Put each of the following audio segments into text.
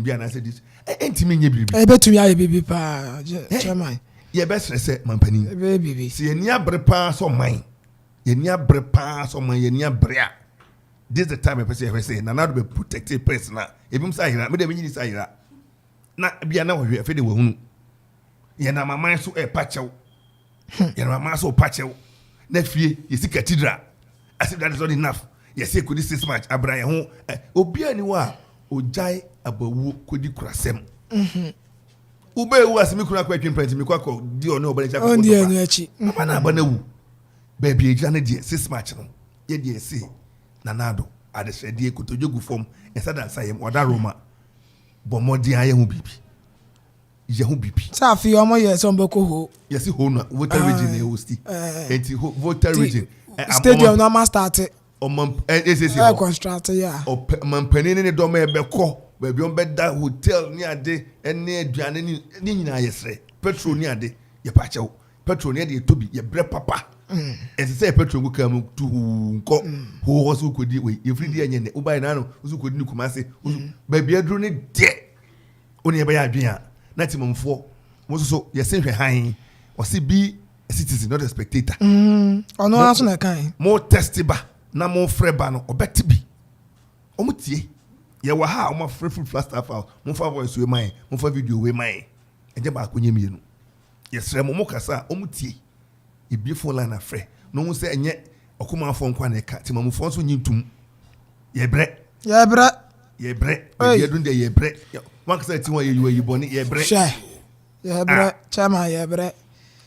be an answer this. Entimi nye bibi. Betumi aye bibi pa chairman. Ye best say mampani. Bibi. Si ye nia bre pa so man. Ye nia bre pa so man ye nia brea. This the time person say na na do be protected person na. Ebi msa hira, me de me nyini sa hira. Na bia na wo hwe fe de wo hunu. Ye na mama so e pachew. Ye na mama so pachew. Na fie ye si cathedral. As if that is not enough. Ye say kodi 6 match abra ye ho. Obi ani wa ojai abawu kodi kurasem. Ube wu asemi kuna kwa twempenti mi kwa di ono obale cha kwa. On di enu achi. Mama na abana wu. Baby ejira na die 6 match no. Ye die say nanado adesredie kotojogu form esada sayem oda Roma. Bomodi aye hu bibi. Ye hu bibi. Sa fi omo ye so mbeko ho. Yes ho no voter region e hosti. Enti voter region. Stadium no ma start. Construct ya. O mampani ne do me beko. Baby on beda hotel ni ade ene aduane ni nyina yesre. Petrol ni ade ye pa chew. Petrol ni de tobi ye bre papa. Enti say petrol go kam tu nko ho ho so kodi we every day anye ne ubai na no so kodi ni kumase. Baby adru ni de. Oni ye ba ya adwen na timamfo mo so yesen hwe han o se be a citizen not a spectator. Ono aso na kan. Mo testiba na mo freba no obeti bi. Omo tie. Ye wa ha omo free food plaster file. Mo fa voice we man, mo fa video we man. Enje ba akonye mienu. Yesre mo kasa omo tie. E beautiful line afre. No mo se enye okoma afọ nkwa na ka timam fo so nyintum. Ye bre. Ye dun de ye bre. Wan kasa ti won ye yu boni ye bre. Ye bre. Chama ye bre.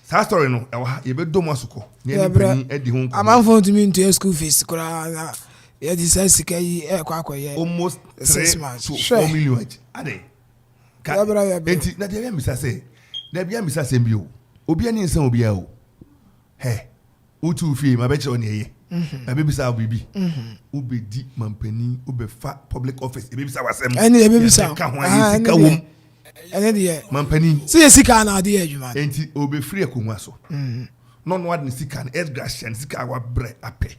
Sa story no ye be do mo asoko. Ne pani edi ho. Amanfo ntumi into school fees kura na ye di say sika yi kwakoye. Almost 3 to 4 million. Ade. Ka enti na de misa say. Na bia misa say bi o. Obi ani nsan obi a o. He. Utu fi ma be che on ye. Na be bisa obibi. Ube di mampani, ube fa public office. Ebe bisa wasem. Eni ebe bisa. Ka ho ayi sika wom. Ene de mampani. Si ye sika na de adwuma. Enti obe free akonwa so. No no adni sika na Edgashian sika wa bre ape.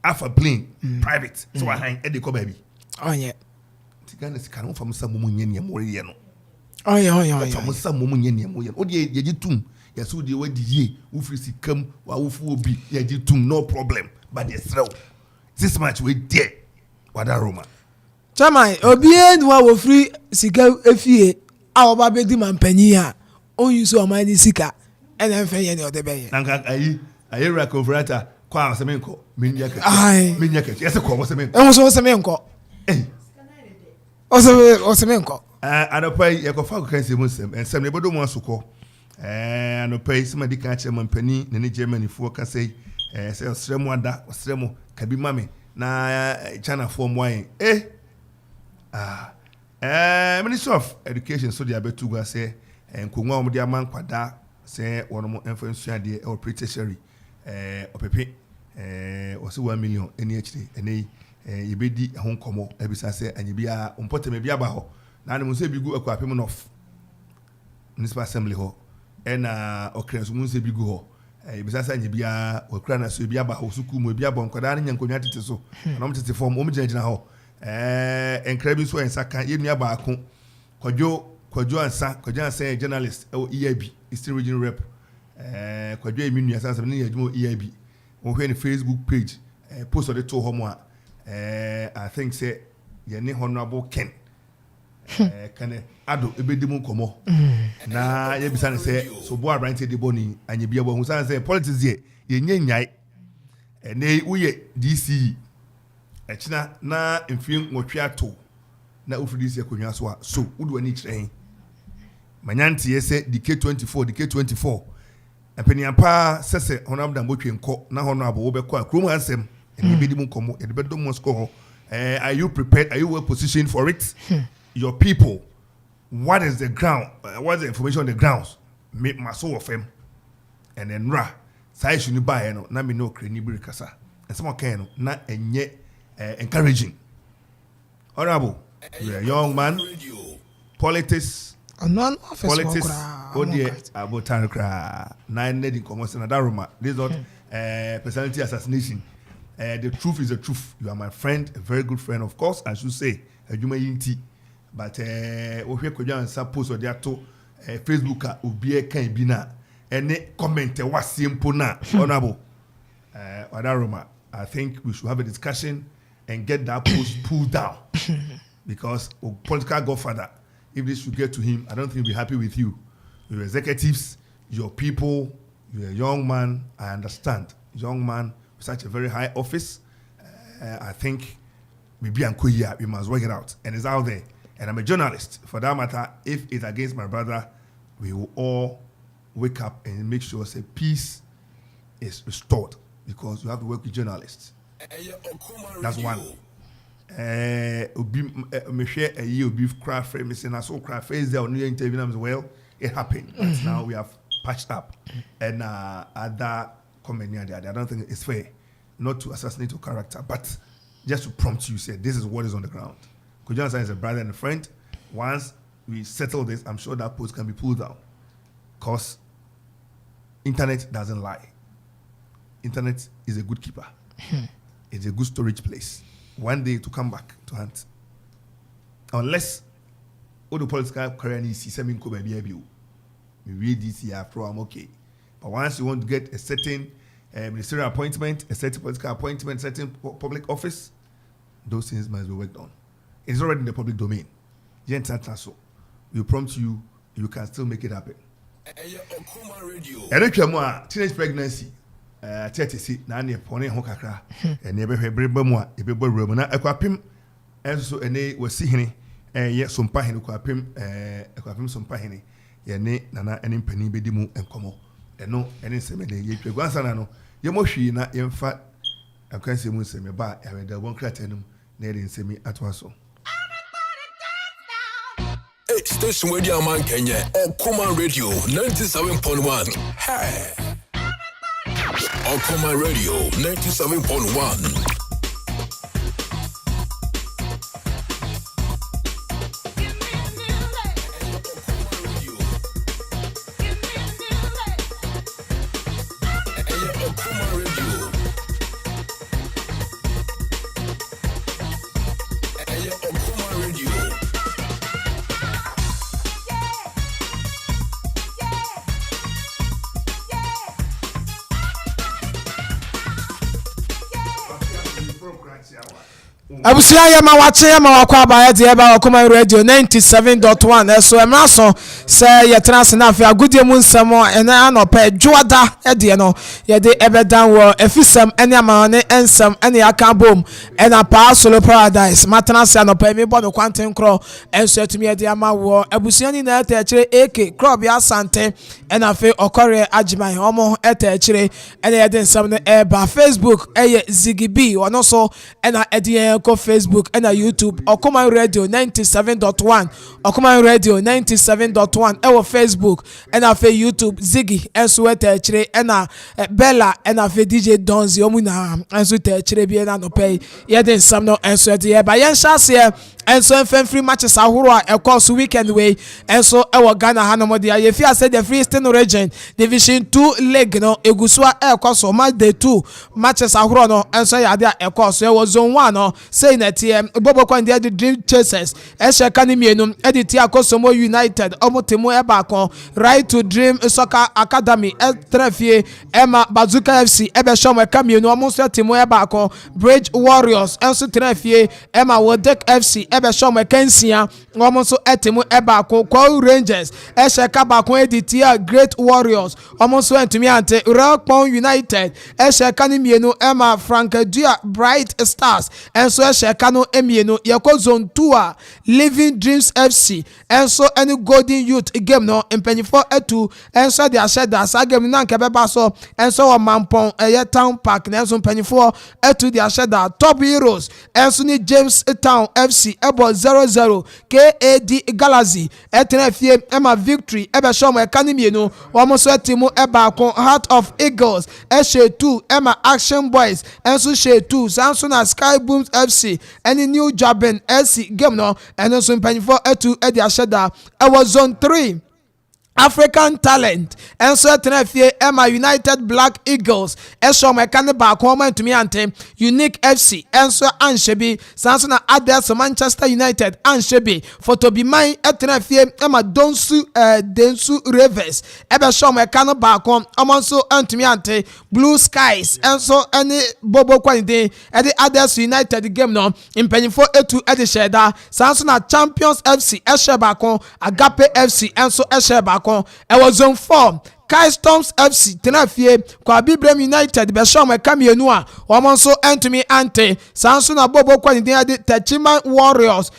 Afa plane private. So wa han e de ko baby. Onye. Sika na sika no fam sam mu nye ne mo ye no. Onye. Fam sam mu nye ne mo ye. O de ye gitum. Yasu de wadi ye. Wo free sikam wa wo fu obi. Ye gitum no problem. But the throw. This match we there. Wada Roma. Chama obi enwa wo free sika efie a oba be di mampani a on use o mani sika ene enfe ye ne odebe ye. Nanka ayi ra converter kwa semenko minyaka. Minyaka. Yes ko semenko. En so semenko. O semenko. Anopai ye ko fa ko kan se musem. Ensem ne bodo mo asoko. Anopai somebody kan che mampani ne Germany fo ka say say osremo ada osremo kabi mame na China form wine Ministry of Education so dia betu gwa say nkonwa om dia man kwada say wono influence ade or pretentiary opepe osi 1 million eni achire eni yebedi ho nkomo ebisa say anyibia ompote me bia ba ho na ne mo say bigu akwapem nof municipal assembly ho na okrenso mo say bigu ho ebisa say anyibia okra na so bia ba ho suku mo bia bon kwada ne nyankonwa tete so na mo tete form o mjina ho enkrabi so ensaka yenua baako kwadwo ansa journalist EIB Eastern Region Rep kwadwo eminua sansa ne yadwo EIB wo hwe ne Facebook page post of the to homo I think say ye ne honorable Ken kane ado ebedimu komo na ye bisa ne say so bo abrante de boni anyebia bo hu sansa politics ye nyanyai ne uye DC echina na mfin nwotwe ato na ofidisi akonwa so wudu ani kyerɛn manyanti yese DK24 apeniampa sese honam da mbotwe nko na hono abo wo bekɔ akrom hansem eni bedi mu komo edi bedo mo score are you prepared, are you well positioned for it? Your people, what is the ground, what's the information on the grounds make my soul of him and then ra sai shuni buy no na me no kreni bi kasa and some kind na enye encouraging. Honorable, you're a young man. Politics. Politics. Oh dear, about Tanakra. 9 netting commerce and Adaroma. This is not personality assassination. The truth is the truth. You are my friend, a very good friend, of course. I should say, a human but ohwe kodwa nsa post odi ato Facebook a obi e kan bi na ene comment wasempo na honorable Wadaroma, I think we should have a discussion and get that post pulled down because political godfather, if this should get to him, I don't think he'll be happy with you. Your executives, your people, you're a young man, I understand. Young man with such a very high office, I think maybe we must work it out. And it's out there. And I'm a journalist. For that matter, if it's against my brother, we will all wake up and make sure say peace is restored because you have to work with journalists. That's one. Me share a year of craft frame missing I saw craft face there on the interview as well. It happened. But now we have patched up. And other comment near there. I don't think it's fair not to assassinate your character, but just to prompt you, say this is what is on the ground. Kojo is a brother and a friend. Once we settle this, I'm sure that post can be pulled down. Because internet doesn't lie. Internet is a good keeper. It's a good storage place. One day to come back to hunt. Unless all the political career needs to send me come and read this year after I'm okay. But once you want to get a certain ministerial appointment, a certain political appointment, certain public office, those things must be worked on. It's already in the public domain. So we prompt you, you can still make it happen. And teenage pregnancy. 30 na ne pone ho kakra ene behwe brebe mu a ebebo room na akwapem enso ene wasi hene ye sompa hene kwapem akwapem sompa hene ye ne nana ene mpani bedi mu enkomo eno ene nseme ne ye twegu ansana no ye mo hwi na ye mfa akwanse mu nseme ba ya weda bon kratanum na ye nseme atwaso. Station Radio Man Kenya Okuma Radio 97.1. Hey. Okuma Radio 97.1. abusia ya ma wache ya ma wakwa ba de ba Okuma Radio 97.1 eso emraso se ye trans na afia agudie mu nsemo ena anopa dwoada de no ye de ebedan wo efisam ene amane ensam ene aka bom ena pa solo paradise matras anopa mi bo no kwanten kro enso atumi ye de ama wo abusia ni na eta kire AK club ya sante ena fe okore ajiman omo eta kire ene ye de nsam ne eba Facebook eye zigibi wono so ena edie ko Facebook and YouTube Okuma Radio 97.1 Okuma Radio 97.1 ewo Facebook and afe YouTube Ziggy enso etechire ena Bella and afe DJ Donzi omuna enso etechire bi na no pay ye den sam no enso ete ba yen hyase enso free matches ahoro a ekos weekend way enso ewo Ghana hanomode ye fi ase the Free Eastern Region Division 2 League no egusua ekos match day 2 matches ahoro no enso ya de ekos ewo zone 1 no say na TM Bobo Kwandi the Dream Chasers eshe kanimienu editi Akosomo United omotemu eba kon Right to Dream Soccer Academy trafie Emma Bazooka FC ebe shomwe kamienu omonso temu eba kon Bridge Warriors enso trafie Emma Wodek FC ebe shomwe Kensia omonso etemu eba kon Kwa Rangers eshe kaba kon editi Great Warriors omonso entumi ante Rockpon United eshe kanimienu Emma Francadia Bright Stars enso eshe kano emienu yako zone 2 a Living Dreams FC enso any Golden Youth game no empenifo etu enso de asheda sa game na nke beba so enso wa Mampon eye Town Park na enso empenifo etu de asheda Top Heroes enso ni James Town FC ebo 00 KAD Galaxy etenefie ema Victory ebe shomo ekanimienu omoso etimu eba kon Heart of Eagles eshe 2 ema Action Boys enso she 2 Samson na Sky Booms FC any New Jabin SC game no and also in for etu edi asheda I was zone 3 African Talent enso tenafie Emma United Black Eagles esho mekane ba akoma ntumi ante Unique FC enso anshebi sanso na others Manchester United anshebi Fotobiman tenafie Emma Densu Ravens ebe sho mekane ba akoma omonso ntumi ante Blue Skies enso ene bobo kwande ede others United game no impenyfo etu ede sheda sanso na Champions FC eshe ba akoma Agape FC enso eshe ba ewo zone 4 Customs FC tenafie kwa Bibrem United be show meka mienu a omonso entumi ante sanso na bobo kwani din ade Techiman Warriors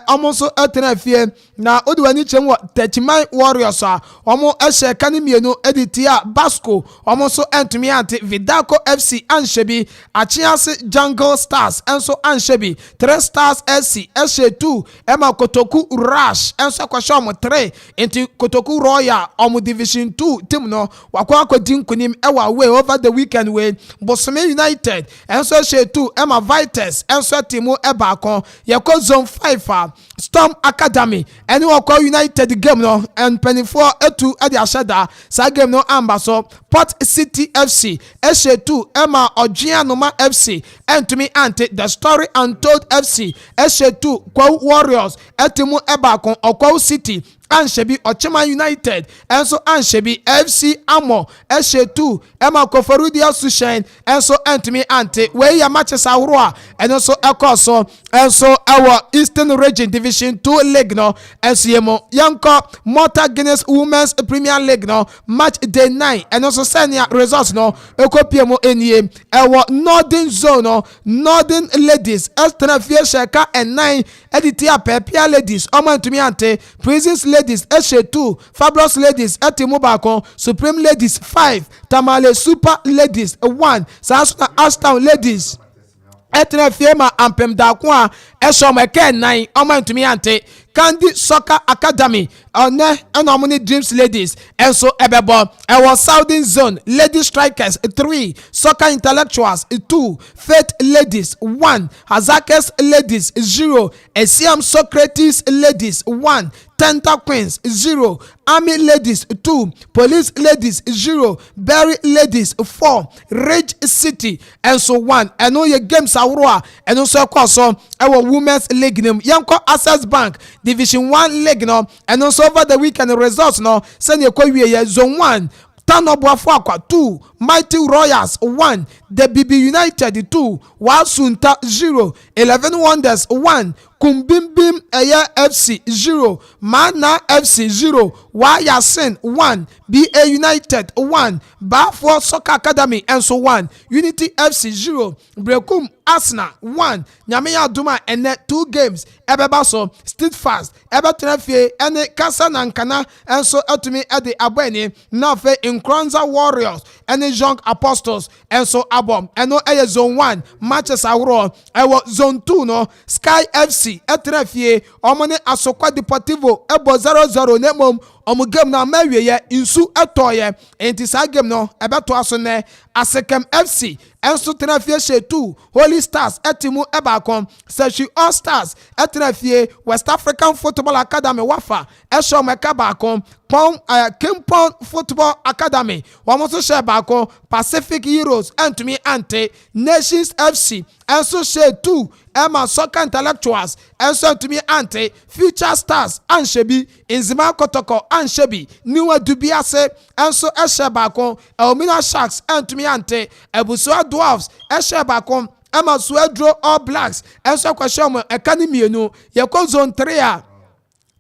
omonso tenafie na odiwani chem Techiman Warriors a omo ehye kani mienu editia Basco omonso entumi ante Vidaco FC anshebi Achiase Jungle Stars enso anshebi 3 Stars SC ehye 2 Emma Kotoku Rush enso kwa show mo 3 into Kotoku Royal omo Division 2 team no wakwa akodi nkunim ewa away over the weekend we Bosome United enso she 2 Emma Vites enso team eba akon yeko zone 5 Storm Academy eni wakwa United game no and penifo etu edi ashada sa game no ambaso Port City FC eshe 2 Emma Ojianoma FC entumi ante The Story Untold FC eshe 2 kwa Warriors etimu eba akon okwa City anshebi Ochima United enso anshebi FC Amo eshe 2 Emma Koforudia Sushen enso entumi ante we ya matches ahoro enso ekoso enso our Eastern Region Division 2 League no enso yemo yanko Malta Guinness Women's Premier League no match day 9 enso senior results no ekopiemo enie ewo Northern Zone no Northern Ladies estrafie sheka and 9 editia pepia ladies omo entumi ante Prisons Ladies eshe 2 Fabulous Ladies etimu bakon Supreme Ladies 5 Tamale Super Ladies 1 Sasuna Ashtown Ladies etina fiema ampem dakwa esho meke 9 omo ntumi ante Candy Soccer Academy Enomuni Dreams Ladies enso ebebo ewo Southern Zone Lady Strikers 3 Soccer Intellectuals 2 Faith Ladies 1 Hazakes Ladies 0 Esiam Socrates Ladies 1 Tenta Queens 0 Army Ladies 2 Police Ladies 0 Berry Ladies 4 Rage City enso 1 eno ye games awro eno so kwaso ewo Women's League nim yanko Access Bank Division 1 League no eno so over the weekend results no send ye wie ye zone 1 Tanobuafo akwa 2 Mighty Royals 1 The BB United 2 Wasunta 0 11 Wonders 1 Kumbimbim Eye FC 0 Mana FC 0 Wayasin 1 BA United 1 Bafo Soccer Academy enso 1 Unity FC 0 Brekum Arsenal 1 Nyameya Duma ene 2 games ebeba so Steadfast ebe trafie ene Kasa Nankana enso atumi ede abani na fe Nkronza Warriors ene Young Apostles enso abom eno eye zone 1 matches awro ewo zone 2 no Sky FC etrafie omone Asokwa Deportivo ebo 0-0 nemom omu game na mawie ye insu etoye enti sa game no ebeto aso ne Asekem FC enso trafie she 2 Holy Stars etimu ebakon Sechi All Stars etrafie West African Football Academy Wafa esho meka bakon Kimpon Football Academy wamoso she bakon Pacific Heroes entumi ante Nations FC enso she 2 Emma Soccer Intellectuals enso entumi ante Future Stars anshebi Inzima Kotoko anshebi Niwa Dubiase enso eshe bakon Elmina Sharks entumi ante Ebusua Dwarfs eshe bakon Emma Suedro All Blacks enso kwashom Academy enu yeko zone 3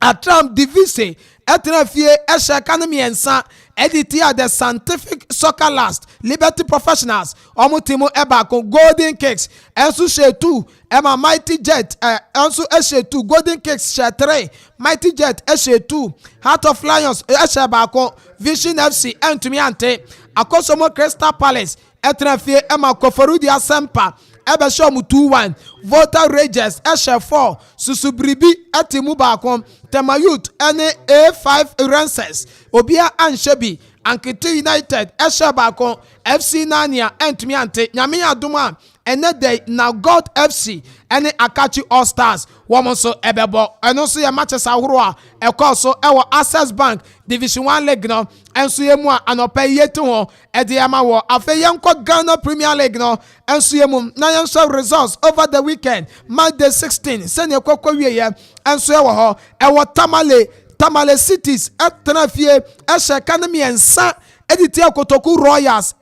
Atram Divise etrafie eshe Academy ensa editia the Scientific Soccer Last Liberty Professionals omutimu ebako Golden Cakes enso she 2 Emma Mighty Jet enso eshe 2 Golden Cakes she 3 Mighty Jet eshe 2 Heart of Lions eshe bako Vision FC entumi ante Akosomo Crystal Palace etrafie Emma Koforudi Asempa ebe show mu 2-1 Volta Rangers eshe 4 Susubribi etimu bakon Tema Youth ene A5 Rangers obia anshebi Ankiti United eshe bakon FC Nania entumi ante nyame aduma ɛnɛ day na God FC ɛne Akachi All Stars wɔn nso ɛbɛbɔ ɛno nso yɛ matches ahorow a ɛkɔɔ so ɛwɔ Access Bank Division 1 League no ɛnso yɛ mu a anɔpɛ yɛ te hɔ ɛde ama wɔ afei yɛnkɔ Ghana Premier League no ɛnso yɛ mu na yɛnso results over the weekend Monday 16 sɛnea ɛkɔkɔ wie yɛ ɛnso ɛwɔ hɔ ɛwɔ Tamale Cities ɛtena fie ɛhyɛ ka ne mmiɛnsa ɛde tia Kotoku Royals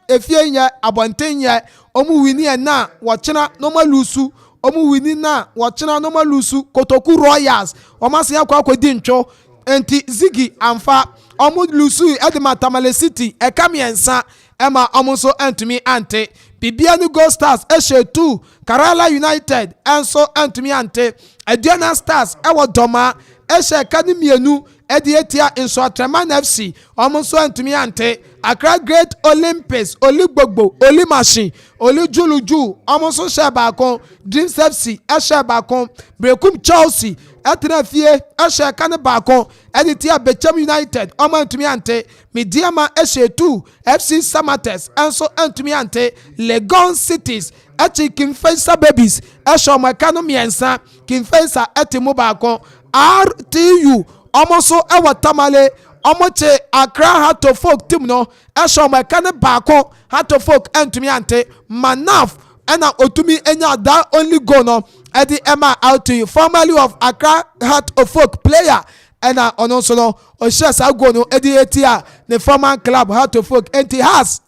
efie nyɛ abɔnten nyɛ ɔmo wini ɛna wɔkyena nɔma lusu ɔmo wini na wɔkyena nɔma lusu Kotoku Royals ɔmo asen akɔ di ntwo enti Ziggy amfa ɔmo lusu ɛde ma Tamale City ɛka mmiɛnsa ɛma ɔmo nso ɛntumi ante Bibiani Gold Stars ɛhyɛ 2 Kerala United ɛnso ɛntumi ante Aduana Stars ɛwɔ Doma ɛhyɛ ka ne mmienu ɛde etia Nsoatreman FC ɔmo nso ɛntumi ante Accra Great Olympics Oligbogbo Olimashi Olijuluju ɔmo nso hyɛ baako Dreams FC ɛhyɛ baako Brekum Chelsea ɛtena fie ɛhyɛ ka ne baako ɛde tia Bechem United ɔmo ɛntumi ante Midiama ɛhyɛ 2 FC Samatex ɛnso ɛntumi ante Legon Cities ɛkyi Kimfesa Babies ɛhyɛ ɔmo ɛka no mmiɛnsa Kimfesa ɛte mu baako RTU ɔmo nso ɛwɔ Tamale ɔmo kye Accra Heart of Folk team no ɛhyɛ ɔmo ɛka ne baako Heart of Folk ɛntumi ante Manaf ɛna otumi enya that only goal no ɛde ɛma RTU formerly of Accra Heart of Folk player ɛna ɔno nso no ɔhyɛ saa goal no ɛde etia ne former club Heart of Folk enti has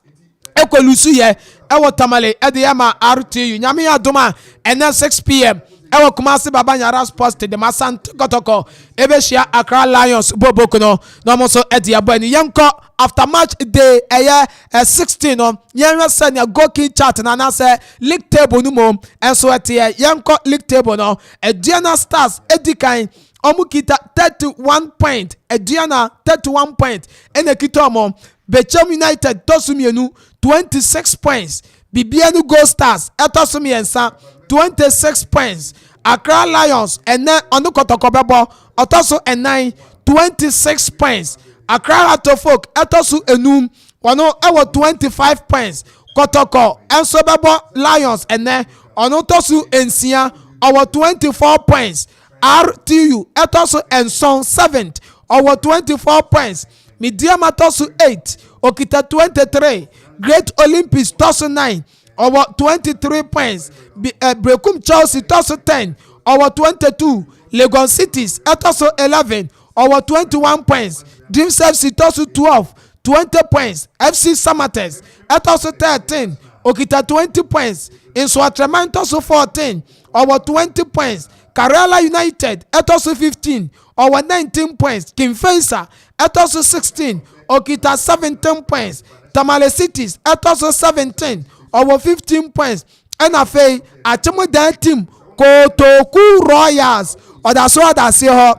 ekolusu yɛ ɛwɔ Tamale ɛde ɛma RTU nyame adoma ɛna 6 p.m. ɛwɔ Kumasi Babanyara Sports Stadium Asante Kotoko ebeshia Accra Lions boboko no na mo so ɛde abo ani yɛnkɔ after match day ɛyɛ 16 no yɛnhwɛ sɛ ne goalkeeping chart na na sɛ league table no mom ɛnso ɛte yɛnkɔ league table no Aduana Stars edikan ɔmo kita 31 point Aduana 31 point ɛna kita ɔmo Bechem United tosumienu 26 points Bibiani Gold Stars ɛtosumiensa 26 points Accra Lions ene onu Kotoko bebo otoso enan 26 points Accra Heart of Folk etosu enum ono ewo 25 points Kotoko enso bebo Lions ene onu tosu ensia owo 24 points RTU etosu enson 7th owo 24 points Midiama tosu 8 okita 23 Great Olympics tosu 9 over 23 points. Brekum Chelsea toss 10 over 22. Legon Cities etoso 11 over 21 points. Dreams FC toss 12 20 points. FC Samatex etoso 13 okita 20 points. Nsoatreman toss 14 over 20 points. Kerala United etoso 15 over 19 points. Kimfesa etoso 16 okita 17 points. Tamale Cities etoso 17 over 15 points. NFA Achemudan team Kotoku Royals Odassi ho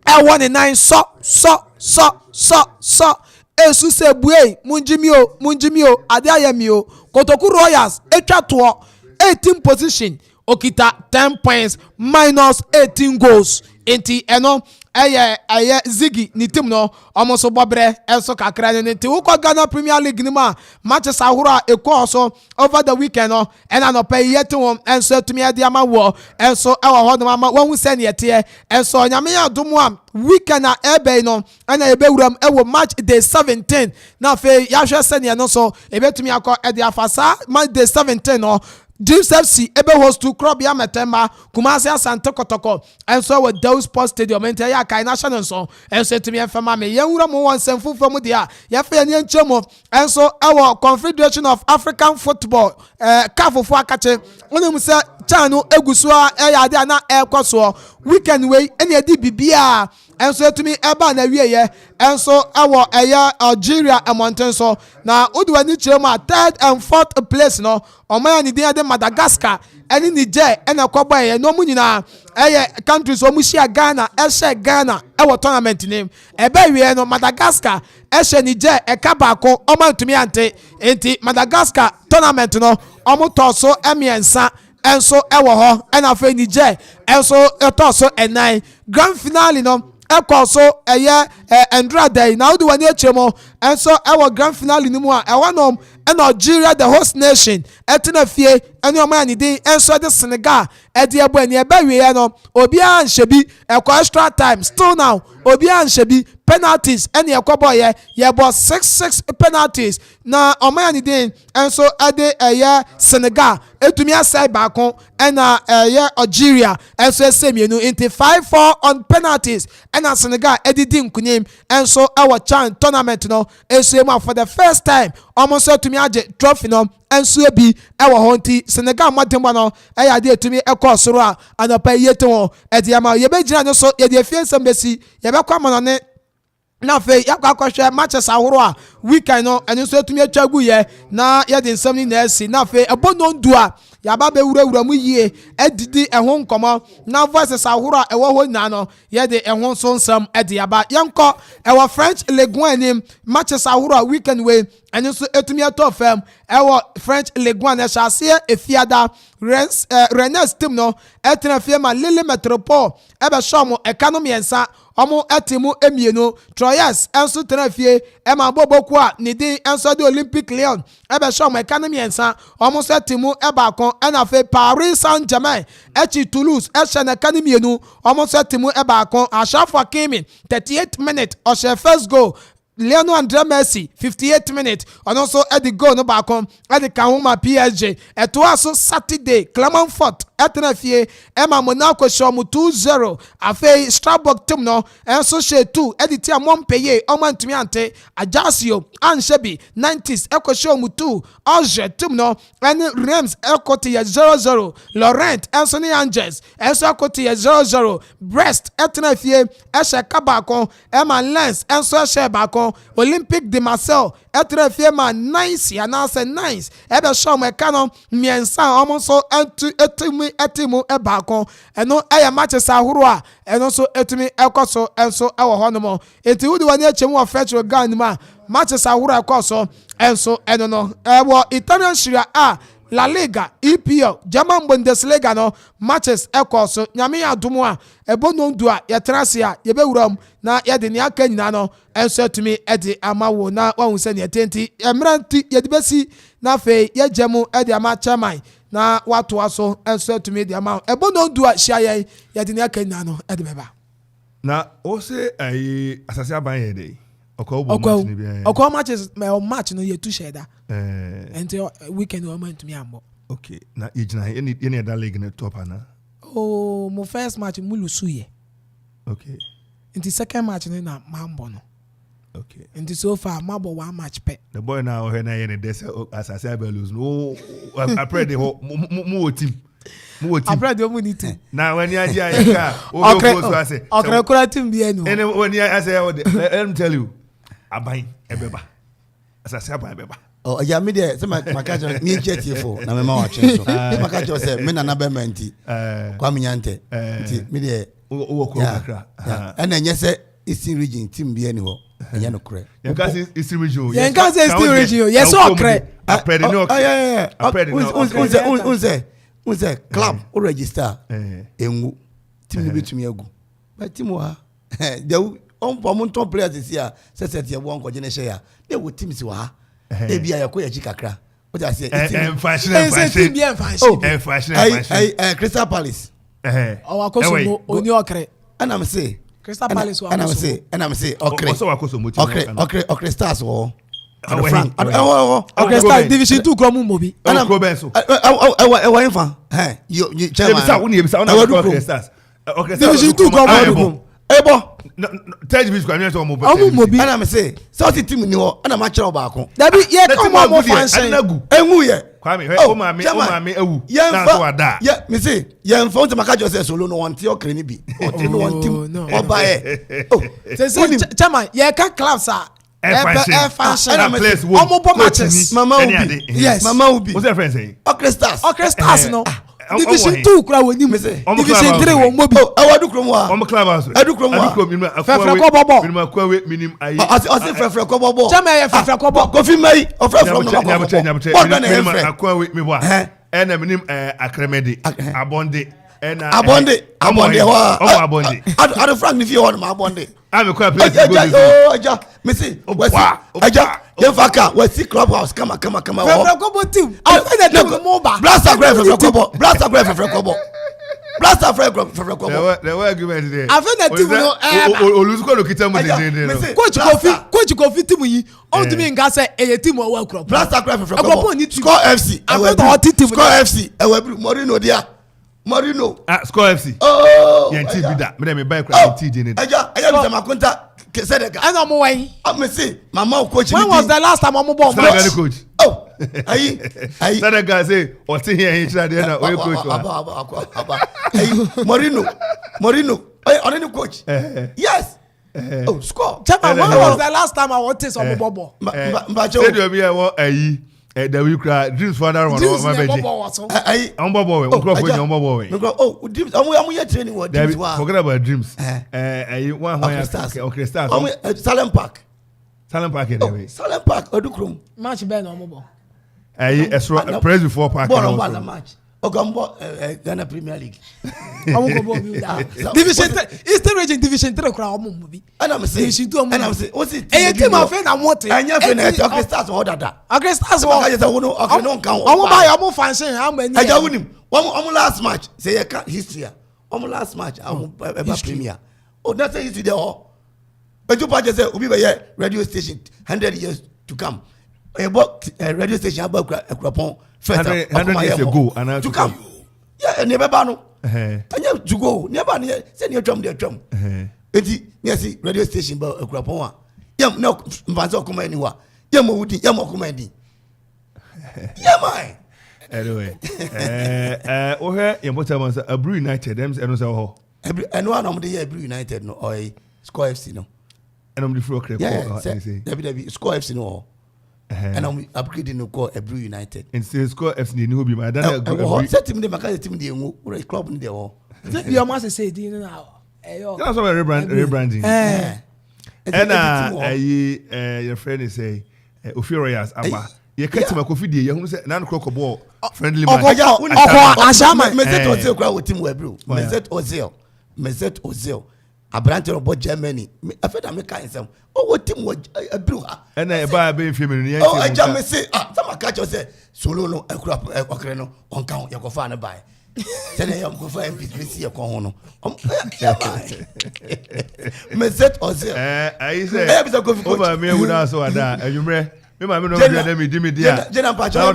e 1-9 so esu se bue munjimio ade ayemio Kotoku Royals etwa to 18 position okita 10 points minus 18 goals enti eno eye Ziggy ni team no omoso bobre enso kakra ne nti wo Ghana Premier League ni ma matches ahura ekọ so over the weekend no ena no pay yet won enso tumi ade ama wo enso ewo ho no ama won se ne yete enso nyame adomu am weekend na ebe no ena ebewuram ewo match day 17 na fe ya hwe se ne no so ebetumi akọ ede afasa match day 17 no Dreams FC ebe host to Krobia Metemba Kumasi Asante Kotoko and so with Deus Sports Stadium and ya kai national so and so to me and fama me yewura mo wan semfu from dia ya fe ene nchemo and so our Confederation of African Football CAF for akache onim se channel egusu ya ade na ekoso weekend way ene edi bibia and so to me eba na wieye and so our Algeria Mountain so na odwani chema 3rd and 4th place no omaya ni dia de Madagascar eni Niger ena kwaba ye no munyina countries o mushia Ghana Ghana tournament name ebe wie no Madagascar Niger kabako omantumi ante enti Madagascar tournament no omutoso emiensa enso ewo ho ena fe Niger enso etoso enan grand finale no ekoso Andra Day na odi wani echemo enso ewo grand finale ni mu a ewonom and Algeria the host nation etina fie ene omo ani din enso de Senegal ede ebo ani eba wie no obi an shebi extra time still now obi an shebi penalties ene ekobo ye bo 6 penalties na omo ani din enso ade eye Senegal etumi asai baako ena eye Algeria enso esemienu into 5-4 on penalties ena Senegal edidi nkunim enso ewo CHAN tournament no esema for the first time almost etumi age trophy no enso bi ewo honti Senegal mademba no eya de etumi ekosoro a anopa yeto ede ama yebegina no so ye de fiensem besi yebekwa monone na fe yakwa kwahwe matches ahoro a weekend no eno so etumi atwagu ye na ye de nsam ni na esi na fe ebono ndu a yaba be wura mu yie edidi ehon komo na voices ahoro a ewo ho na no ye de ehon so nsam ede yaba yenko ewo French Ligue 1 nim matches ahoro a weekend we eno so etumi ato fam ewo French Ligue 1 na chase efiada Rennes team no etina fie ma Lille Metropole ebe shomo economy ensa omo etimu emienu Troyes enso tenafie ema boboku a nidi enso de Olympic Lyon ebe shomo economy ensa omo so etimu eba kon enafe Paris Saint-Germain echi Toulouse eshana economy enu omo so etimu eba kon Achraf Hakimi 38 minutes o she first goal Lionel André Messi 58 minutes and also at the goal no back on at the Kahuma PSG et also Saturday Clermont-Foot etenafie Emma Monaco show mu 2-0 afei Strasbourg team no enso she 2 edit am Montpellier omantumi ante Ajaccio Anshebi 90s eko show mu 2 Angers team no and Reims ekoti 0-0 Laurent enso ni Angers enso ekoti 0-0 Brest etenafie eshe kabako Emma Lens enso eshe bako Olympique de Marseille etenafie ma nice anase nice ebe show me kano miensa omonso etimu ebakon eno eya matches ahoro a eno so etimi ekoso enso ewo honomo eti wudi wani echemu of French Ligue ma matches ahoro ekoso enso eno no ewo Italian Serie A La Liga EPL German Bundesliga no matches ekoso nyame adumu a ebono ndu a yetrase a yebewuram na yede ne aka nyina no enso etimi ede amawo na wahun se ne etenti emranti yedibesi na fe yegemu ede ama chairman na watu aso enso to media ma ebono ndu a hia ye de ne aka nyina no ede beba na o se ai asase aban ye dey okwo match ni bia okwo match no ye tu sheda enti weekend o man to me ambo okay na yegina ye ne da league na top ana oh mo first match mulusu ye okay enti second match na mambo no okay and so far mabo one match pe the boy now when I in this asase abelus no I pray the mu team I pray the mu team now when you are car o go so say okay kura team bi enu and when you say let me tell you aban ebeba asase aban ebeba oh ya me there say my catch me jet for na me ma wa chen so my catch say me na be menti kwa menyante nti me there o ko kakra and enye say Eastern region team bi eni ho enye no kure yanka say Eastern region yanka say Eastern region yes o kure apre no yeah unse club o register enwu team bi tumi agu but team wa they on monton players this year set ye won ko je ne share they wo team si wa e bia ya ko ya chikakra what I say fashion Crystal Palace o akoso oni okre and I'm say Crystal Palace wa and I'm say okre okre stars wo Frank okre stars division 2 kromu mobi and I'm Benso e fa you chairman okre stars division 2 kromu ebo third division kwamia so mobi and I'm say South team ni ho and I'm chira baako dabi ye come mo function enwu ye kwame o mami ewu na so ada ye me say ye mfa o maka just say solo no want okre ni bi o te no want team oba e oh say chairman ye ka clubs a fashion place wo omo matches mama ubi yes mama ubi what's your friend say okre stars no division 2 kura woni me division 3 wo mobi awadu krom wa omo club house adukrom wa fefre ko bobo minima kwawe minim ayi ose fefre ko bobo chama ye fefre ko bobo kofi mai o fefre from no nyabuche minima kwawe mi bo ena minim akremede abonde Abonde ho. Abonde. Ado Frank ni fi ho no Abonde. I'm quite pleased to go this. Aja, me see. Aja, you faka, we see clubhouse come. Fefrekobo team. Afena team moba. Blaster grave Fefrekobo. Blaster Fefrekobo. The way argument there. Afena team no Olusuko lo kita mo de. Coach Kofi team yi. On to me nga say e team o wa Akropo. Blaster grave Fefrekobo. Score FC. Score FC. Morino dia. Marino. Score FC. Oh. Yanti bi da. Me buy crowd TJ ne. Aja bi Makunta Sedeka. And I'm way. Me see, mama coach. When was the last time I'm born? Sedeka coach. Oh. Ayi. Sedeka say, "O ti here hin try there na o coach wa." Ayi. Marino. Ayi, on any coach. Yes. Oh, score. When was the last time I want to some bobo? Mbacho. Say do be ayi. The we cry dreams for that one my baby. Ayi. On bobo we. On bobo we. Oh, dreams. I'm here training what dreams. Forget about dreams. Ayi one okay stars. Salem Park anyway. Salem Park Odukrum. Match ben on bobo. Ayi press before park. Bon match. Ogambo Ghana Premier League. Division 3 Eastern Region Division 3 kura omo movie. And I'm saying what's it? E team afen na mote. Anya fe na okay stars or dada. Okay stars wo. Okay no kan. Omo ba ya omo function am ani. Aja wunim. Omo last match say you can history. Omo last match am Premier. Oh that's a history there oh. Eju pa say obi be radio station 100 years to come. Radio station about Akropon 100 years ago and to come. Yeah, never no. And you to go. Never near. Send your drum, Eti, yes, radio station about Akropon. Yam no Mvanzo come anywhere. Yam Woody, Yam Comedy. Yam anyway. Oh here in Botamas a Brew United them and so and one of the year Brew United no or Score FC no. And I'm the floor crep. Yeah, Score FC no. And I'm upgrading no call a Brew United. And say Score FC no be my dad. Set team the Macau team the club in the You must say now. That's what rebranding. And your friend is say Ofiorias Aba. You catch my coffee day. You say nan crocoball friendly match. Ashama. Meset Ozil crowd with team Webrew. Meset Ozil. Abrante robot Germany. I feel that me kind some. Oh, what team was a brew? And I buy a baby family. Oh, I just say, some catch us say, solo no, a crop, a crano, on count your cofana buy. Then I am go for MP3 a cohono. Meset Ozil. I say, over me with us or that. And you may. Me Jenna Pacho.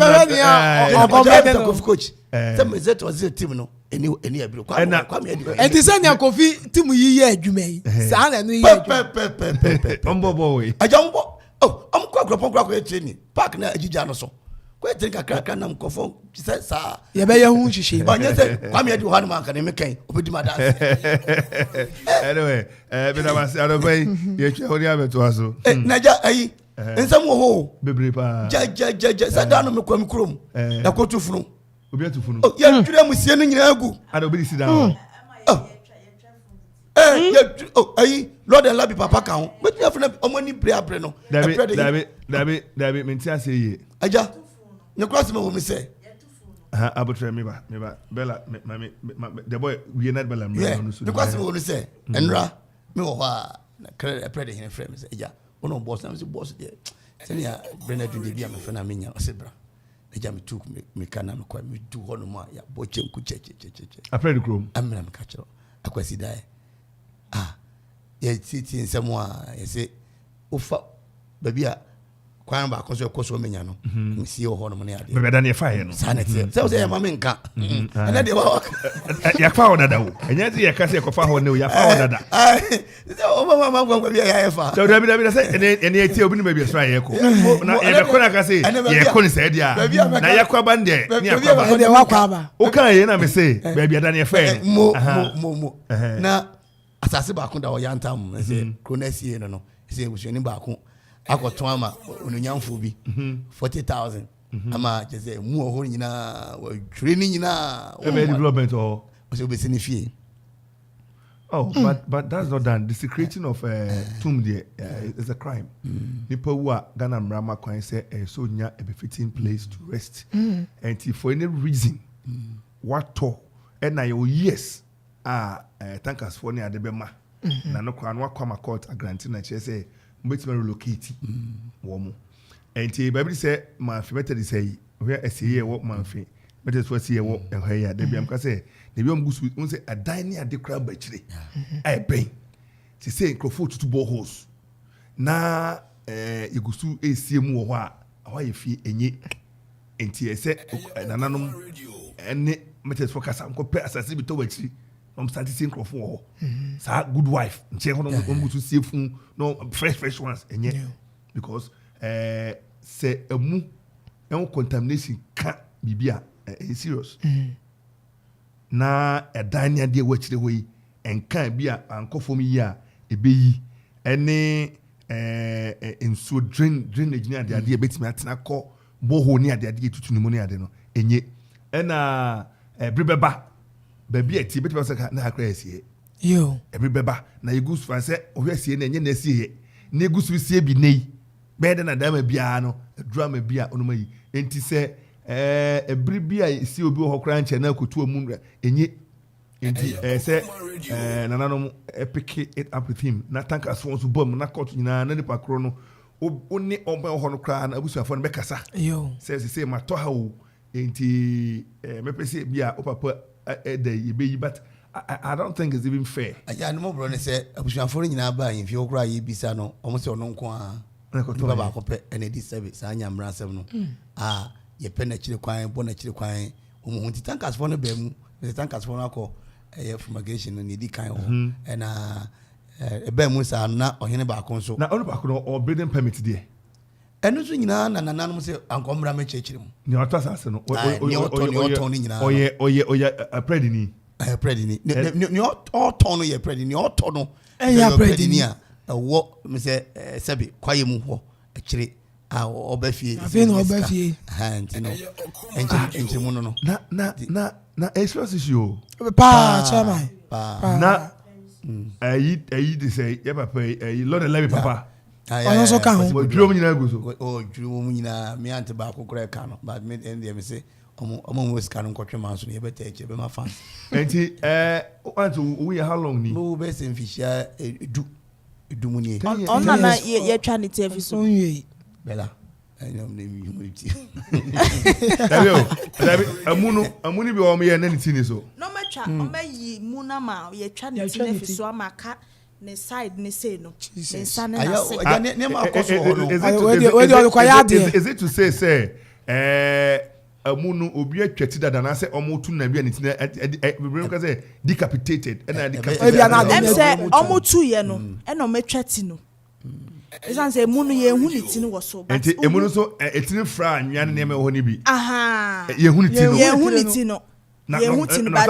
Coach. Some Meset Ozil team no. Any abro and the senior coffee team yi adwuma yi sa na no yi ombobo we ajambo oh am kwa training park na ajija no so kwa training kakra na mkofo sa ye be ye hu hwehwe onye se kwa me adi ho man kan me kan obedi madan anyway be na mas arobai ye twa hori abeto aso naja ayi ensam wo ho bebre pa ja sa da no me kwa mikrom na kotu funu obi atufunu oh ya twira musie no nyina agu ada obi sit down ayi Lord and Labi papa kan ho wetin afuna omani bre no David menti ase ye aja ne cross me wo me say abotre me ba Bella the boy we not Bella no so ne cross me wo me say enra me wo ha na pray the friend me say aja ono boss na me say boss there say ya Bernard de bia me fa na me nya o say bra eja me took me kana me kwa me do hono ma ya boche nku che I pray the chrome amena me ka chero akwasi dai ye titi nsemo ye say ofa babia kwan ba ko so menya no nsi ho hono ne ade bebe dan ye fa ye no sanet say ya mama nka ana de ba ya fa ho dada wo enya ti ye ka say ko fa ho ne ya fa ho dada o mama gwa bia ya fa so dabi say ene eti obi ne babia so ye ko na ye be ko na ka say ye ko ni say dia na ye kwa ba nde ni akwa de wa kwa ba o kan ye na me say babia dan ye fa ye mo na asase ba ko da o yantam say kronasie no say busuani ba ko akoto ama onunyamfo bi 40,000 ama je say mu ho nyina wa twire ni nyina e be development o so be sinifie but that's not done. The secreting of tomb there is a crime. People who are Ghana Mrama Kwan say so nya a befitting place to rest. And if for any reason what to ɛna yɛ years tankers for ne ade bɛma na no kwa no akwa court agrante na kyerɛ sɛ mbɛtumi relocate wɔ mu enti baabi sɛ maafi method sɛ hwɛ ɛsɛyɛ wɔ maafi method so ɛsɛyɛ wɔ ɛhɔ yɛ ade biam ka sɛ ne biam gusu un sɛ adan ne ade kra ba kyire ɛbɛn ti sɛ nkrofo tutu boreholes na igusu esie mu wɔ hɔ a hɔ yɛ fie enye enti ɛsɛ nananom ɛne method for kasa nkɔpɛ asase bi tɔ wɔ akyiri I'm starting seeing Crawford. Sa good wife. Nche hono go to see fun no fresh ones enye because say emu contamination ka bibia serious. Na edan ya de wachire hoyi enka bia ankofo mi ya ebeyi ene enso drainage ni ade ade betimi atena kɔ boho ni ade ade tutu ni mu ni ade no enye ena bribeba baby eti beti ba saka na akra esie yo every beba na yegusu fa se ohwe esie na enye na esie na yegusu sie bi nei be de na dama bia no drama bia onoma yi enti se ebri bia esie obi ho kra nche na akotu amu enye enti se nananom pick it up with him na tank as one so bom na court nyina na nipa kro no oni omba ho no kra na abusuafo no be kasa yo se ma to ha o enti mepese bia o papa but I don't think it's even fair. I know, brother, say, I was following about if you cry, you be sano, almost your non qua, and it is service. I am ransom. Ye penetrate crying, bonnet crying, whom want to thank us for the bem, the thank us for alcohol, a fumigation and the kind and a bemus are not or any back console. Now, all back or building permit there. And no thing and an anonymous Uncle Ramage Church. Your assassin, or a predini. A predini. Not all tono, ye predini, all tono, and your predinia. A walk, Mr. Sabi, quiet move, actually, our Befi, I feel no Befi, and Mono. Na express is you. Pa, Chama. Na, I eat to say, Yapa, a lot of levy papa. I also can't. Drew me go. Oh, drew me na me and tobacco crack cano, but made end them say, almost cannon coach mouse, you better take my fun. And we how long? No, best in fish, do money. On na ye trying to tell you so. Bella. I know name you. Amuni be on me and anything so. No matter, me munama, ye trying to tell you so amaka. Ne side ne say no. Is it to say amunu obi atwati dada na say omotu na bia netina we can say decapitated and decapitated. Em say omotu ye no e no metwati no. Isan say munu ye hu ni tinu wo so. Enti emunu so etini fra anwa ne me ho ni bi. Aha. Ye hu ni tinu. Ye hu ni tinu. Ye hu tinu ba.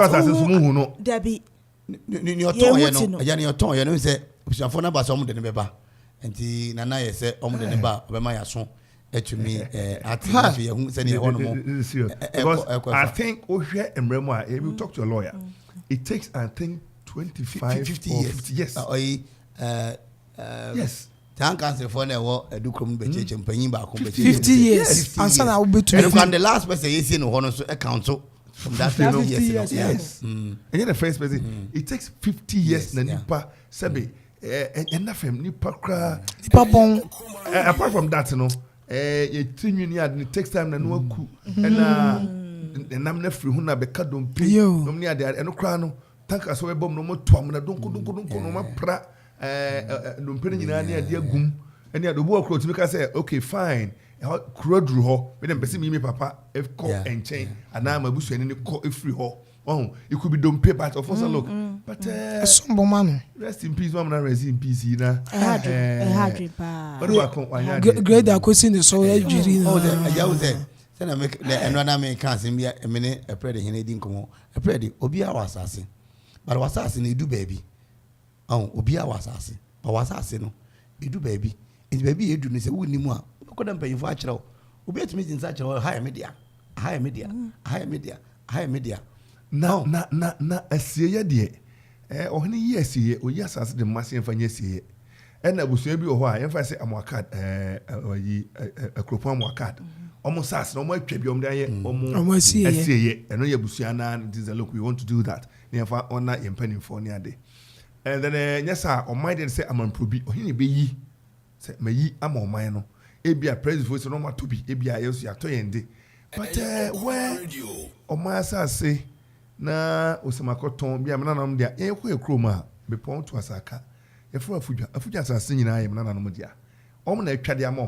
Dabi. Ni oton ye no aja ni oton ye no se obusuafo na ba so mo de ne beba enti nana ye se omo de ne ba obema ya so etumi ati ye hu se ni ho no mo because I think ohwe emremu a you talk to a lawyer it takes I think 25 50 years yes tan cancer for na wo edukrom be cheche mpanyin ba ko be 50 years answer na wo betu and the last person you see no ho no so account so from that 50 years yes and then the first person it takes 50 years na nipa sabe enough nipa kra nipa bon apart from that you know you tinu it takes time na no aku and nam na free hu na be ka dom pe nom ni ade eno kra no tanka so we bom no mo toam na donko no ma pra dom pe nyina na ade agum ene adobu akro timi ka say okay fine krodru ho me dem pese mi papa if call and chain and na mabusu ene call free ho it could be done pay but of also look but sombo man rest in peace mama na rest in peace na grade akosi ne so ejiri na ya wo say na make eno na me kan sim bia emene epre de hene di nkomo epre de obi a wasase but wasase na edu baby obi a wasase but wasase no edu baby edu baby edu ne se woni mu a ko da mpanyifo a kyerɛw obi atumi tin sa kyerɛw high media na asie ye de ohene ye asie oyi asase de mase mfa nye asie ɛna abusua bi wɔ hɔ a yɛmfa sɛ amoakad akropɔn amoakad ɔmo sas na ɔmo atwa bi ɔmo de ayɛ ɔmo asieyɛ ɛno yɛ abusua na it is a look we want to do that na yɛmfa ɔna yɛn mpanimfoɔ ne ade and then nyɛ saa ɔman de sɛ amampro bi ɔhene bɛyi sɛ mayi ama ɔman no ebia president sɛ no ɔmo ato bi ebia yɛso yɛatɔ yɛn de but where ɔman asase na osamakɔtɔn bi a menanam de a yɛkɔ kurom a bepɔn to asaka yɛfrɛ afudwa asase nyinaa yɛ menanam de a ɔmo na atwa de ama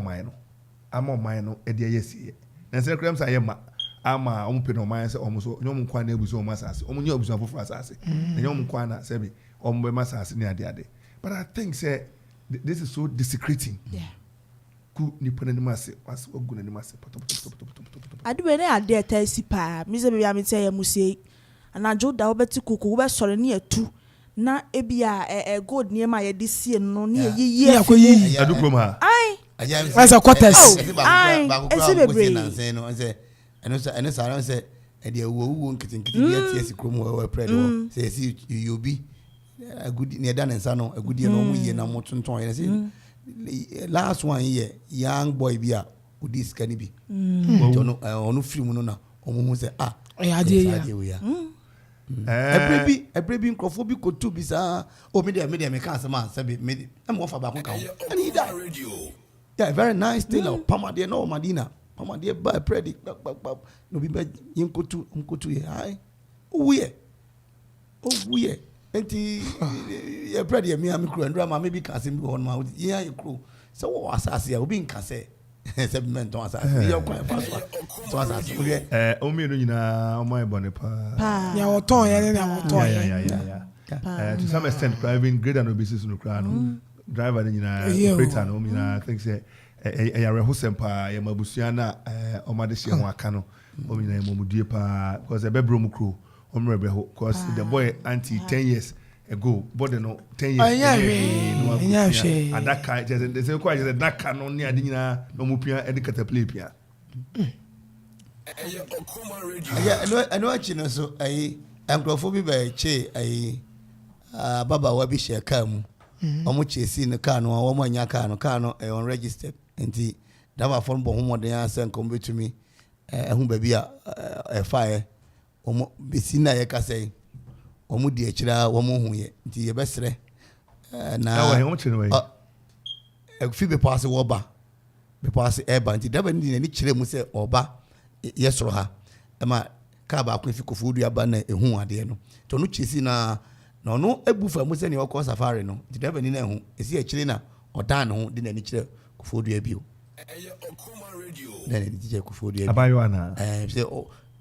ɔman no ɛde ayɛ sie na sɛ kram sɛ ayɛ ma ama ɔmo pɛ na ɔman sɛ ɔmo so nyɛ ɔmo nkwa na abuso ɔmo asase ɔmo nyɛ abuso afoforo asase na nyɛ ɔmo nkwa na sɛbi ɔmo bɛ ma asase ne ade but I think say this is so desecrating ku nipa n'anim ase wase ogu n'anim ase aduwe ne ade eta si pa mi se bia mi te ya musie anajo da obeti kuku wo be sore ne etu na ebia gold ne ma ye de sie no ne yiyi akoyi adukoma ai asa quarters ai esi bebre eno sa say e de wo nkitikiti bi atie si krom wo pred wo say si yobi agudi ne da nsa no agudi no mu ye na mo tonton ye say last one year young boy bi a odi skani bi ono film no na omo say ade ya every bi nkrofo bi ko tu bi sa o me ka asema sabe me am go fa ba ko ka and he died. Yeah, very nice tailor pamade no madina pamade ba predi no bi ba yinkotu umkotu ye ai uye enti ye predi ye mi am kru ndra ma me bi ka asem bi ho no ma ye ya kru so wo asase ya obi nka se se bi men ton asase ye kwa fa so asase o mi no nyina o mai bone pa ya woton ye ne woton yeah to some extent driving greater no business no kra no driver ni nyina operator no nyina I think say ya rehosem pa ya mabusua na o ma de hye ho aka no o nyina momudue pa because e bebro mu kro o mrebe ho because the boy anti 10 years ago body no 10 years adaka they say kwa just adaka no ni ade nyina no mu pia e de catapult pia eno achi no so ai ankrofo bi ba che ai baba wa bi share car mu omo chesi no car no omo anya car no unregistered enti daba phone bo homoden asen kom betumi ehun ba bi a fire omo besina ye kasai omo di akira omo hu ye nti ye besre na we omo chire we fi be pass wo ba be pass eba nti daba ni ni chire mu se oba yesoro ha ema ka ba ko fi kofudu aba na ehun ade no to no chesi na no ebufa mu se ni okọ safari no nti daba ni na ehun esi akire na odan ho de na ni chire kofudu abio then ni chire kofudu abio abayo ana say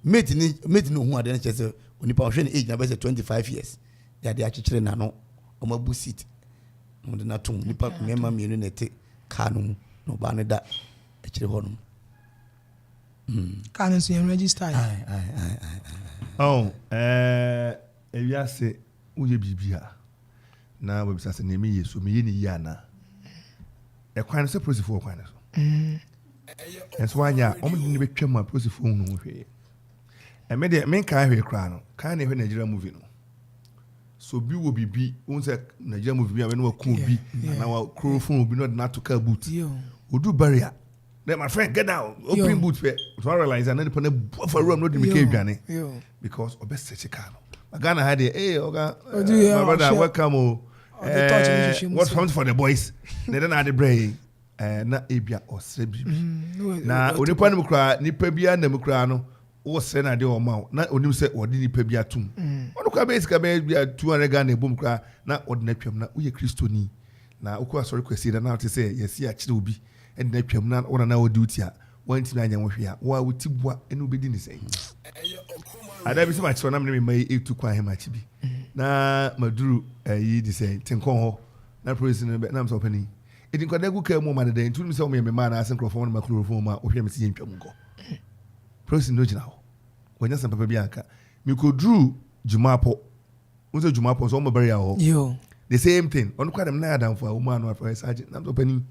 mate no hu ade na chese onipa ohwe na age na be say 25 years ya de akire na no o ma bu seat mo de na tum nipa mema mienu na te ka no no ba ne da akire ho no can you register ewiase uye bibia na we bisa se ne me yeso me ye ni ya na e kwan se prosifo kwan so enso anya o me ni betwa ma prosifo hu no hwe e me de me kan hwe kra no kan ne hwe Nigeria movie no so bi wo bibi won se Nigeria movie a we no ku obi na wa kro phone obi no na to car boot odu barrier then my friend get down open boot fe to realize and then put for room no de me ke dwane because obe search car no Ghana had hey oga my brother welcome what's fun for the boys they don't have the brain na ebia osre bibi na onipa no kra nipa bia na mkra no wo se na de o ma na onim se odi nipa bia tum ono kwa basic bia 200 Ghana bom kra na odi na twam na wo ye kristoni na okwa sorry kwesi da na te se yesi a kire obi edi na twam na ona na odi uti a wanti na anya wo hwe a wa wuti bua ene obedi ni sei ada bi se ma chiro na me mai etu kwa hemachi bi na maduru yi di sei tenkon ho na president na am so pani edi kwada gu ka mu ma de ntu mi se o me ma na asen crofon ma chloroform ma o hwe me se ntwam nko president no gina ho wonya san papa bi aka mi ko dru jumapo unse jumapo so mo bari ya ho the same thing on kwa dem na adam for o ma no afra sergeant na am so pani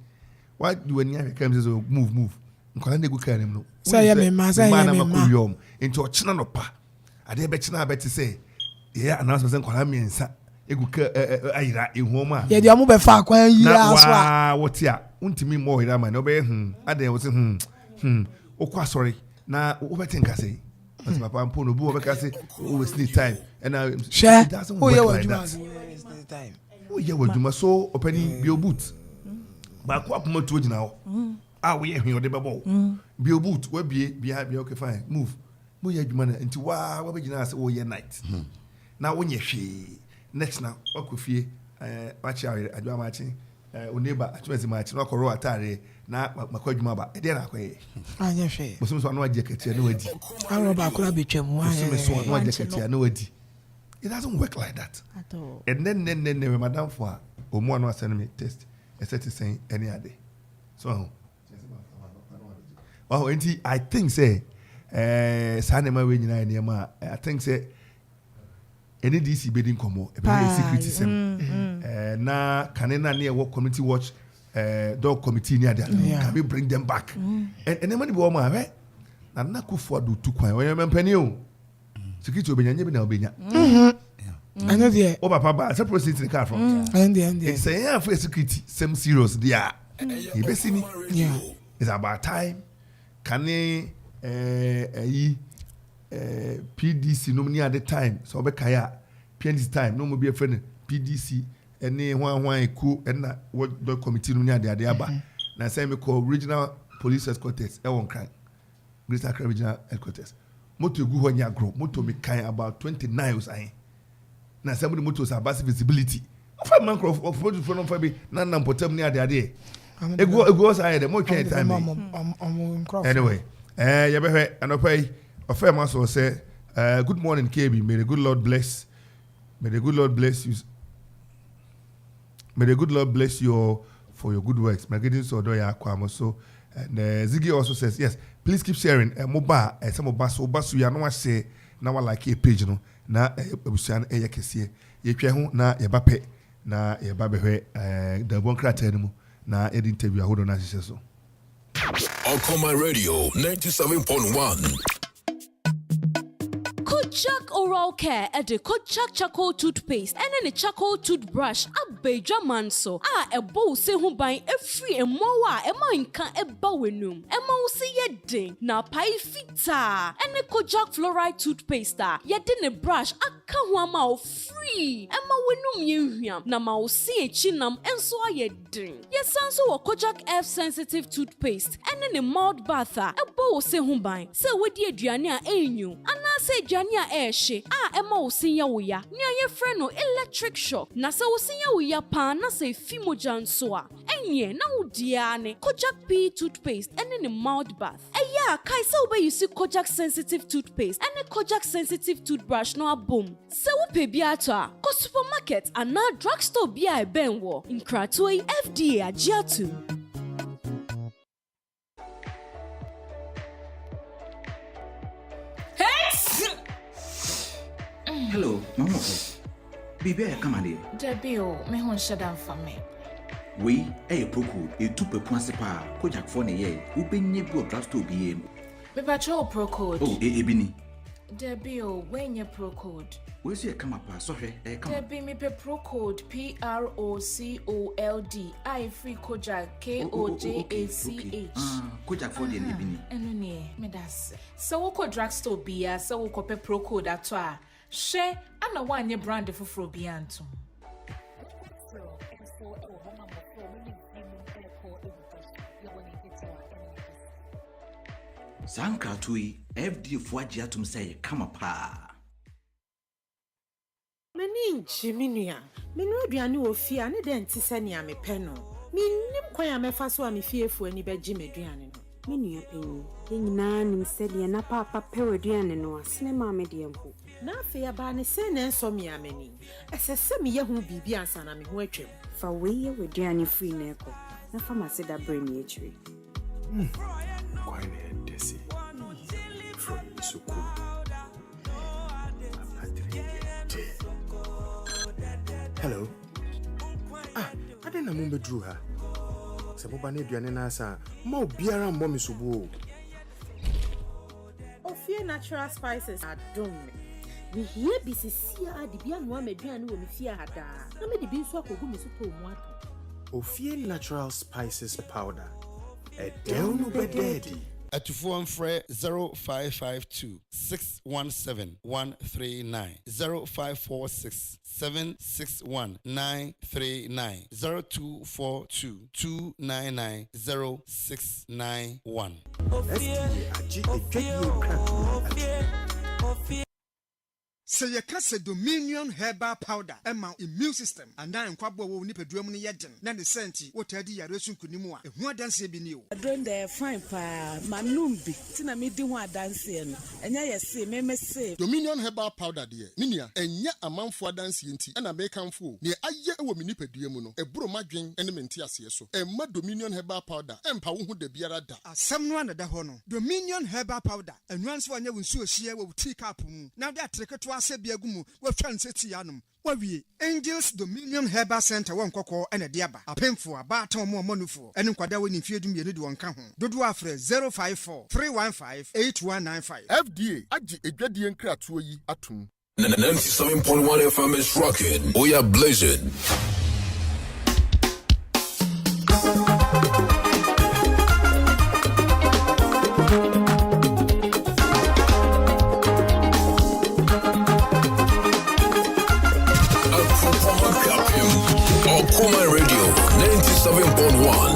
why do when you come say move nkwala na gu ka nem no say ya me ma into ochina no pa ade be china be te say yeah announcement nkwala miensa egu ka ayira ehoma ye de omo be fa akwan yi aso a na what ya untimi mo ira ma na obe ade wo se okwa sorry na obetenka say but papa mpo no bu obeka say always need time and share doesn't oh work yeah like what that. time Oh yeah waduma so opani bio boot ba kwa poma to gina ho we here hwe ode bebo bio boot we bia okay fine move mo ya adwuma na nti wa be gina say oh yeah night na wonye hwe next na wakofie wachi adwuma machi o neighbor atwezi machi na koro atare na makwadwuma ba e dey na akoye anya hwe musumu so no ajeketia na wadi aro ba kura betwam wa musumu so no ajeketia na wadi. It doesn't work like that at all. and then madam for omo no send me test e set saying any other so oh enti I think say sanema we nyina ene ma I think say any DC bidding komo e be security sem na kanena na e work community watch dog committee near there can we bring them back and the money be o ma we na Kufuor do tu kwan we mempani o security obenya nye bi na obenya I know there o papa ba se proceed in the car from and it's say for security some serious there you be see me yeah it's about time can PDC no at the time so be kaya PNC time no mo be a friend PDC any hwan ku na what the committee no near the aba na say me call regional police headquarters e won kan Greater Accra regional headquarters moto gu ho nya gro moto me kan about 29 usain na some of the motors are basic visibility of man of from be na potem near the ade egu osai the mo twen time anyway you be hwe anopai of man so say good morning KB, may the good Lord bless you. May the good Lord bless you for your good works. My greetings to Odoya Kwamo. So, and Ziggy also says, yes, please keep sharing. Mobile, some of us, so you know, say, now I like a page, no, na, Busan, a Yakesia, Yakehu, na, Yabape, na, Yababe, the one crater, na, ed interview, hold on, as so. Okoma Radio 97.1. Kojak Oral Care at the Kojak Charcoal Toothpaste and then a charcoal toothbrush. Abeja manso. A bow se who buy a free and more. A mine can a bowenum. A mouse ye ding. Na pie fita. And a Kojak Fluoride Toothpaste. Yet in a brush. A kawama free. A mawenum you. Na mouse ye chinam and so ye ding. Yes, so a Kojak F sensitive toothpaste. And then a mouth bather. A bow se who buy. So with ye Diania Anu. And I say Jania Eshe. Emma will sing ya near your friend no electric shock. Nasa will sing ya pan, na say Fimojan soa. And ye now diane Kojak P toothpaste and in a mouth bath. Kaisa obey you see Kojak sensitive toothpaste and a Kojak sensitive toothbrush no a boom. So we pay biata. Ko supermarket and now drugstore bia a benwo. In Kratoi FDA a Jiatu. Hello, Mama. Bibi e kama de. Debio, me hon shadam for me. We e proco e tu pe point pa Kojak for ne ye. U be nye bu drugstore bi em. Me patrol pro code. Oh, ebini. Debio, when ye pro code. We see e kama pa so hwe e kama. Debi me pe pro code PROCOLD. I free Kojak KOJACH. Kojak for de ebini. Eno ne, me das. So wo ko drugstore bia, so wo ko pe pro code atwa. She ana wanye brand fufuro bi antum. Sanka tui FD fuaji atum say kama pa. Meni Jiminia, menu aduane wo fie ane de nti se ne amepe no. Minnim kwan a mefa so a me fiefo ani be gye meduane no. Menu apenyi, nyina nim se de na papa pe waduane no asene ma me de mpo. Na afia ba ne se ne nso me amani. Esese me ye hu bibi ansa na me ho atwam. Fa weye waduane free na eko. Na fa ma se da bre me achiri. Kwai ne desi. From Suku. Hello. I didn't know drew her. Sabobane duane na asa. Ma obiara mbọ me subu. Ofie natural spices are done me. Me here be sia de bia no amaduane wo me fie hada. Na me de bi nso akogu me so to mu ato. Ofie natural spices powder. A down bededi. At 0552 617 139 0546 761 939 0242 299 0691. Say your case Dominion Herbal Powder, Emma immune system, and I am Quabo will nip a drum in Yadden, then the senti, what I did, Yaresun Kunimua, and what dance be new. I don't dare fine pa, my numbi, Tina me do one dancing, and I say, me say Dominion Herbal Powder, dear, Minia, and yet a man for dancing, and a bacon fool, near I yet a woman nip a diamono, a bro madring, and a mentias so, and my Dominion Herbal Powder, and Pau de Biarada. Someone at the honor, Dominion Herbal Powder, and once one you will sue share will take up. Now that trick to us. Biagumu, what fancy yanum. What we Angels Dominion Herbal Center, one cocoa and a diaba, a painful, a baton more monuful, and Quada when if you do me a little one come home. Dodo Afre 054 315 8195. FDA, Aji, a Gradian Kratui, Atum. 97.1 FM is rocking. We are blazing. Okuma Radio 97.1.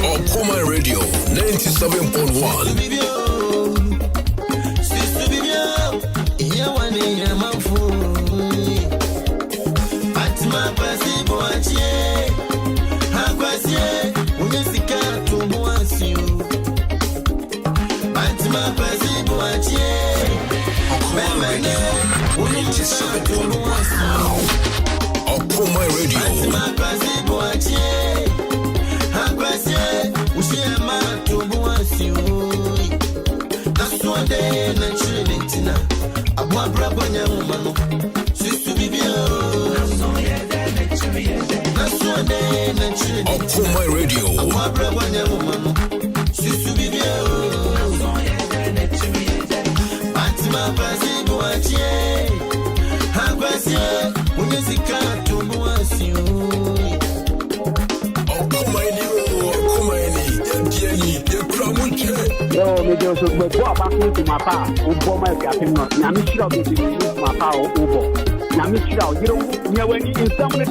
Okuma Radio 97.1. Okuma Radio. Okuma Radio. Yo, me just go back to my pa. Ubo my captain not. Na me shira go to my pa ubo. Na me shira you don't know when in some of the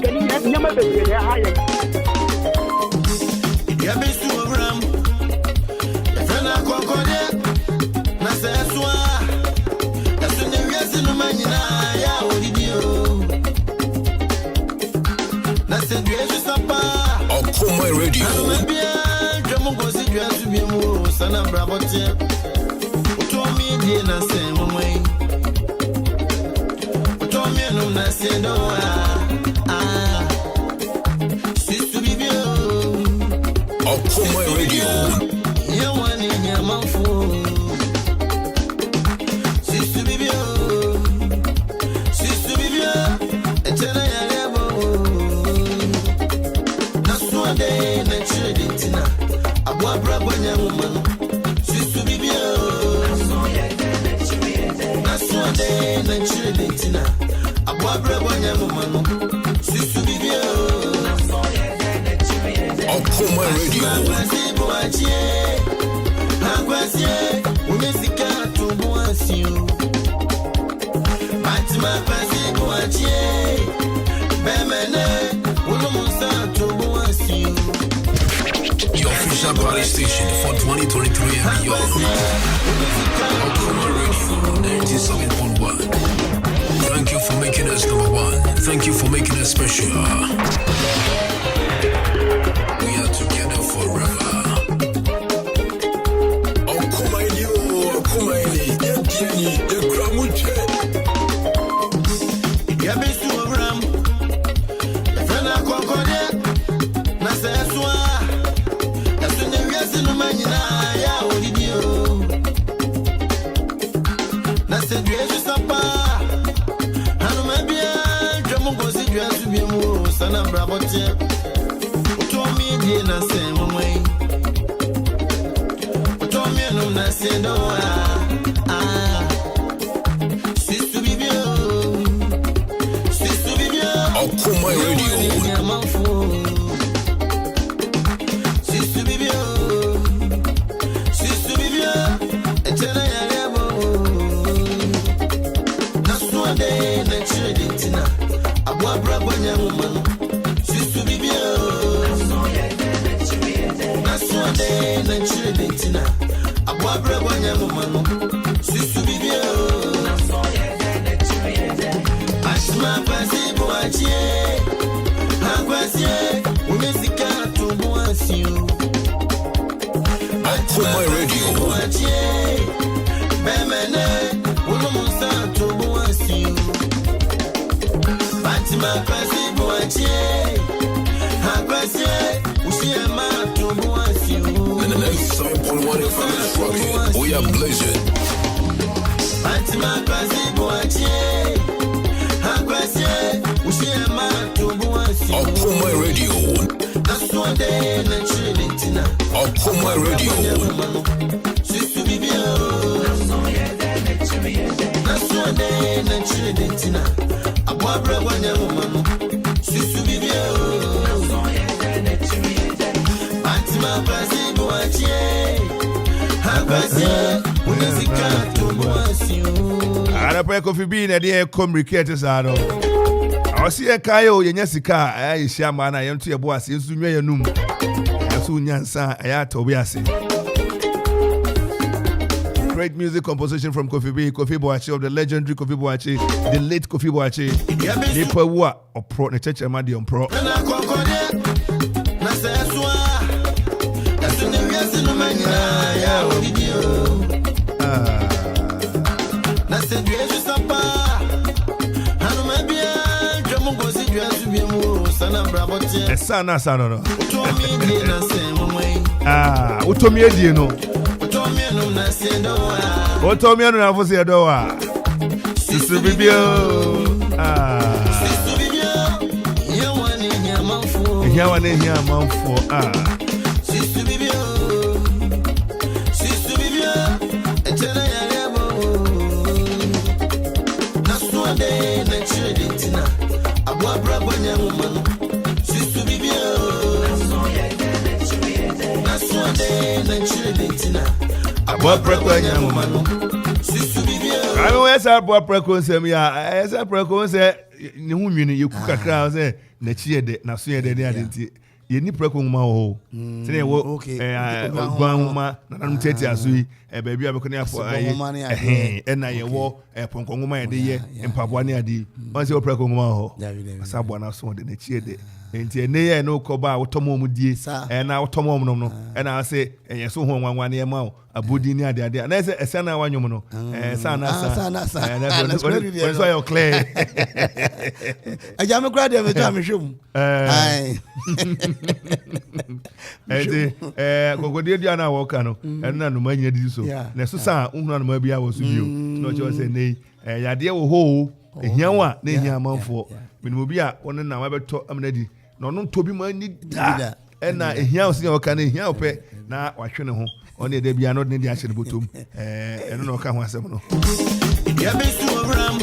nyama be dey high. Ya be su ram. Fena kokode. Na se soa. Esu ne wiase no manyina ya odidio. sana brabote utomi die na se momwe utomi no na se do sister bibio Okuma Radio ya wani nyama fu sister bibio etena ya lebo na suade na cheditina abwa brabo nyama sister bibio na suade na cheditina abwa brabo nyama sister bibio Okuma Radio Agwasie unesika tubuasio Batima pasi buachie Bemene ulumusa tubuasio Your official party station for 2023 and beyond. Okuma Radio 97.1. Thank you for making us number one. Thank you for making us special. We are together forever. Sana brabote utomi die na se momwe utomi no na se do sister bibio Okuma Radio nyama fu sister bibio etena ya lebo na suade na cheditina abwa brabo nyama sister bibio na suade na cheditina abwa brabo nyama sister bibio asma pasi buachie agwasie unesika tubuasio Okuma Radio buachie bemene ulumusa tubuasio Batima pasi buachie agwasie usiema tubuasio 97.1 FM is rocking. We are blazing. Batima pasi buachie agwasie usiema tubuasio Okuma Radio Nasuade na cheditina Okuma Radio sister bibio Nasuade na cheditina abwa brabo nyama sister bibio Batima pasi buachie agwasie unesika tubuasio Ara pa Kofi B na de communicate sa no. Awose e kai o yenya sika ayi hia ma na yentu ye bo ase nsu nwe yanum. Aso nyansa aya tobi ase. Great music composition from Kofi B, Kofi Boachi of the legendary Kofi Boachi, the late Kofi Boachi. Nipa wa opro ne cheche ma de opro. Na seswa aso ne wiase no manyina ya obidio na se duesu sapa hanu mabia dwemo gosi duesu biemu sana brabote Sana no. utomi die na se momwe Utomi edie no. utomi no na se do Utomi no na fo se do wa. Sister bibio sister bibio Here one in here, man for sister bibio etena ya lebo na suade na cheditina abwa brabo nyama sister bibio na suade na cheditina abwa brabo nyama sister bibio I know yes abwa brabo nsem ya esa brabo nse ne hu nwini yeku kakra se na chie de na so ye de ade nti ye ni brabo nguma ho se ne wo ogwan ma na nanu tete aso yi ba bia be ko ne afo ayi na ye wo ponkon nguma ye de ye mpaboa ne ade on se wo brabo nguma ho asa bua na so de na chie de enti ene ye no koba wotomo mu die na wotomo mu no na say enye so ho nwanwa na ma o abodi ni ade ade na say ese na wanwom no sa na na so your clear aja me kra de me ta me hwem enti gogode dia na wo ka no na no manya di so na so sa uhunu na ma bia wo so bio no che say nei yade wo ho ehia wa na ehia amanfo minimu bi a won na ma beto amnadi no no tobi ma ni da na ehia o se o ka na ehia o pe na wahwe ne ho on e da bia no ne dia hye ne botom eno no ka ho asem no ya be su obram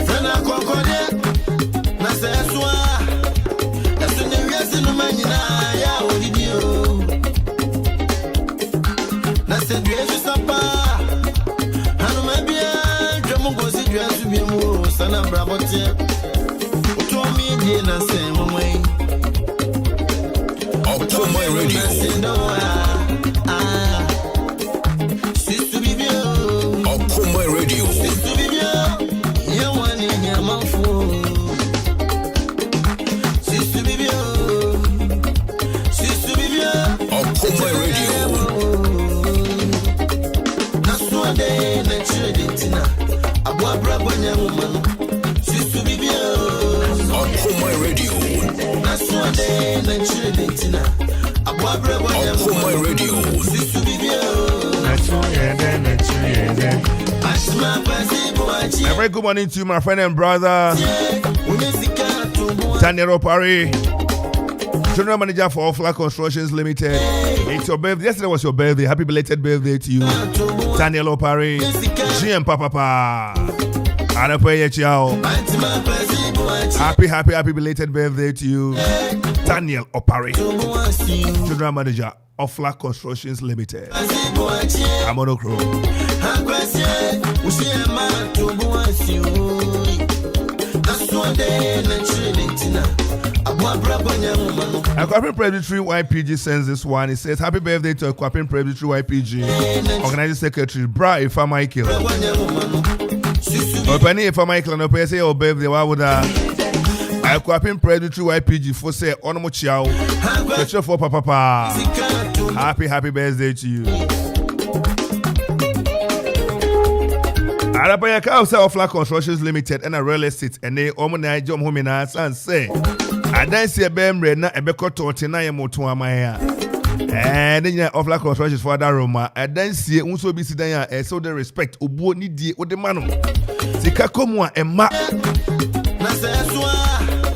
fena kokode na se soa esu ne wiase no manyina ya odidio na se duesu sapa hanu mabia dwomo gosi duesu bi mu sana brabotie to mi die na se momai to my radio my radio you want in your mouth sister baby my radio that's what they naturally tina abwa brabo nyaman sister baby my radio that's what they naturally tina abwa brabo nyaman my radio sister baby A very good morning to you, my friend and brother Daniel Opari, General Manager for Offla Constructions Limited. It's your birthday. Yesterday was your birthday. Happy belated birthday to you, Daniel Opari, GM Papa. Happy belated birthday to you, Daniel Opari, General Manager Offla Constructions Limited. I'm on Okro. Aquapin Presbytery YPG sends this one. It says, happy birthday to Aquapin Presbytery YPG Organizing Secretary Bra Ifa Michael. Opening Ifa Michael and open say your birthday. Why would Aquapin Presbytery YPG for say Onomo Chiao. Church for Papa. Happy birthday to you. Arabaya ka say Offla Constructions Limited and a real estate and they omona jom home na san say adansi ebemre na ebekoto tina ye moto amaya then Offla Constructions for that Roma adansi unso bi sidan ya so the respect obuo ni die ode mano sika komu a emma na say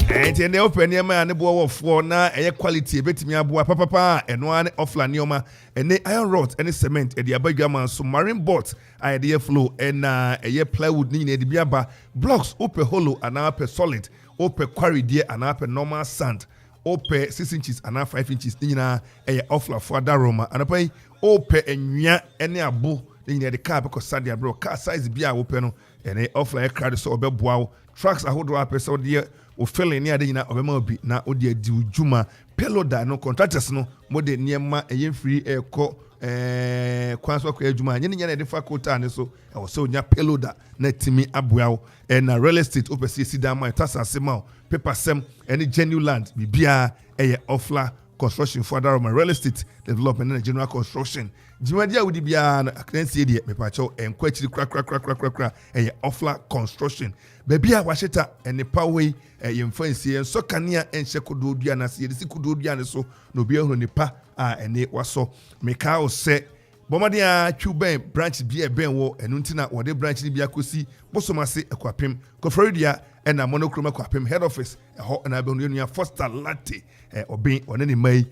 and they open your man and boy for na eye quality betimi aboa papa eno ane Offla nioma and iron rod and cement and the abagama so marine boat idea flow and eye plywood ni na de biaba blocks open hollow and up solid open quarry there and up normal sand open 6 inches and 5 inches ni na eye Offla for that Roma and up open enwa ene abo ni na de car because sadia bro car size bia open no and Offla crowd so obeboa trucks ahodo up so there o feeling ni ade nyina obema obi na odi adi ujuma peloda no contractors no mode niema eye free eko kwanso kwa ejuma nyene nyene de faculty ne so e wo so nya peloda na timi aboawo na real estate opesi sidama tasase ma paper sem any genuine land bibia eye Offla Construction for Daroma real estate development and general construction jimadia wudi bia na akansie de mepacho enkwachiri kra eye Offla Construction bebia washeta enipa we yemfa nsie enso kanea enhye kododua na se yedisi kododua ne so no bia hu nipa a ene waso meka o se bomadia Chuben branch bia ben wo enu ntina wode branch ni bia kosi bosomase Akwapem Koforidia na monochrome Akwapem head office ho na be nu Foster Latte obin one ni mai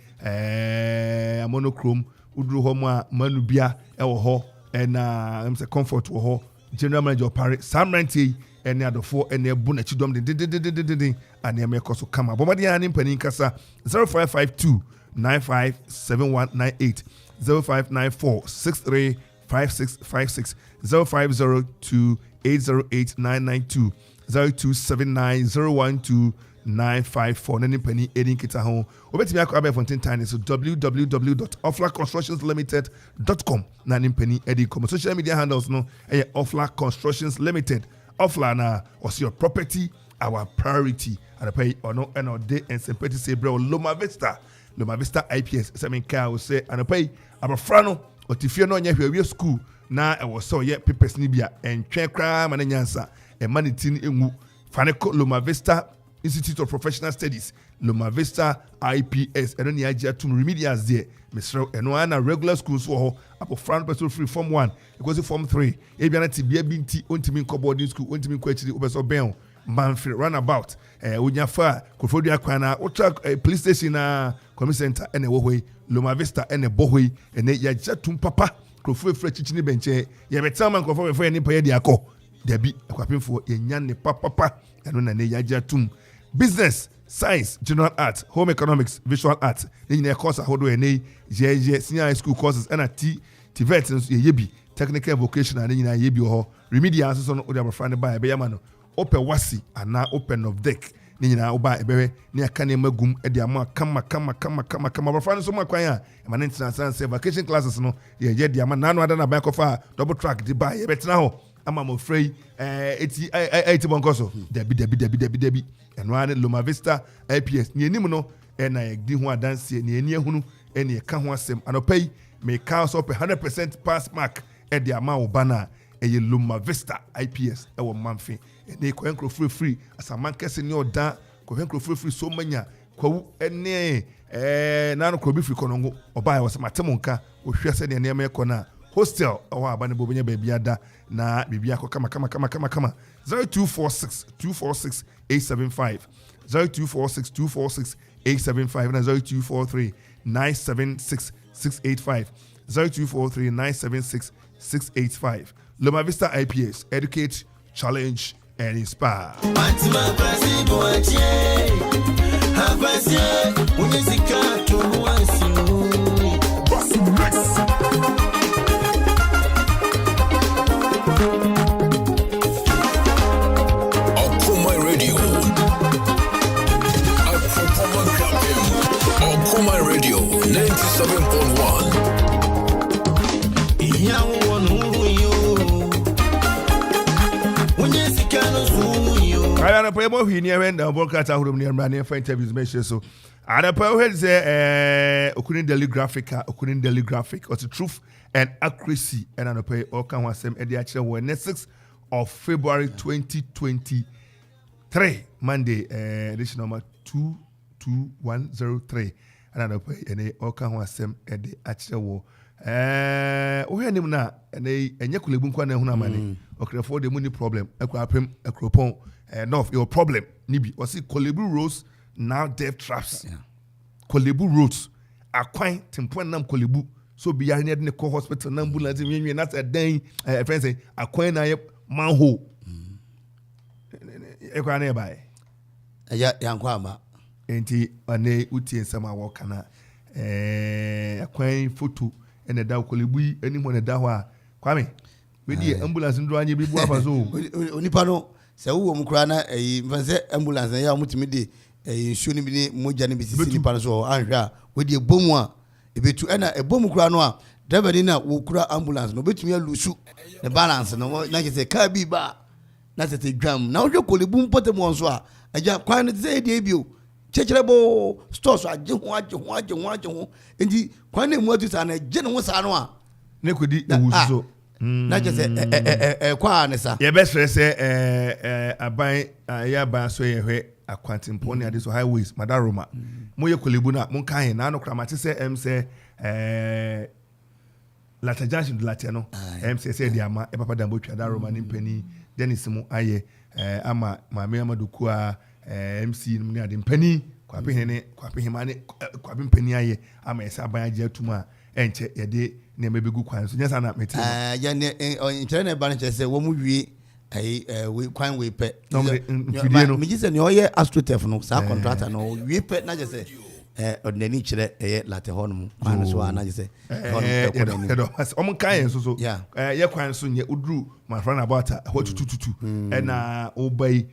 monochrome uduru ho mu a manu bia wo ho na em se comfort wo ho general manager Opari Samranti ene adofo ene ebu na chidom de ane mekoso kama bomadia ni mpani nkasa 0552 957198 0594 635656 0502 808 0279 012 nani penny edin kita ho obetimi akwa be fontin tiny so www.offlaconstructionslimited.com nani penny edin come social media handles no Offla Constructions Limited Offla na was your property our priority anapai ono eno de and sympathy say bro Loma Vista IPS seminka wo say anapai abafra no otifie no nya hwe school na e wo so ye papers ni bia entwe kra ma na nyansa e manitin enwu faneko Loma Vista Institute of Professional Studies Loma Vista IPS eno ni agya tum remedials there mesro eno ana regular schools for ho abafra no person free form 1 because form 3 e bia na tibia binti ontimi nko boarding school ontimi nko achiri obeso ben Manfred runabout Unyafa Kofodia Kwana Ultra police station na community center ene wohoi Loma Vista ene bohoi ene ya jatum papa Kofoe fre chichini benche ya betama Kofoe fre ni paye di ako debi akwapimfo yenyan ne papa eno na ne ya jatum business science general art home economics visual art ne course ahodo ene je senior high school courses ena TVET yebi technical vocational ne nyina yebi ho remedial so no odi abafra ne ba ebe yama open wasi ana open of deck ni nyina oba ebere ni aka ne magum e de ama kama bafra no so makwan a ma ne international say vacation classes no ye de ama nanu ada na ban kofa double track di ba ye betena ho ama mo free eti bonkoso debi eno ane Loma Vista IPS ni enim no e na ye di ho adanse ni eni ehunu e ne ka ho asem anopai me ka so 100% pass mark e de ama obana e Loma Vista IPS e wo manfe ene ko enkro free asaman kese ni oda ko enkro free so manya kwawu ene na no ko bi free konongo oba ya wasamatem nka ohwe se ne ne me ko na hostel owa abane bo benya bia da na bibia ko kama 0246 875 0246 875 na 0243 976 685 0243 976 685 Loma Vista IPS educate challenge and inspire. Okuma Radio 97.1. I don't know more here and the broadcast out of near Brand for interviews measure so I don't know Okunin Daily Graphic or the truth and accuracy and I don't pay all can was same the actual 6th of February 2023 Monday edition number 22103 and I don't pay any all can was same the actual we him na enye kulebu nkwa na ehuna mane okrefo de money problem ekwapem ekropon enough your problem nibi o see Kolebu roads now death traps Kolebu roads akwan tempon nam Kolebu so bi ya ne de ko hospital na ambulance nwenwe na den friend say akwan na manhole ekwa na e bai ya yankwa ama enti ane utie nsama wo kana akwan photo ene da Kolebu eni mo ne da ho a kwame we di ambulance ndo anye bi bu afa so onipa no se wo mu kura na mfanse ambulance ya mutimi de nsuo ni bi ni moja ni bi sisi nipa no so anhwa we di ebomu a ebetu ena ebomu kura no a driver ni na wo kura ambulance no betumi alusu ne balance no na ke se ka bi ba na tete dwam na wo Kolebu mpotem won so a aja kwan ne ze di ebio chechelebo stores aje ho enti kwan ne mu atu sa na je ne ho sa no a ne kodi ewuso na je se kwa ne sa ye be stress aban ya ba so ye hwe akwantimpo ne ade so highways madaroma mo ye Kolebu na mo kan na no kramate se se Lata Junction de Latino MCC de ama e papa dambo twa daroma ni mpani Dennis mu aye ama maame amaduku a MC ni ade mpani kwape hemane kwape mpani aye ama esa ban agye atuma enche yede ne mebegu kwan so nyasa na meti ya ne intere na ban che se wo mu wie we kwan we pe me gise ne oye astrotef no sa contractor no wie pe na je se ordinary chire late honum kwan so na je se honum kan so ye kwan so nye udru my friend about what tututu na obai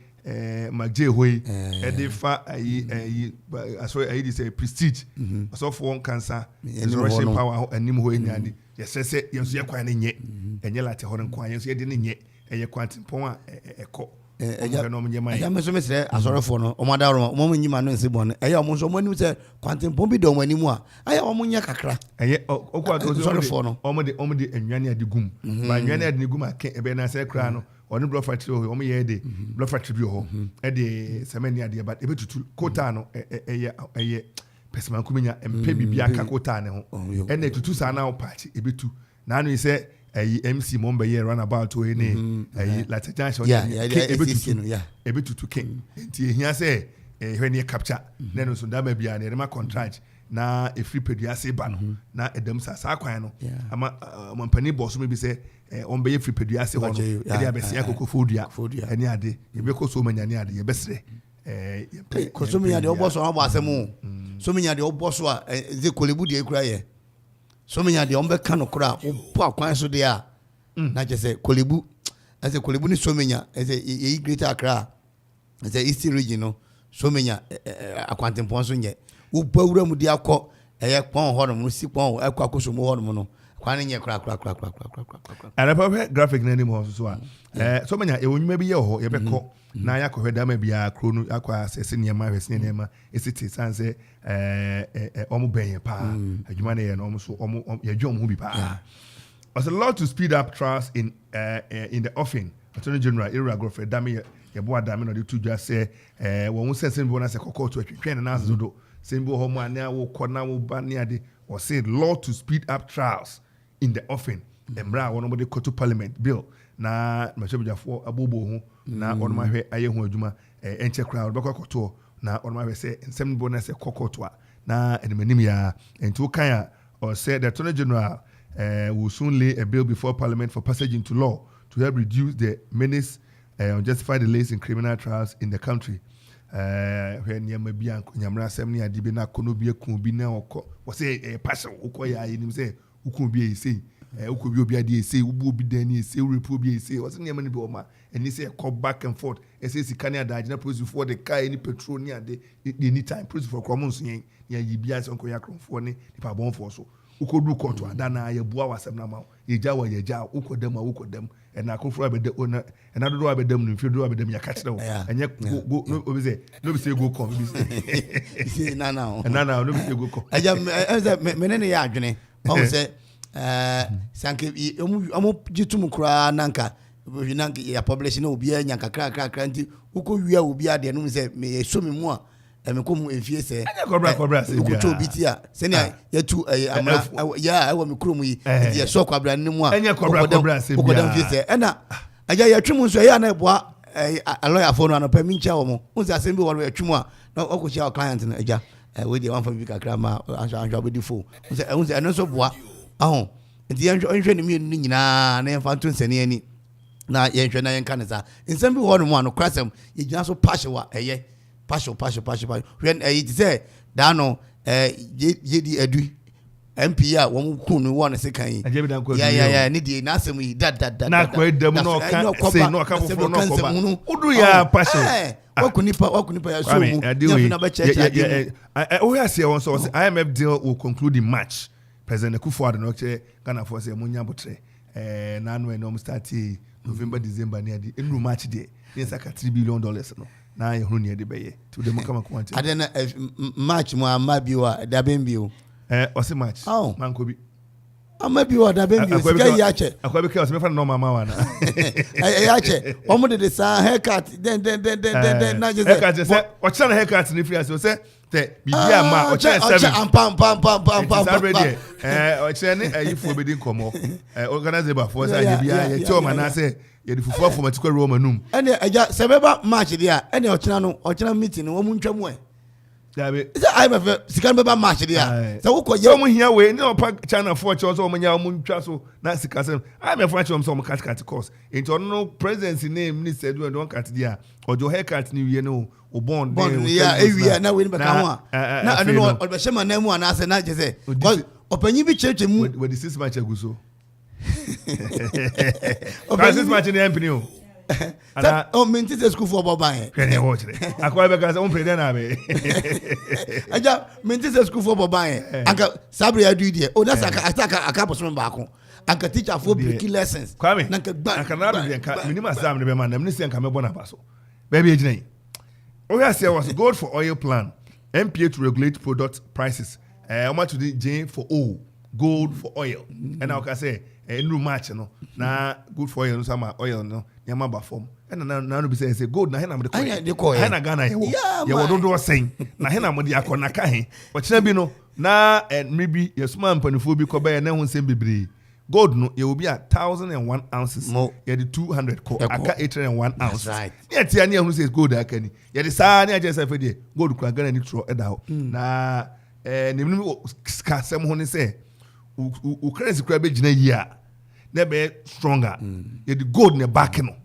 magje hoy edifa ayi this prestige so for one cancer resurrection power anim hoy nyade yes ye kwan ne nye enye late honum kwan ye so ye de ne nye eye kwantimpon a eko ɛgya me so mesrɛ asɔrefoɔ no ɔmo adaroma ɔmo nyima no nsi bɔne ɛyɛ ɔmo nso ɔmo anim sɛ kwantempɔn bi da ɔmo anim a ayɛ ɔmo nyɛ kakra ɛyɛ asɔrefoɔ no ɔmo de anwane ade gum ba anwane ade ne gum ake ɛbɛyɛ na sɛ kra no ɔne blood factory hɔ ɔmo yɛ de blood factory bi hɔ ɛde sɛmɛni adeɛ ba ɛbɛtutu kota no ɛyɛ pɛsɛmanko menya mpɛ biribi aka kota ne ho ɛna ɛtutu saa na ɔpaakye ɛbɛtu na ano yi sɛ ɛyi MC mo mbɛyɛ runabout o ne ɛyi Latin junction ɛbɛtutu ken nti ehia sɛ ɛhwɛ ne capture na no so dama bia ne rema contract na efiri pedua se ba no na ɛdam saa kwan no ama mpani boss me bi sɛ ɔmbɛyɛ free pedua se hɔ no ɛde abɛsia kokofo dua ɛne ade yɛbɛkɔ so manya ne ade yɛbɛsrɛ ko so manya de ɔbɔ so abɔ asɛm so manya de ɔbɔ so a ze kolebu de ekura yɛ so many de ombeka no kra wo akwan so de a na je say kolebu as a kolebu ni so many as a greater Accra as a eastern region no so many akwantempon so nye wo bawura mu de akọ eye pon ho no si pon akọ akoso mu ho no no kwan nye kra and a graphic na ni mo so a so many e wonwuma bi ye ho ye bekọ na ya kohwe dama bia kro no akwa asese niema hwese niema esiti sanse omo benye pa adwuma ne ye no omo so omo yadwom hu bi pa. There's a lot to speed up trials in the offing. Attorney General Ira Godfrey Dami ye bo adami no de to just say won sense bo na se kokko to atwetwe na zo do sembo ho mo ania wo kona wo ba ne ade or said law to speed up trials in the offing. Embra won mo de koto parliament bill na machebujafo abobo hu na on ma hwe aye hu adwuma enche crowd be kokoto na on ma hwe se nsem bo na se kokoto na enemanim ya enti kan or said the Attorney General will soon lay a bill before Parliament for passage into law to help reduce the menace unjustified delays in criminal trials in the country. When Yamabian Yamra Semni Adibina Konobia Kumbina or say a passion, Ukoya, and say, Ukubi say, Ukubi say, Ubu Deni, say, Republi say, was in Yamani Boma, and he say, call back and forth. And says he can't die, not prison for the car, any petrol near the anytime, prison for commons, near Yibias on Koyakron for any, if I born for so. Ukodu koto adana ye boa wasem na ma yeja wa yeja ukodem and na konfro abede ona and adodo abedem no mfedo abedem ya ka kire wo enye go no obi say go come bi say na no bi say go come aja menene ya adwene o say sanke omo jitum kura nanka ya publishing obi anya kakra nti ukowia obi ade no say me so me mu a emekom efie se kobra se bia ko biti a se ne yetu amra ya ewo me krom yi ye so kwabra nemu a kobra se bia ukodam fie se ena aja ya twemu so ya na eboa lawyer for no anopa mi ncha wo mo unse asem bi wo twemu a na okochia client na aja we dey one for bi kakra ma anhwa bodi fo unse eno so boa ahon nti yenhwe ne mi ni nyina na yemfa nto nsane ani na yenhwe na yenka ne sa nsem bi wo no mo ano krasem ye gina so pashewa eye passion when it say da no yedi adu MP a wo kunu wo na se kan ya ni di na asem yi da na kwa dem no ka say no ka foforo no ko ba udu ya passion wakunipa ya so mu na ba check we are say won so IMF deal will conclude in March. President Akufo-Addo no che Ghana for say munya botre na no no start November December near the in March day yes aka $3 billion no na ye hunu ne de beye to dem kama kwanti adena March mo amabiwa da bembio ose March manko bi amabiwa da bembio sika ya che akwa bi ka ose me fa no mama wa na ya che omo de sa haircut den na je haircut se o cha na haircut ni free as o se te bibia ma o cha 7 pam o cha ni ayifu obedi nkomo organize ba for say bibia ye che o ma na se ye di fufu for matikwa ro manum ene aja sebeba match dia ene ochina meeting wo mu ntwamu dabe I have sika beba match dia se wo ye mo hia we ni opa China for che so mo nya mo ntwa so na sika se I me for che so mo cut course into no presidency name ni said we don cut dia ojo haircut ni we no o bond ya ewia na we ni beka ho na anu no obehema na mu ana se na je se opanyi bi cheche mu we the 6 match aguso Francis match ni MP o Oh, minti se school for Boba. Kwenye watch it. Akwa beka sa umpre na be. Aja minti se school for Boba. Anka sabri adu die. Oh, that's aka person ba ko. Anka teacher for breaking lessons. Kwame. Nanka anka na be anka minimum exam ne be man. Nem ne se anka me bona ba so. Baby ejina. Oya say was gold for oil plan. MPA to regulate product prices. How much today Jane for gold for oil. And I can say new match no. Na good for oil no sama oil no. Yama ba form. And na be say gold na he na me de ko. He na Ghana ye wo. Ye wo do saying. Na he na mo de akọ na ka he. Ochina bi no na maybe yesuma mpanifo bi ko ba na hu nsem bebre. Gold no ye will be 1,001 ounces. Ye the 200 ko aka 801 ounces. Right. Ye tia ne hu says gold aka ni. Ye the sa ne agent say fe de gold kwa Ghana ni tro eda ho. Na ne mi ska sem ho ne say u currency kwa be gina yi a na be stronger. Ye the gold ne back no.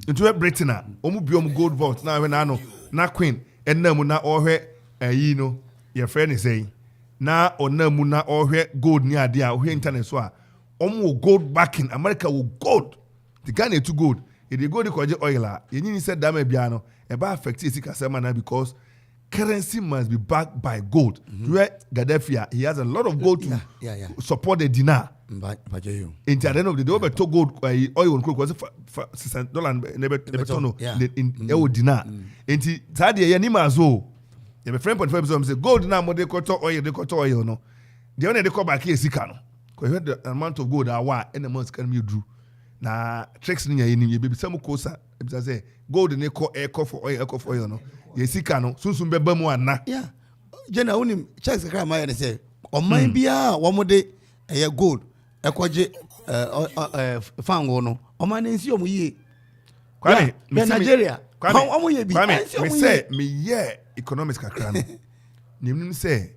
Into Britain a omu bi omu gold vault na we na no na queen enna mu na ohwe yi no ye friend is saying na onna mu na ohwe gold ni ade a ohwe internet so a omu gold backing America will gold the Ghana to gold if they go the koje oil a yenyi said that bia no e ba affect sika sema na because currency must be backed by gold. Where Gaddafi he has a lot of gold to support the dinar. In the end of the day, over to gold oil on coke was $6 never in dinar. In the third year, ni mazo. You have a friend point 5% say gold now more they cut oil no. The only they call back here sikano. Because the amount of gold are and the months can be drew. Na tricks ni you be some kosa. If say gold in eco for oil no. Yesika no sunsun beba mu ana. Yeah. Jena unim checks kra ma ya say o man bia wo mo de gold ekoje fango no o man nsi o mu yie. Kwame Nigeria. O mu yie bi. Kwame me say me ye economics kakra no. Nim say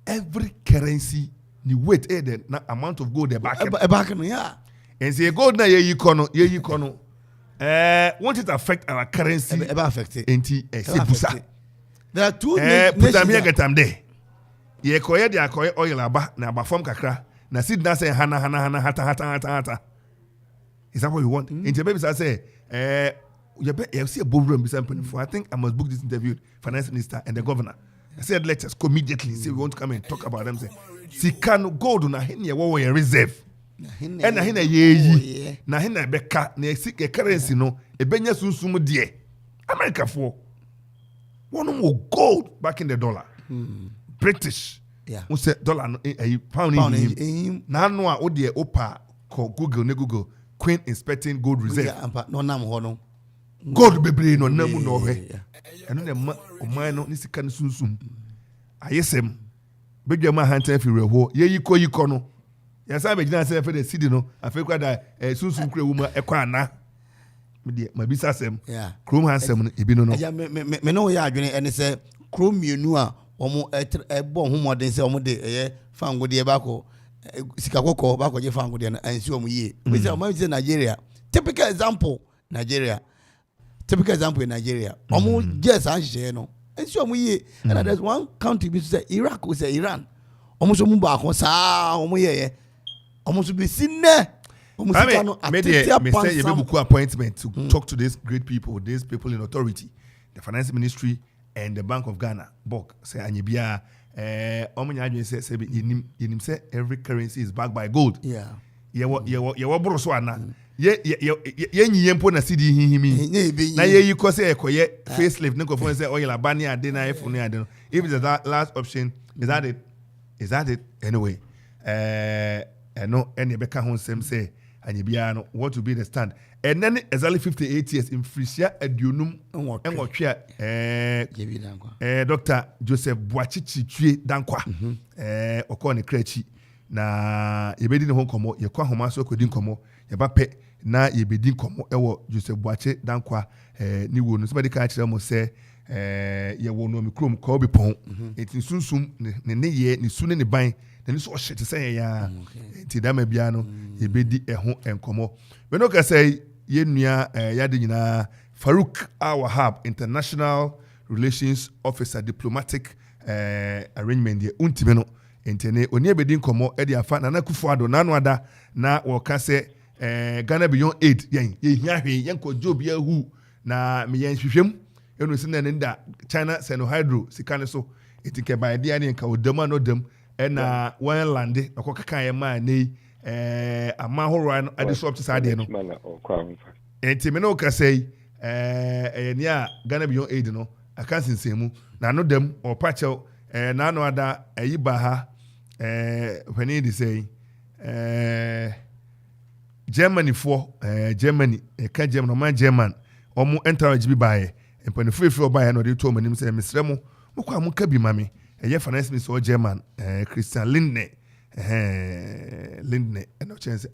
every currency the weight the amount of gold the back. Back no yeah. And say gold na ye kono. Won't it affect our currency? Ever affect it. There are two nations. Put them here, get them there. Ye koye dia koye oil aba na aba form kakra. Na sit na say hana hata. Is that what you want? Into baby say you see a boardroom for I think I must book this interview with finance minister and the governor. I said let us go immediately say we want to come and talk about them say sikano gold na hini wo reserve. And na hina yeyi na hina beka na exike currency no ebenya sunsum de America for one more gold back in the dollar. British we say dollar no pound in na no a ode opa ko Google Queen inspecting gold reserve no nam ho no gold bebre no namu no hwe eno na oman no ni sika no sunsum ayesem bedwa ma hantan fi reho yeyi ko no yes, I begin to say for the city, no. I feel quite that soon crew woman a quana. My business, Chrome has some, if you know. Me know ya doing and say Chrome you know, a bomb whom they say, Omode, found with the Abaco, Sikako, Baco, you found with the and so ye. We say, Nigeria. Typical example, Nigeria. Typical example in Nigeria. Almost just as you know. And so we, and there's one country which say Iraq, we say Iran. Almost back sa omoye almost be seen there. Say appointment to talk to these great people, these people in authority, the finance ministry and the Bank of Ghana. Bok say anyibia omunya say yenim say every currency is backed by gold. Yeah. Ye bro so ana. Ye nyiyempo na cedi hihimi. Na ye yiko say ekoye facelift nko phone say oil abani ade na iPhone ade no. If it's the last option, is that it? Anyway, no, any beka hon sem say, and you what will be the stand? And then exactly 58 years in Frisia Adunum and what Dr. Joseph Boachichi Chue Dankwa, Okone Krechi, na yebedi ne hon komo, ye kwa homa so kodin komo, ye bape na yebedi komo, ewo Joseph Boache Dankwa, ni wo no somebody ka chira mo say, ye wo no mi krom ko bi pon enti sunsum ne ye ni sune ne ban ne so hyete say ya enti da ma bia no ye bedi eho enkomo we no ka say ye nua ya de nyina Farouk Al-Wahab International Relations Officer Diplomatic Arrangement ye untime no enti ne oni ebedi enkomo e de afa na Akufo-Addo na no ada na wo ka say Ghana Beyond Aid yen hwe ko job ya hu na me yen hwehwem enu sin na nda China Sinohydro sika ne so etike ba dia ne nka odam no dam na one land akokaka ye ma nei ama horo no ade so up to sade no enti me no ka sei ni a Ghana Beyond Aid no aka sinsemu na no dam o pacho na no ada ayi ba ha when he say Germany for Germany ka German man German omo encourage bi bae empani fuefu obae no de to manim say mesremo mokwa mo ka bi mame eye finance minister o German Christian Lindner no chance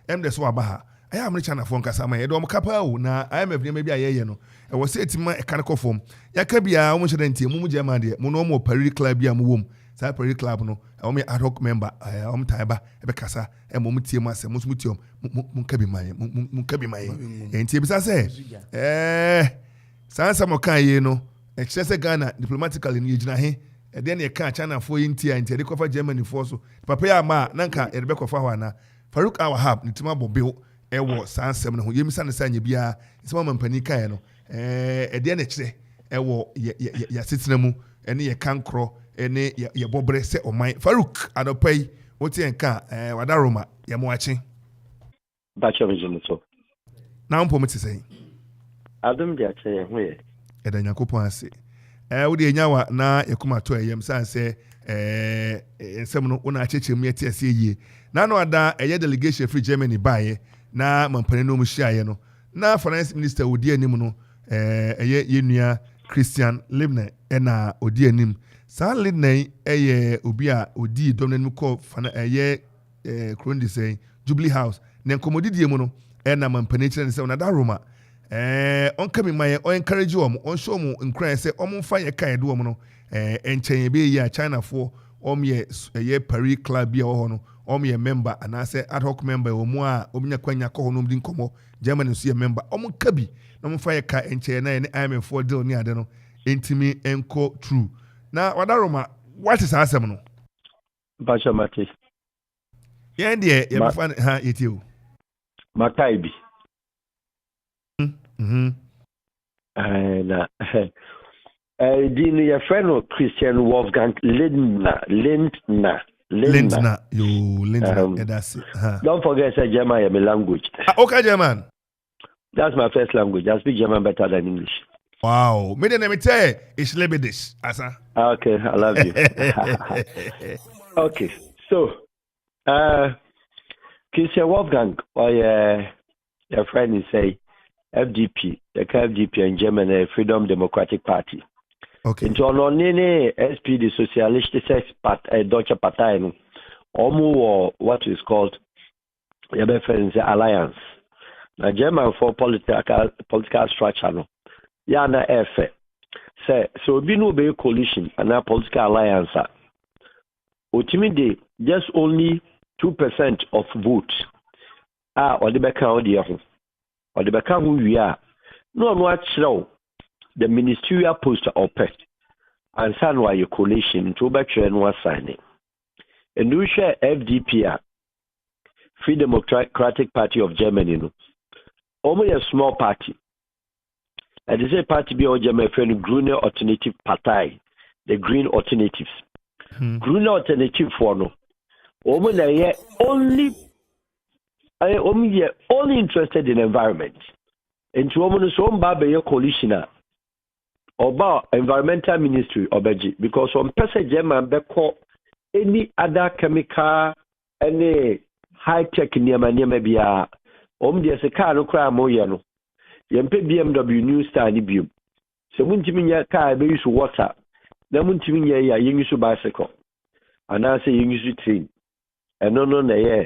de so abaha aya amre chana fo nkasa ma ye do mo kapa o na IMF ne ma bi ayeye no e wo se etima e kan kofom ya ka bia o mo hyede ntie mo German de mo no mo Paris club bia mo wom sa Paris club no o me ad hoc member o mo taiba e be kasa e mo tie mo asem mo tie mo ka bi maye mo ka bi maye entie bi sa se sansa mo kan ye no e kyese Ghana diplomatically ni gina he e de ne ka China fo yinti a ntie de kofa Germany fo so papa ya ma nanka e de be kofa ho ana Farouk Awahab ni tima bobe ewo sansem no ho yemisa ne sanya bia nsema mampani kan no e de ne kyere ewo ya sitina mu ene ye kankro ene ye bobre se oman Farouk adopai oti enka wadaroma ye mo achi bacho region so na mpo meti sei adum dia che ho ye eda nyakopon ase wo de nyawa na yakuma to eyem sanse ensem no una achechemu yeti ase yie na no ada eye delegation free Germany bae na mampane no mu hyiaye no na finance minister odi anim no eye yenua Christian Lindner na odi anim sa Lindner eye obi a odi domnanim ko fana eye krondi say Jubilee House na nkomodidie mu no na mampane kire ne se na da Roma on kami maye on encourage wo on show mu nkran se on fa ye kan do wo no enchen be ya China for ye Paris club bia wo no ye member anase ad hoc member wo mu a ominya kwanya ko no mdi nkomo Germany so ye member kabi na mo fa ye ka enchen na ne IMF for deal ni ade no entimi enko true na wadaroma what is asem no bacha mate ye de ye me fa ha yetio makai bi your friend Christian Wolfgang Lindner. That's it. Don't forget say German is my language. Okay, German. That's my first language. I speak German better than English. Wow. Me name tell is Lebedish. Asa. Okay, I love you. Okay, so Christian Wolfgang or your friend is say FDP, the FDP in Germany, Freedom Democratic Party. Okay. Into onone SPD, Sozialistische Deutsche Partei, or what is called the alliance. Now German for political structure. No. Yana F. Say so we no be coalition and a political alliance. Ultimately, just only 2% of votes are or the back of the or the back who we are. No one watch the ministerial post or pet and sign why your coalition to back and was signing. And we share FDP, Free Democratic Party of Germany. No, only a small party. And this party be on German friend Grüne Alternative Party, the Green Alternatives. Grüne Alternative for no. Only interested in environment. And to woman so your coalition about environmental ministry obeji because on person German beko any other chemical any high tech near bia de se car no kra moye no yempe BMW new star ni biom se muntimi nya car be use water na muntimi nya ya use bicycle and I say use train and no na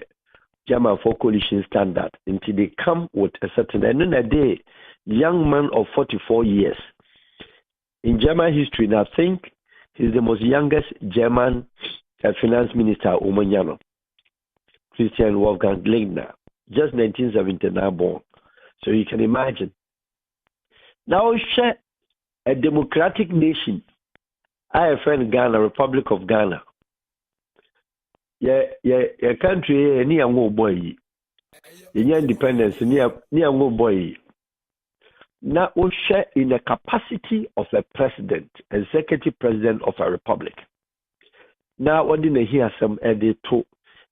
German for coalition standard until they come with a certain and then a day young man of 44 years in German history, and I think he's the most youngest German finance minister, Omanyano, Christian Wolfgang Lindner, just 1979 born. So you can imagine. Now, share a democratic nation. I have a friend Ghana, Republic of Ghana. Yeah, country, any young boy. independence near boy. Now we share in the capacity of a president, executive president of a republic. Now what did I hear some edit to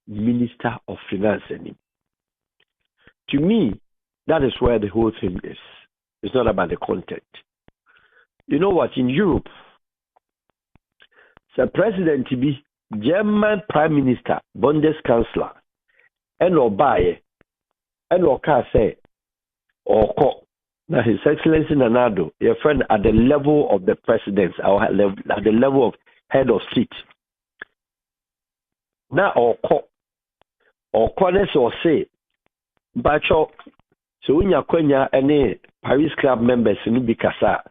Minister of Finance? To me, that is where the whole thing is. It's not about the content. You know what? In Europe, the president to be German Prime Minister, Bundeskanzler, and Obaye, and Okase, or now His Excellency Nanado, your friend at the level of the presidents, at the level of head of state. Now or corners or say, Bacho, so when you kwenya any Paris Club members in Bikasa,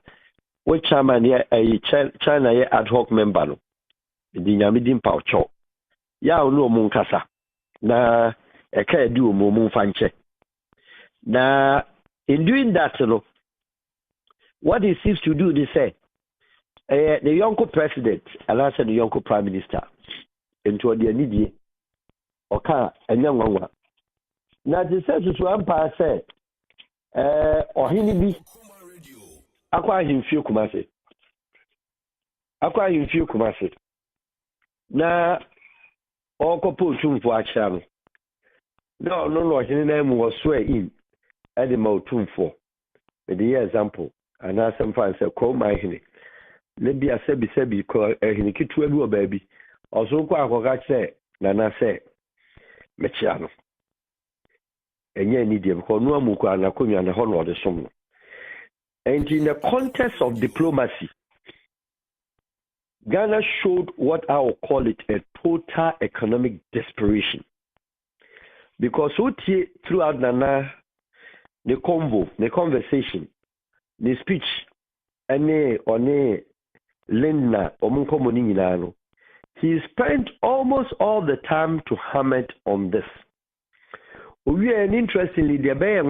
which chairman here a China ad hoc member no, the Yamidin Paucho. Ya no munkasa. Na eka do mo fanche. Na in doing that, what he seems to do, they say, the Yonko president, and I said the Yonko prime minister, into the Nidi, Oka, and young one. Now, the census empire said, or he be acquire him few Kumasi. Acquire him few Kumasi. Now, all couple tune for action. No, his name was swear in. At the Moutum for the example, and I sometimes say, call my henny. Let be a sebi call a henny to a baby. Also, quite say, Nana say, Mechiano. And yet, need him call no muka and a cunya and a honor of the summer. And in the context of diplomacy, Ghana showed what I will call it a total economic desperation. Because throughout Nana, the convo, the conversation, the speech, Lindner, he spent almost all the time to hammer on this. We are interestingly, the Bay and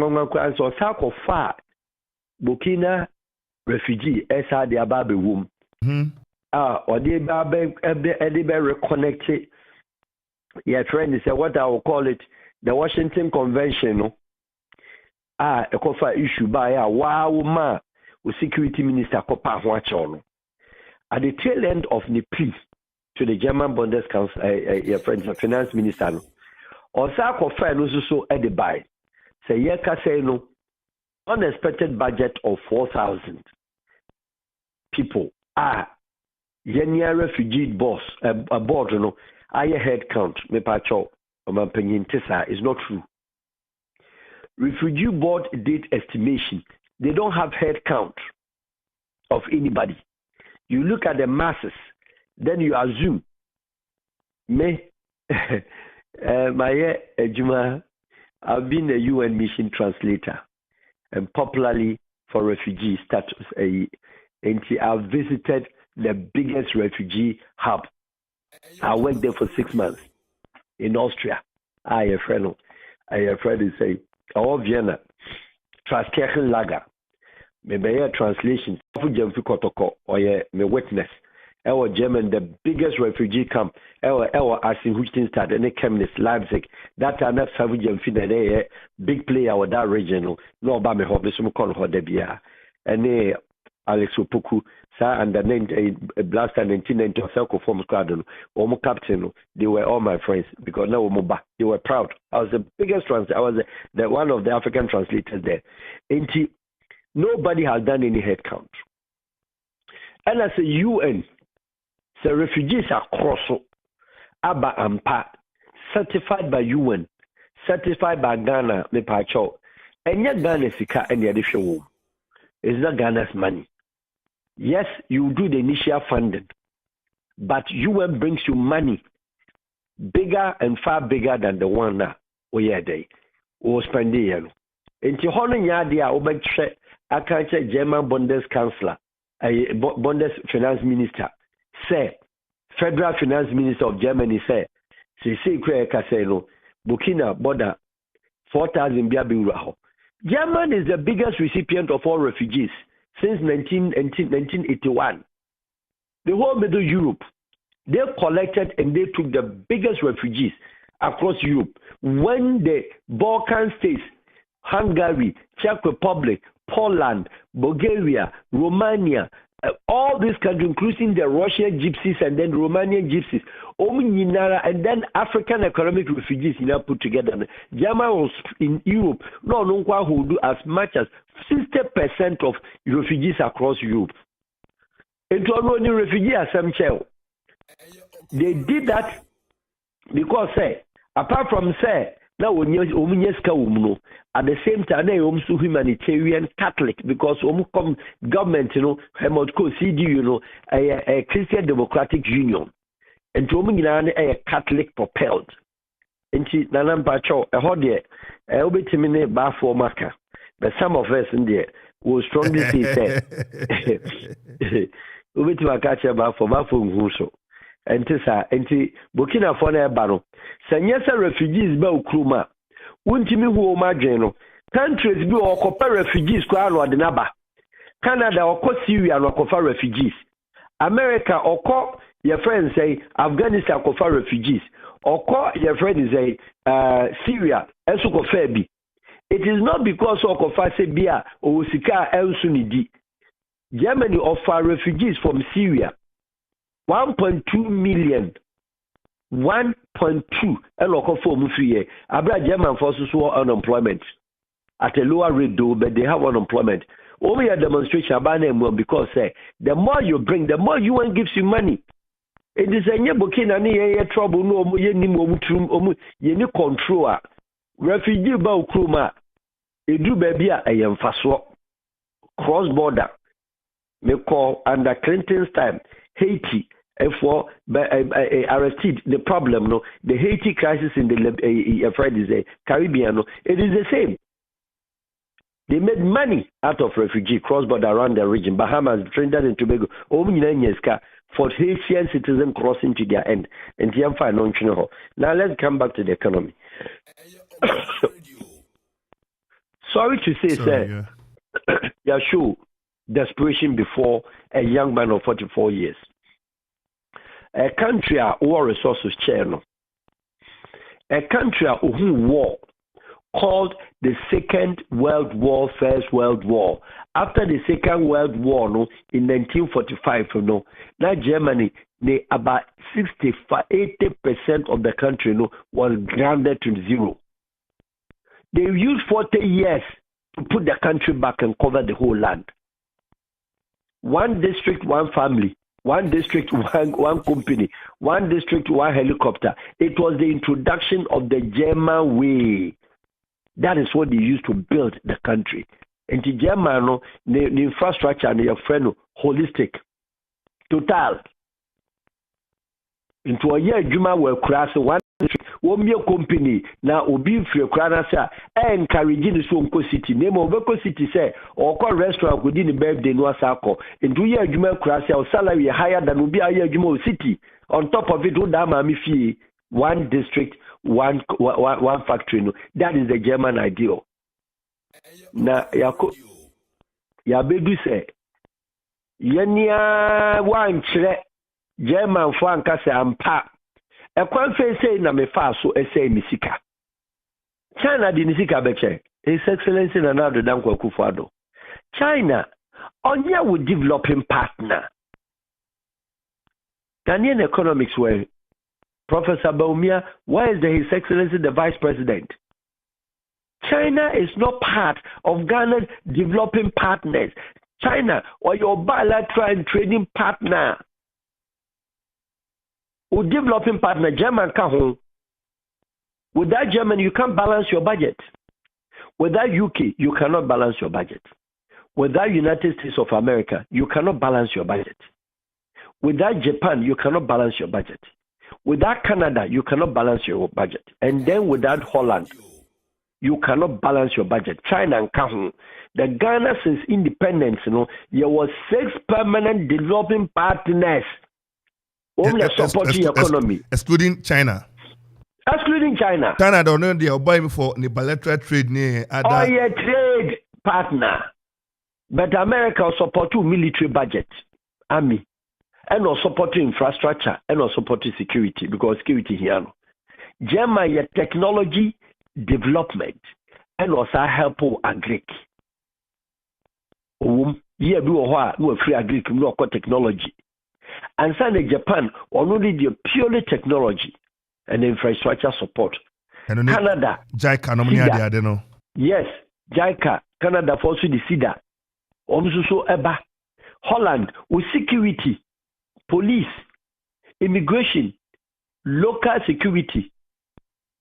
so Sako far Burkina refugee, Esa de Ababe womb. Or the Babe reconnected. Your friend is what I will call it the Washington Convention. A cofa issue by a wow with security minister Kopa Huachono. At the tail end of the plea to the German Bundeskanzler, your friend, the finance minister, or Sakofa also at the buy. Say, Yeka say no, unexpected budget of 4,000 people. Yenya refugee boss, a board, higher head count, me pacho, is not true. Refugee board did estimation. They don't have head count of anybody. You look at the masses, then you assume. I've been a UN mission translator and popularly for refugee status. And I've visited the biggest refugee hub. I worked there for 6 months in Austria. A friend is saying, or Vienna, Transkirchen Lager. Maybe a translation of Jemfi Kotoko or me witness. Our German, the biggest refugee camp, our asking Huchtenstadt and Chemnitz, Leipzig. That are not Savu Jemfi, the big player with that region. No, about me, hope some con Hodebia. And Alex Opoku, sir, and the name blaster 1990 Selco form squad, Omo captain, they were all my friends because now they were proud. I was the biggest translator. I was the one of the African translators there. And nobody has done any head count. And as a UN, the refugees are cross, Abba Ampa, certified by UN, certified by Ghana, Mepacho, and yet Ghana Sika and the additional. It's not Ghana's money. Yes, you do the initial funding, but UN brings you money bigger and far bigger than the one now. We will spend the year. Into Holland Yadia, Oberche, I can't say German Bundeskanzler, Bundesfinance Minister, say, Federal Finance Minister of Germany, say, Burkina border 4,000 Biabiuraho. Germany is the biggest recipient of all refugees since 1981. The whole Middle Europe, they collected and they took the biggest refugees across Europe. When the Balkan states, Hungary, Czech Republic, Poland, Bulgaria, Romania, all these countries, including the Russian gypsies and then Romanian gypsies, and then African economic refugees put together. Germany was in Europe, who do as much as 60% of refugees across Europe. And to only refugee assembly, they did that because apart from now at the same time they also humanitarian Catholic because government CDU a Christian Democratic Union and to a Catholic propelled and nanam pacho a hodie obetimine ba for maka but some of us in there will strongly say obetima catch ba for nguso enti Burkina Faso na baro sanyesa refugees ba ukruma wontimi huo madwen no countries bi okopa refugees kwa alo de naba Canada oko Syria no okofa refugees America oko your friends say Afghanistan okofa refugees oko your friends say Syria eso kofa bi. It is not because okofa se bia o sika enso ni di. Germany offer refugees from Syria 1.2 million 1.2 eloko for free. Abra German forces were unemployment at a lower rate though, but they have unemployment. Only a demonstration about them because the more you bring, the more UN gives you money. It is a Burkina ni trouble no ye ni ye control. Refugee ba ukruma edu baby a yemfaso cross border. Me call under Clinton's time Haiti. For arrested the problem, the Haiti crisis in the Caribbean, it is the same. They made money out of refugee cross-border around the region, Bahamas, Trinidad and Tobago, for Haitian citizens crossing to their end. And now let's come back to the economy. Sorry to say, sir, you show desperation before a young man of 44 years. A country war resources channel. A country who war called the Second World War, First World War. After the Second World War, in 1945, now Germany, about 80% of the country was grounded to zero. They used 40 years to put the country back and cover the whole land. One district, one family. One district, one company. One district, one helicopter. It was the introduction of the German way. That is what they used to build the country. And the German, the infrastructure and your friend, holistic, total. Into a year, Juma will crash one company now obi free kranasa encourage the Sonko city name of Beko city say or call restaurant within the birthday no asako into year Juma crash your salary higher than obi aye Juma city on top of it wo da ma me fee one district one factory no that is the German ideal na yako ya bedu say yenia wan kire German fo anka say ampa a conference say na me fa so say misika China di nisika beche His Excellency Nana Dankwa Akufo-Addo China onye with developing partner Ghanaian economics were Professor Baumia, why is His Excellency the Vice President? China is not part of Ghana's developing partners. China or your bilateral and trading partner. Or developing partner, German can without Germany, you can't balance your budget. Without UK, you cannot balance your budget. Without United States of America, you cannot balance your budget. Without Japan, you cannot balance your budget. Without Canada, you cannot balance your budget. And then without Holland, you cannot balance your budget. China and Kahun. The Ghana since independence, there was 6 permanent developing partners. Only supporting economy. Excluding China. Excluding China. China don't know they are buying for the bilateral trade near other trade partner. But America support military budget, army, and not supporting infrastructure, and not supporting security because security here. German yɛ technology development and also help agric. Yeah, do no free agric, no technology. And then Japan only the purely technology and infrastructure support. And Canada, JICA no. Yes, JICA, Canada for also the CIDA. Also Eba, Holland with security, police, immigration, local security,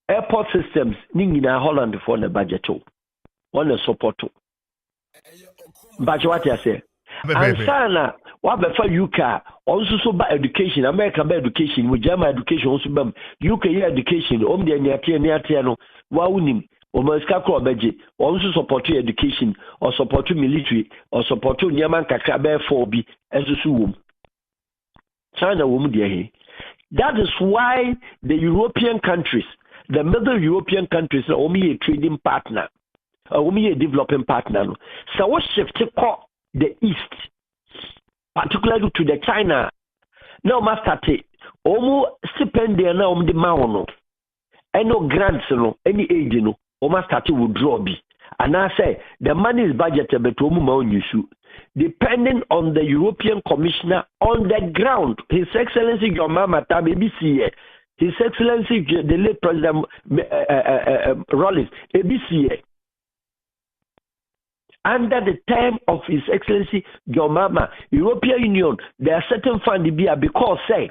airport systems. Ningina Holland for the budget. On the support. But what I say, and sana what for UK also by education, America by education, with German education also by UK education. The near no waunim. Omaska budget also support education or support military or support Nyaman Kakabe 4B as a suum. China woman dear. That is why the European countries, the middle European countries, are only a trading partner, only a developing partner. So what shift to the east, particularly to the China. Now must start almost stipend there now the mauno. And no grants no any aid no. Almost started withdraw be. And I say the money is budgeted but depending on the European Commissioner on the ground. His Excellency John Mama ABC, His Excellency the late President Rollins ABC. Under the term of His Excellency John Mama, European Union, there are certain funds because say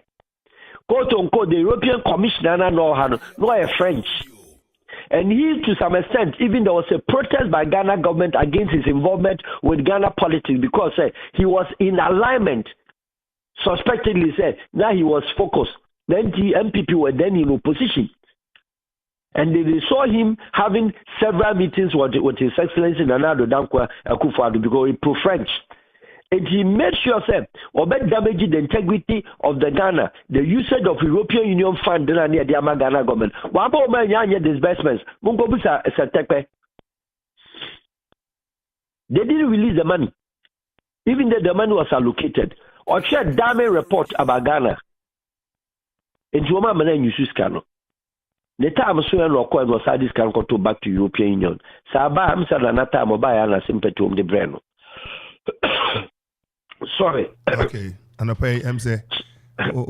quote unquote the European Commissioner no a French. And he, to some extent, even there was a protest by Ghana government against his involvement with Ghana politics because he was in alignment, suspectedly said. Now he was focused. Then the MPP were then in opposition. And they saw him having several meetings with His Excellency Nana Addo Dankwa Akufo-Addo because he pro-French. And he made sure that about damaging the integrity of the Ghana, the usage of European Union fund near the Ghana government. What about my disbursements? They didn't release the money, even though the money was allocated. Or share damn report about Ghana. And to my man, you scano. The time so and was this can go back to European Union. Saba Hamsa Nata Mobile and sympathy the brain. Sorry. Okay. And I pay say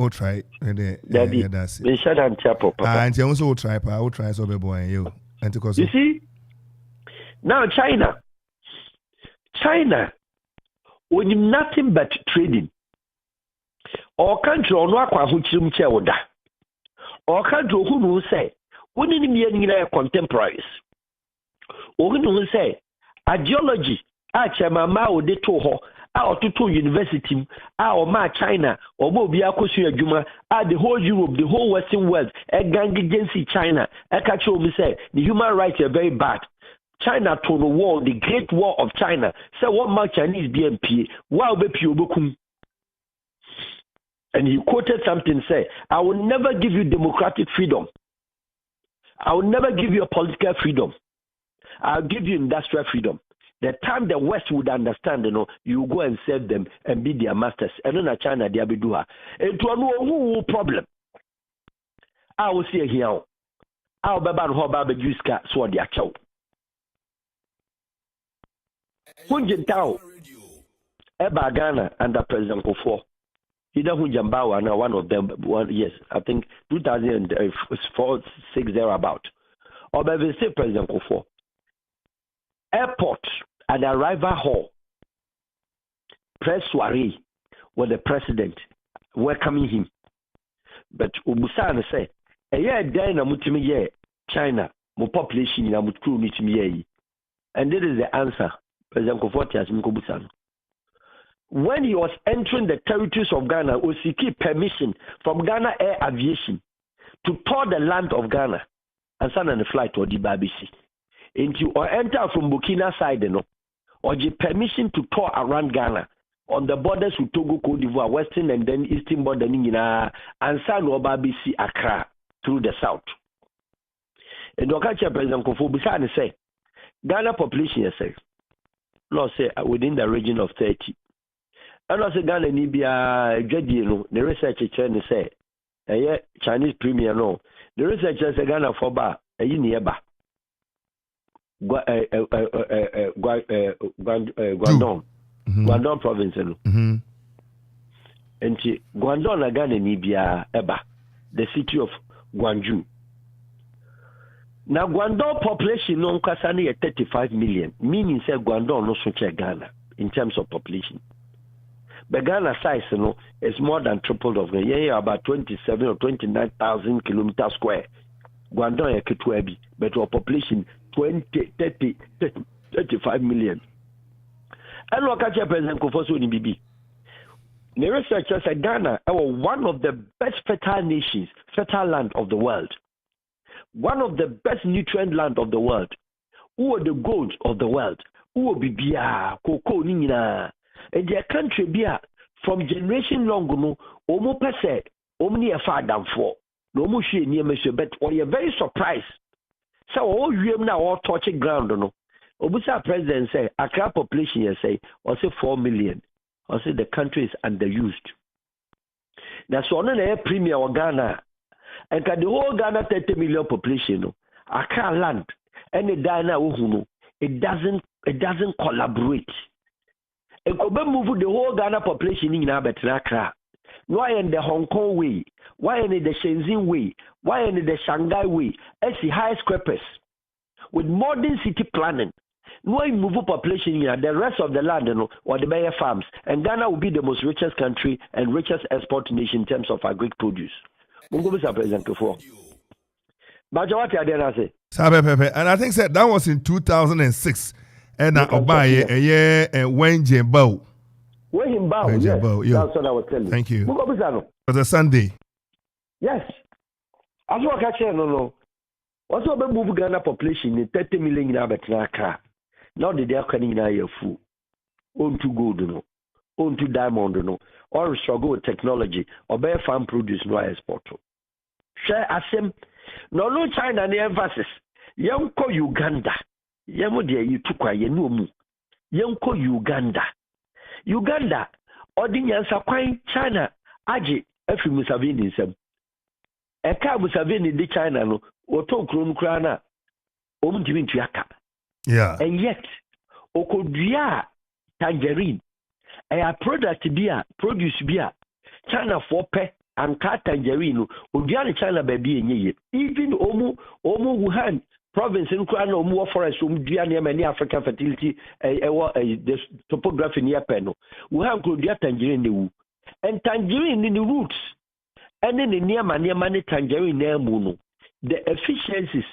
try Daddy, that's it. Shut and chapel. And you also try so be boy you. And because you see now China when you nothing but trading. Or country on wakwa huchirum chewoda. Or country who say when in the contemporaries. Or who say ideology achema ma o de to ho to university, ma China, or Mobia Kosu Juma, the whole Europe, the whole Western world, a gang against China. I catch you say the human rights are very bad. China to the war, the Great War of China. So what my Chinese BMP? Wow, be and he quoted something, say, I will never give you democratic freedom. I will never give you a political freedom. I'll give you industrial freedom. The time the West would understand, you go and serve them and be their masters. And then China, they do her. And to no problem. I will see here. I'll be about how Baba Juska saw their chow. Hunjintao, Eba Ghana under President Kofo. Ida Hunjambawa, now one of them, yes, I think 2004, 6 thereabout. Or maybe say President Kofo. Airport at the arrival hall, press soiree with the president welcoming him. But Ubusana say, a year then a China, more population in a mutku mitimi. And this is the answer, President Kofotias Mkobusan. When he was entering the territories of Ghana, was seeking permission from Ghana Air Aviation to tour the land of Ghana and send on a flight to the BBC. Into or enter from Burkina side, or get permission to tour around Ghana on the borders with Togo, Cote d'Ivoire, western and then eastern border, and San BBC Accra through the south. And the President Kofo Bisani say, Ghana population, say, Lord say within the region of 30. And also Ghana Nibia Jadino, the research chain say, Chinese premier no, the researchers say Ghana for ba eyi ne eba Guangdong province no enti Guangdong na Ghana ni bia eba the city of Gwangju. Now Guangdong population no nkasa na 35 million, meaning say Guangdong no so che Ghana in terms of population. But Ghana size no is more than triple of Ghana. Yeah, about 27 or 29,000 kilometers square. Guangdong ya ketua bi, but our population 35 million. And look at your President Kufuor ni bibi. The researchers say Ghana are one of the best fertile land of the world. One of the best nutrient land of the world. Who are the gold of the world? Who are bibia, cocoa, nina. And their country bia from generation long no, omo pese, omni a far than for. No mo she near monsieur, but we are very surprised. So all you now all touching ground no. Obusa president say Accra population you say or say 4 million. Or say the country is underused. That's one of the premier of Ghana. And the whole Ghana 30 million population, no, Accra land, and the Ghana it doesn't collaborate. And could move the whole Ghana population in Accra. Why in the Hong Kong way? Why in the Shenzhen way? Why in the Shanghai way? As the highest scrapers with modern city planning. No move population here, the rest of the land, or the Bayer farms, and Ghana will be the most richest country and richest export nation in terms of agri produce. President Kufuor. But what are they say? And I think that was in 2006. And Obaye, a year and Wayne Jimbo. Wayne Bow, yes. That's what I was telling you. Thank you. It was a Sunday. Yes. As what I said, no. Also, we move Ghana population in 30 million in Accra. Now the day can in a fool. On to gold, no. On to diamond, no. Or struggle with technology, or bear farm produce no export. Share assem. No China the emphasis. Young ko Uganda. Yamo dear you took a yenumu. Young ko Uganda. Uganda, ordinance acquiring China, Aji, Efi Musavini sem. Eka Musavini de China no, Oto Krum Krana, Omjivin Tuaka. Yeah. And yet, Okodia tangerine, a product beer, produce beer, China for pe and cat tangerine, Odiana China baby in ye. Even Omu Wuhan province in Krano, more forest, Diana, many African fertility, the topography near Peno. Wuhan could get tangerine the woo. And tangerine in the roots. And then the near money tangerine near Muno. The efficiencies.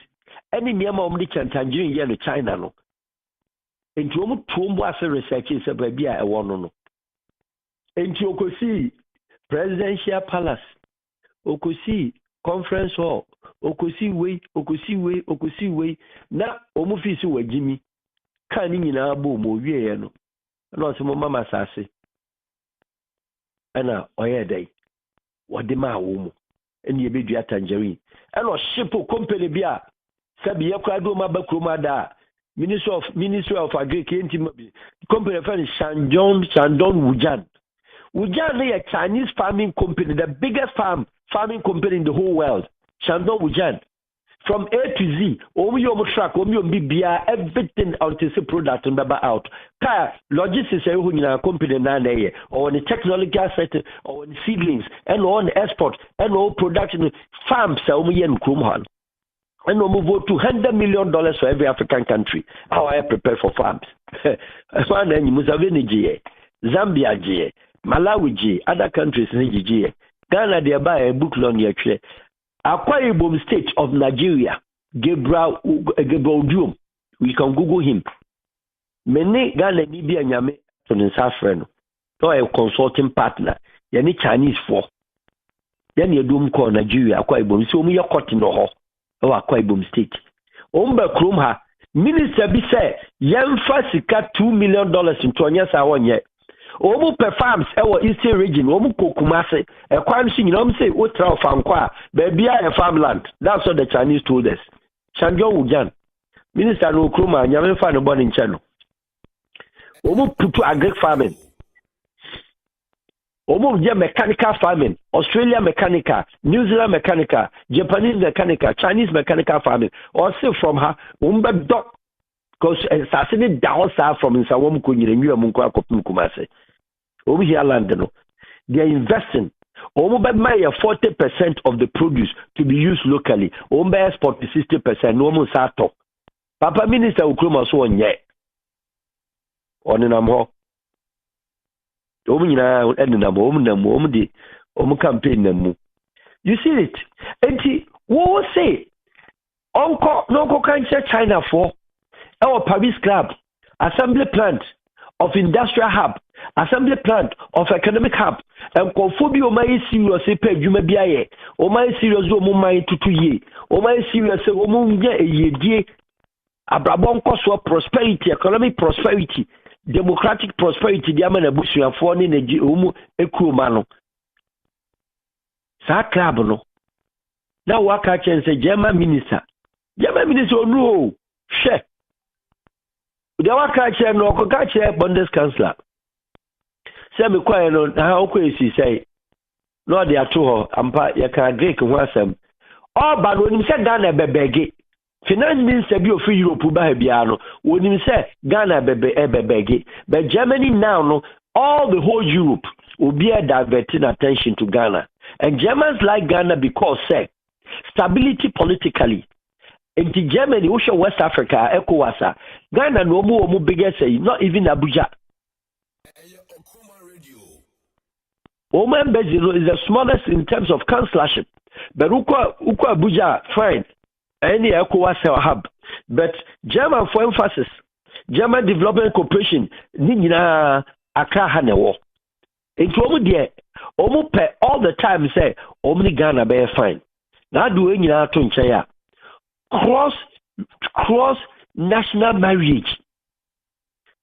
Any near mommy tangerine yellow China no. And to almost 2 months research is a baby I want no. And you could see presidential palace, Okosi conference hall, Okosi way. Na omufisi wa Jimmy. Kani nyina bo mo wie no. Na o se mo mama sase. Ana oye dai. Wode ma wo mo. Eni ebedua tangerine. Ana o ship company bia sabi yakwado ma bakroma da. Ministry of Agri company friend Shandong Wujan. Wujan is a Chinese farming company, the biggest farming company in the whole world. Shandong Wujan. From A to Z, everything until the product and out. Logistics company or the technology asset or the seedlings and on export and all production farms and we move $200 million for every African country. How I prepare for farms. Museveni, Zambia, Malawi, other countries, Ghana, they buy a book loan here. Akwa Ibom State of Nigeria, Gabriel Diom. We can Google him. Many Ghana Libya Nyame from the Safran, or a consulting partner, yani Chinese for. Then you do call Nigeria, Akwa Ibom. So we are caught in the hall. Akwa Ibom State. Omba Krumha, Minister be say, Yemfa sika $2 million in 20 years. Omu per farms our eastern region, Omu Kumase, a crime scene, say, Utra Fankwa, baby a farmland. That's what the Chinese told us. Shandong Wujan, Minister no Kruma, Yamen Fan born in Channel. Omu Putu agric farming. Mechanical farming, Australia mechanical, New Zealand mechanical, Japanese mechanical, Chinese mechanical farming. Or say from her, dog, because assassinated downside from in Sawam Kunyimu Munka Kumase. Over here, London, they are investing. Omubema 40% of the produce to be used locally. Omba export 60%. No more sato. Papa Minister Ukruma so on yet. On in Amho. Omina and Omu campaign namu. You see it? And what say? Uncle no cancer China for our Paris Club, assembly plant of industrial hub, assembly plant of economic hub, and confobi o my serious pay you may be aye, o my serious o my to 2 years, o my serious o munye a ye abrabon cost of prosperity, economic prosperity, democratic prosperity, the amana bush and for in a umu ekrumano. Sa club no. Now what I can say German minister. German minister no share. The waka no ko ka Bundeskanzler. Say me kwai no na o kwesi say no dey ato ho ampa ye kan Greek ho asem. All ba no nim say Ghana bebege. Finance minister bi ofi Europe ba bia no wonim say Ghana bebege. But Germany now no all the whole Europe will be diverting attention to Ghana. And Germans like Ghana because say stability politically. In Germany, West Africa, ECOWAS, Ghana no more biggest say not even Abuja. Oman Bezino is the smallest in terms of councillorship. But Uko Abuja, fine. Any ECOWAS hub. But German for emphasis, German Development Corporation, Nina Accra Hanewo. Into Omu dear, Omu pay all the time say, Omni Ghana be fine. Now do any to cross national marriage.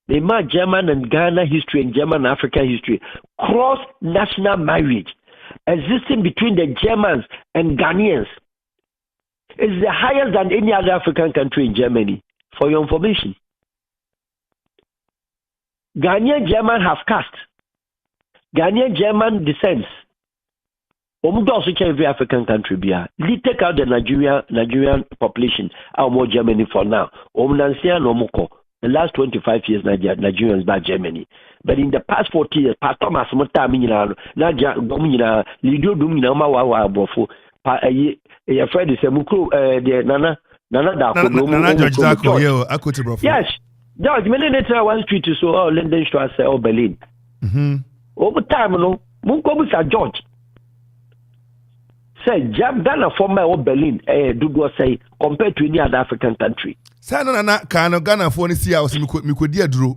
They mark German and Ghana history and German African history. Cross national marriage existing between the Germans and Ghanaians is the highest than any other African country in Germany. For your information, Ghanaian German have caste. Ghanaian German descents. Also every African country take out the Nigerian population out more Germany for now. The last 25 years Nigerians by Germany. But in the past 40 years, Thomas Motamina, Naja Lido Dumina Mawa Bofo, Fred is a Muku, the Nana George. Yes, George, many later 1 street to so Lindenstrasse or Berlin. Over time, no, Munkobusa George. Say Ghana former or Berlin, do say compared to any other African country. Say no Ghana for any see house me could dear draw.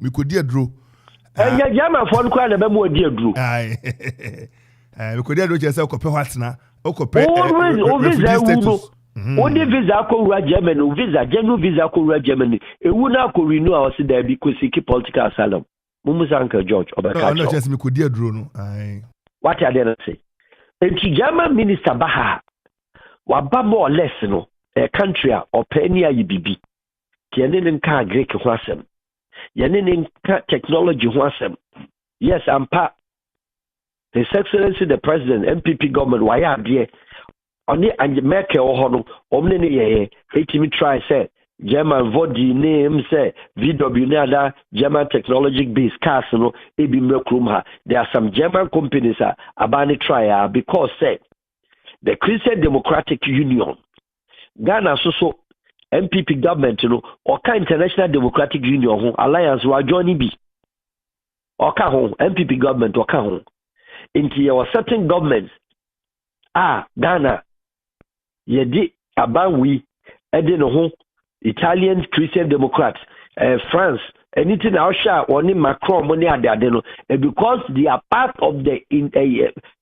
And Ghana for quite a more dear drew. Aye. We could dear just say compare what's now. Always only visa ko Germany, visa general visa ko Germany. E wuna ko renew our there because he keep political asylum. Mumusa Uncle George Obakacho. No, just me could dear draw no. Aye. What are they say? And German minister Baha waba more or less no a country or penny yibibi. Yanin ka Greek wasem. Yanin ka technology wasem. Yes, I'm part. His Excellency the President, MPP government, why are there? Only and Merkel or Hono, Omni ye, me try say German Vodi name say VW Nada, German technology based cars no ebi mekrumha. There are some German companies abani try because say the Christian Democratic Union, Ghana so MPP government or International Democratic Union alliance wa join bi. Oka hon MPP government oka hon. Into your certain governments Ghana yedi abanwi ede no ho Italian Christian Democrats, France, anything else, only Macron, money at the because they are part of the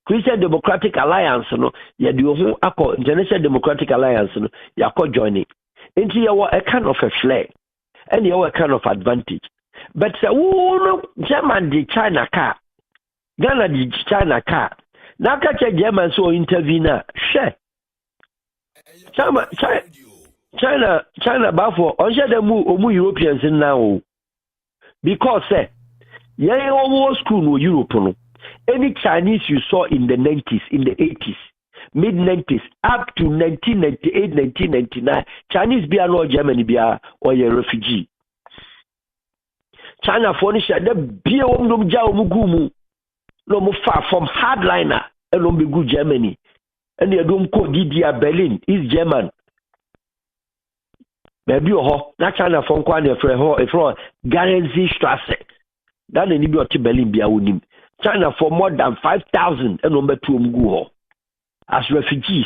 Christian Democratic Alliance, no, International Democratic Alliance, no, you are joining. Into your a kind of a flair, and you are a kind of advantage. But German the China car, Ghana the China car. Now catch a German so intervener, share. China bafo onje dem omu Europeans now because say ye owo school no Europe no Any Chinese you saw in the 90s, in the 80s, mid-90s, up to 1998, 1999, Chinese be no Germany be or a refugee. China for the be no far from hardliner and no be good Germany. And they don't call DDR Berlin, East German. Maybe na China from Kwan for Garanzi Strasse. That any be to Berlin be a China for more than 5,000 and number 2 mgu as refugees.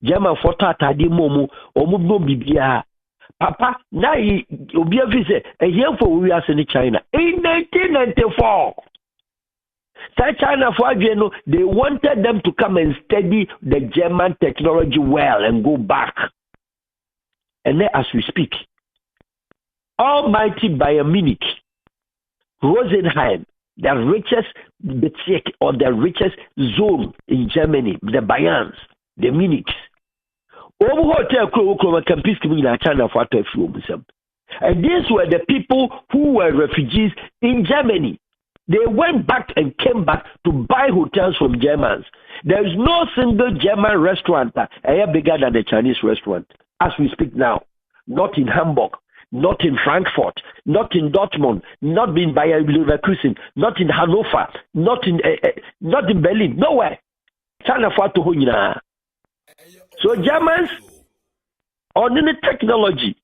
German for Tata di Momo or Mubo Bibia. Papa, now he be a visit a year for we are in China in 1994. China for they wanted them to come and study the German technology well and go back. And then as we speak, almighty Bayern Munich, Rosenheim, the richest Bezirk or the richest zone in Germany, the Bayerns, the Munichs. And these were the people who were refugees in Germany. They went back and came back to buy hotels from Germans. There is no single German restaurant bigger than the Chinese restaurant as we speak now. Not in Hamburg, not in Frankfurt, not in Dortmund, not in Bayer Leverkusen, not in Hanover, not in Berlin, nowhere. China fought to Hunyina. So Germans on the technology,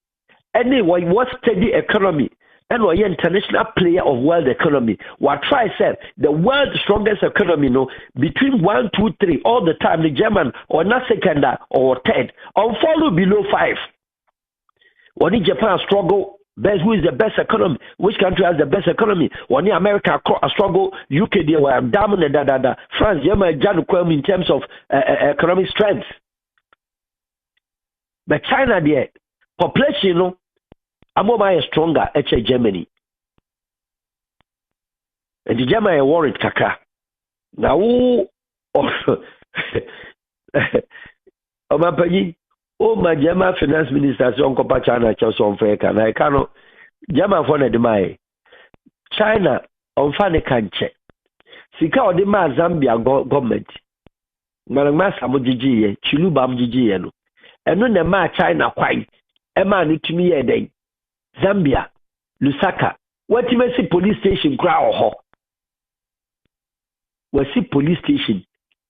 anyway, what steady economy. And we are international player of world economy. What try said the world's strongest economy, between 1, 2, 3 all the time. The German or not second or third, or follow below 5. When Japan struggle, best who is the best economy? Which country has the best economy? When America struggle, UK they were dominant. France, Germany, in terms of economic strength. But China, the population, Amoma is stronger at Germany. And the Germany are worried kaka. Now, my German finance minister on Copa China Chelsea Fair and I cannot German for the China on Fanny Canche. Sika or the Zambia government. Malama Samujiji, Chilubam Gigi, and when the ma China quite a man to me a day. Zambia, Lusaka. What you may see police station crowd we see police station,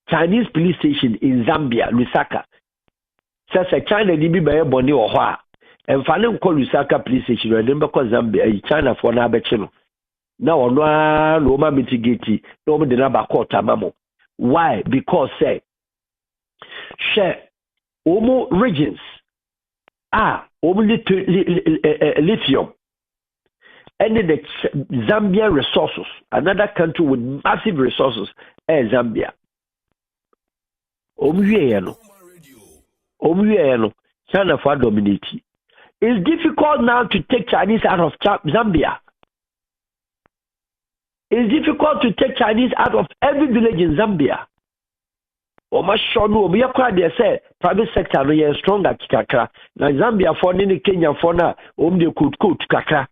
Chinese police station in Zambia, Lusaka. Says a China DB by a boni or hoa. And finally call Lusaka police station, remember because Zambia, China for Nabachino. Now no Roma mitigate, no the Nabakota Mamo. Why? Because say share Omo regions only lithium and the Zambia resources, another country with massive resources, Zambia. China for dominate. It's difficult now to take Chinese out of Zambia. It's difficult to take Chinese out of every village in Zambia. We are quite there, private sector no is stronger kakra. Na Zambia for ni Kenya for na de could kakra.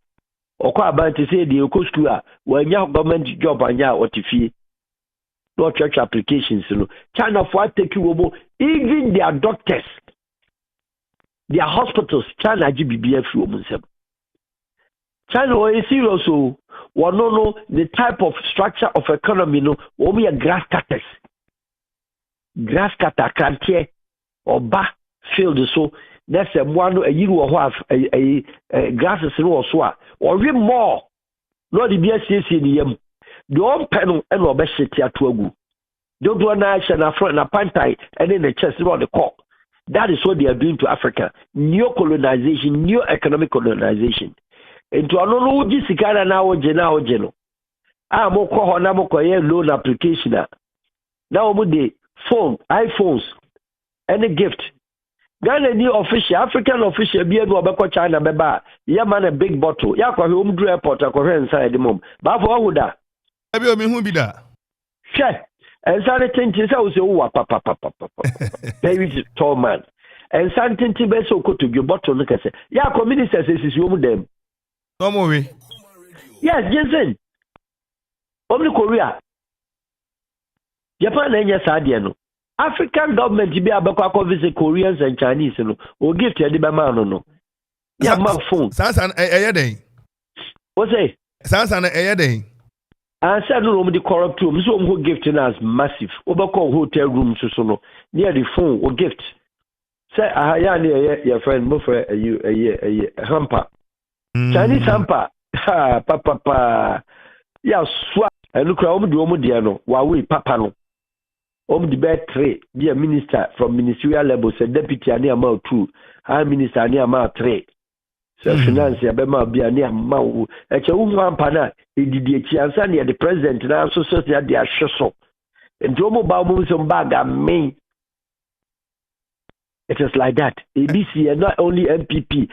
Okwa about to say the school when your government job anya otifie. No church applications. China for take you even their doctors, their hospitals, China GBBF women. China is serious so one no the type of structure of economy we are grass cutters. Grass cutter can't or ba field so that's a one a year or half a grasses or so or even more. Not the BSC in the don't panel and or best city at Togu. Don't do a nice and a front and a pantai and then the chest on the court. That is what they are doing to Africa. New colonization, new economic colonization. And to another Jessica now Geno. I'm more loan application. Now the phone, iPhones, any gift. Ghana new official, African official, be able to China, beba. Yeah, man, a big bottle. Yeah, kwa home drew airport, kwa inside the mom. But for who da? Maybe me who be that? Sure. And something to say, oh, papa. Very tall man. And something to be so good to your bottle. Look at it. Yeah, community says this is your them. No more. Yes, Jensen. Only Korea. Japan enya sadia no. African government bi abekwa visit Koreans and Chinese no. O gift ya di be ma no. Ya ma phone. Sansan den. What say? Sansan den. And said no room the corrupt room. So who gift as massive. Obako hotel room so no. Near the phone or gift. Say ya near your friend mo for a hamper. Chinese hamper. Ha papa. Ya swap. And look at the no. Wawi papa no. The bed three. Be a minister from ministerial level. Say deputy ani amount 2. High minister ani amount 3. So finance ya bema bi ani amount. Eche hamper na. Edidi echi ansa near the president na so ya de ahweso. Ndomo ba mo some bag amen. It is like that. ABC and not only MPP,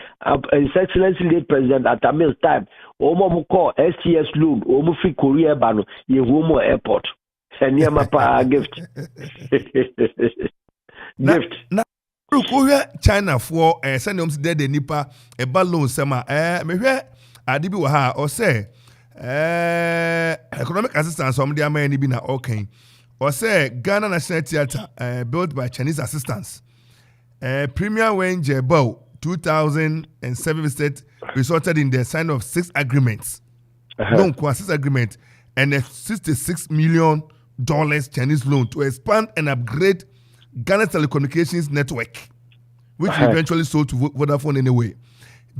His Excellency late President at Tamil time, Omo call STS loan, Omo free Korea bano, Yehumo airport. And Yamapa gift. Gift. Na Korea China for send them dead the nipa a balloon sema me hwe adibi wa ha or say economic assistance from the American bi na okay. Or say Ghana National Theatre built by Chinese assistants. Premier Wen Jebao 2007 visit resulted in the sign of 6 agreements. Don't 6 agreements and a $66 million Chinese loan to expand and upgrade Ghana's telecommunications network, which eventually sold to Vodafone anyway.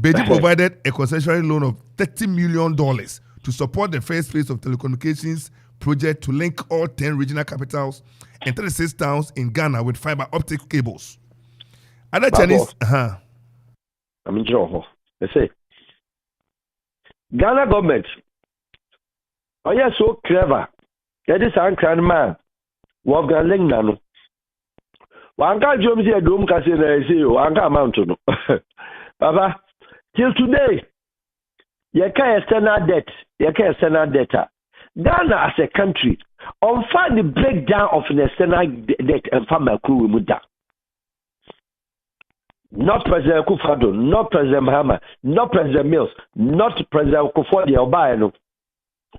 Beijing provided a concessionary loan of $30 million to support the first phase of telecommunications project to link all 10 regional capitals and 36 towns in Ghana with fiber optic cables. Other Chinese, I mean, they say Ghana government. Oh, yeah, so clever. That is a grand man. What got linked now? One guy jumps here, Doom Casino, I see you, one guy mountain. Papa, till today, you can't external debt, you can't external debtor. Ghana as a country, on find the breakdown of an external debt and farmer crew with that. Not President Akufo-Addo, not President Mahama, not President Mills, not President Akufo-Addo Obaeno,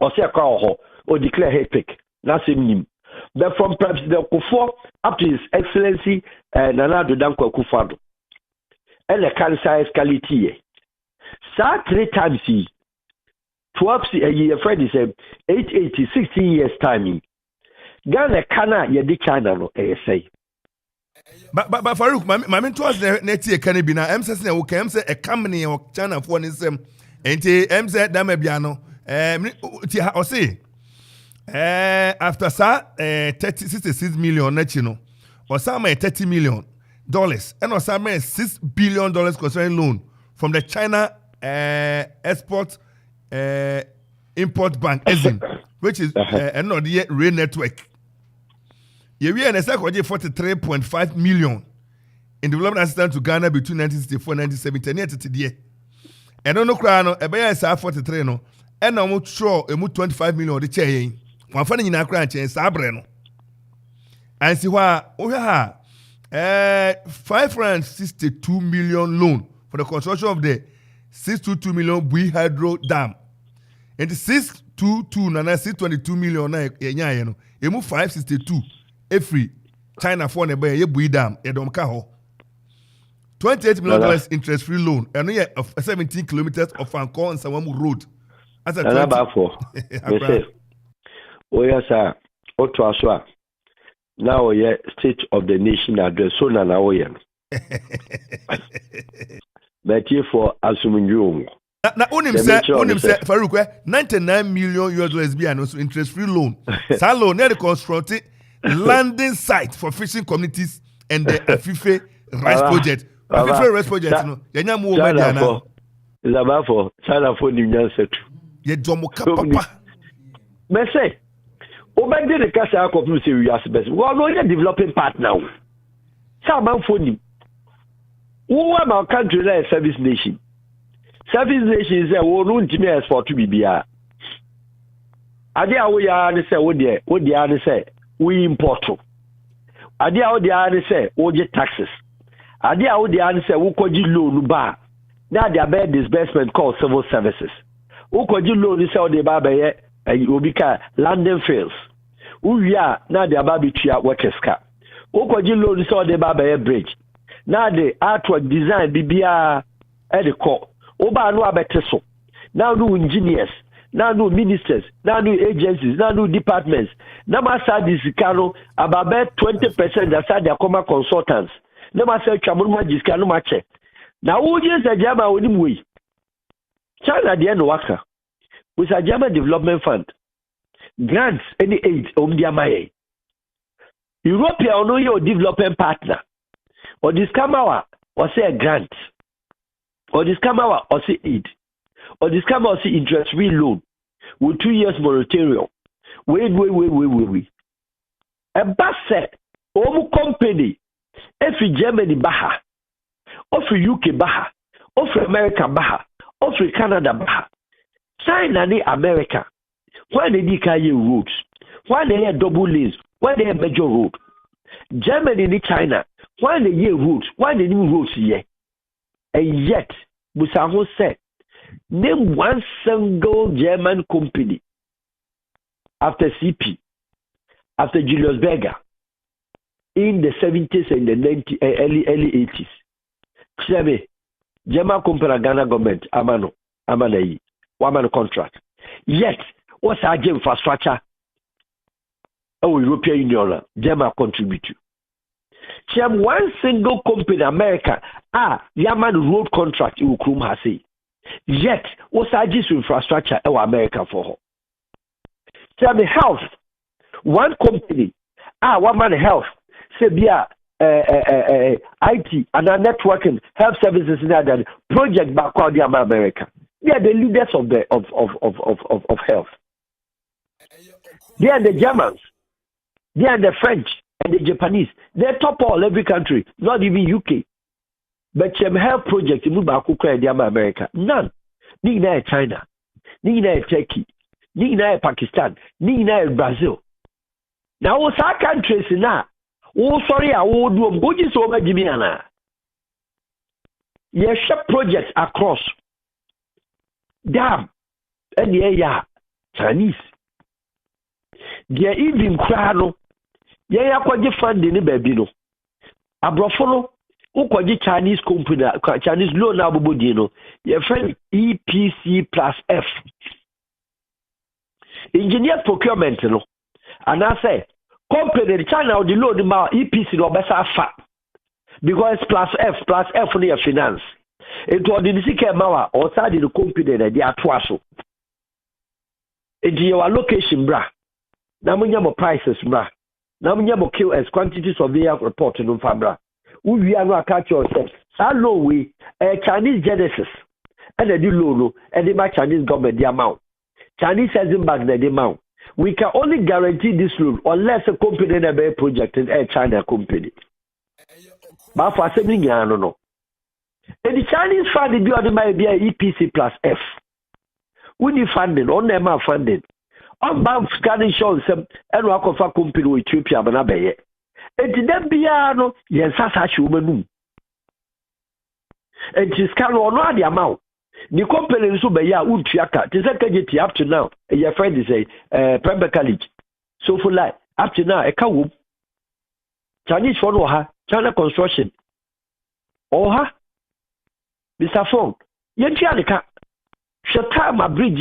or Sekaho, or declare hatred. That's him. But from President Akufo up to His Excellency Nana Addo Dankwa Akufo-Addo, and the cancer escalate. Start 3 times 12 a year, Fred is 880, 16 years timing. Ghana Kana Yedi China no say. But Farouk, my mentor was next year. Can it be now? I'm saying, okay, I'm saying a company or China for this. And I'm saying that may be ano. I say, after that, 66 million, you know, or some $30 million, and or some $6 billion concerning loan from the China Export Import Bank, which is another rail network. You and a second 43.5 million in development assistance to Ghana between 1964 and 1970. And don't know crown a bear is 43 no, and I'm sure a 25 million the chain. One funny in a crunch and Sabreno. And see why 562 million loan for the construction of the 622 million Bui Hydro Dam. And the 622 Nana 622 million you move 562. Every China for a bay, Bui Dam, Edom Kaho. $28 million interest free loan, and yeah, of 17 kilometers of Fancor and Sawamu Road. As a oh, yes, sir. Otwaswa. Now, yeah, State of the Nation address, so now, yeah. But here for Asumunju. Now, Unim said, Farouk, $99 million be an interest free loan. Salo, near the constructed landing site for fishing communities and the Afife Rice Project. Afife Rice Project, no. Yanya mu Mediana. Is about for China for New York. Ye Jomo Papa. Me say, Obende the cash out of serious best. We are not developing part now. Some for him. Who am our country like service nation? Service nation is a one team export to BBR. Adia we are say what the other say. We import. Adia what the other say, we get taxes. Adia what the other say, we could loan bar. Now they are bad disbursement called civil services. We could loan this out the bar by Ubika London Fields. uwia na de aba betua workers ka wokoji loan so de ba be bridge na de artwork design bibia e de ko oba no abete so now no engineers now no ministers now no agencies now no departments na ma sa disikano about 20% that sa their common consultants na ma sa twamu ma disikano ma che na wuje sa jama woni mwe China de no waka with a German development fund grants any aid dia maye European no your development partner or this kamawa or say a grant or this kamawa or say aid or this kamawa or say interest free loan with 2 years moratorium wait a basse omu company if Germany baha of UK baha of America baha of Canada baha China ni America why they need carry roads why they have double lanes why they have major road Germany ni China why they have roads why they need roads here and yet Musaho said name one single German company after CP after Julius Berger in the 70s and the early 80s Chebe German company Ghana government amana one contract yet what's our infrastructure European Union German contribute to Chem one single company America Yaman road contract in Ukrum has yet what's our infrastructure America for her Chem health one company one man health say bia IT and networking health services in that project back out America. They are the leaders of health. They are the Germans. They are the French and the Japanese. They top all every country, not even UK. But health project in America. None. Nina China. Nina Turkey. Nina Pakistan. Nina Brazil. Now what's our countries now? Oh, sorry, I will do a budget over Jimiana. Yes, projects across. Damn. And yeah, Chinese. They are even crano. Yeah, quite funding in Babino. Abrofono, who quite Chinese company, Chinese loan abodino. Your friend EPC plus F. Engineer procurement, no. And I say, company China the loan ma EPC no besa fa because plus F near finance it was the sike mawa or side the company na dey atoa so e your allocation bra na munya mo prices bra na munya mo QS quantity surveyor report no fa bra we are no catch yourself sa low we Chinese Genesis and the loan and the Chinese government the amount Chinese Exim Bank the amount. We can only guarantee this loan unless a company in a project in a China company. But for something, I don't know. And the Chinese funding, you might be a EPC plus F. We need funding, on them are funding. On bank scanning shows them and work of a company with Ethiopia, but not be it. And then Biano, yes, that's a woman. And she's can on the amount. The company is over here, Utiaka. The second up to now, your friend is a private college. So for life, up to now, a cow. Chinese for her, China construction. Oh, ha, Mr. Fong, Yantianica. Shatama Bridge,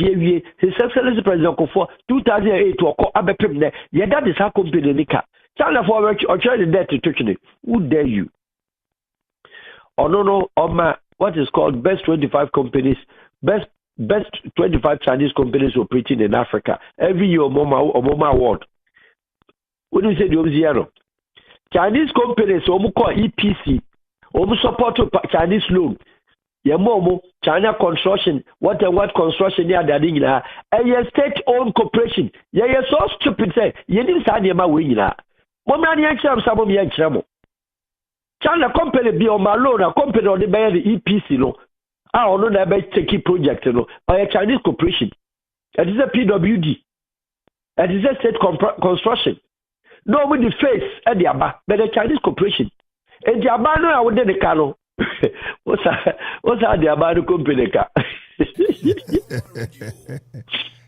His Excellency President for 2008 to a Abepim there. Yeah, that is her company, Nika. China for or China there to touch it. Who dare you? Oh, no, my. What is called best 25 companies, best 25 Chinese companies operating in Africa. Every year, Omoma Award. What do you say, Zero? Chinese companies, call EPC, support Chinese loan. Yamomo, China construction, what construction they are doing now. And your state-owned corporation. Yeah, you're so stupid, say, you didn't sign your money now. Mama, you're some of your trouble. China company be on my loan, a company on the buy the EPC no. I don't know that by taking project no. By a Chinese corporation. It is a PWD. It is a state construction. No with the face at the Aba, but a Chinese corporation. And the Aba no I would the cano. What's the Aba company car?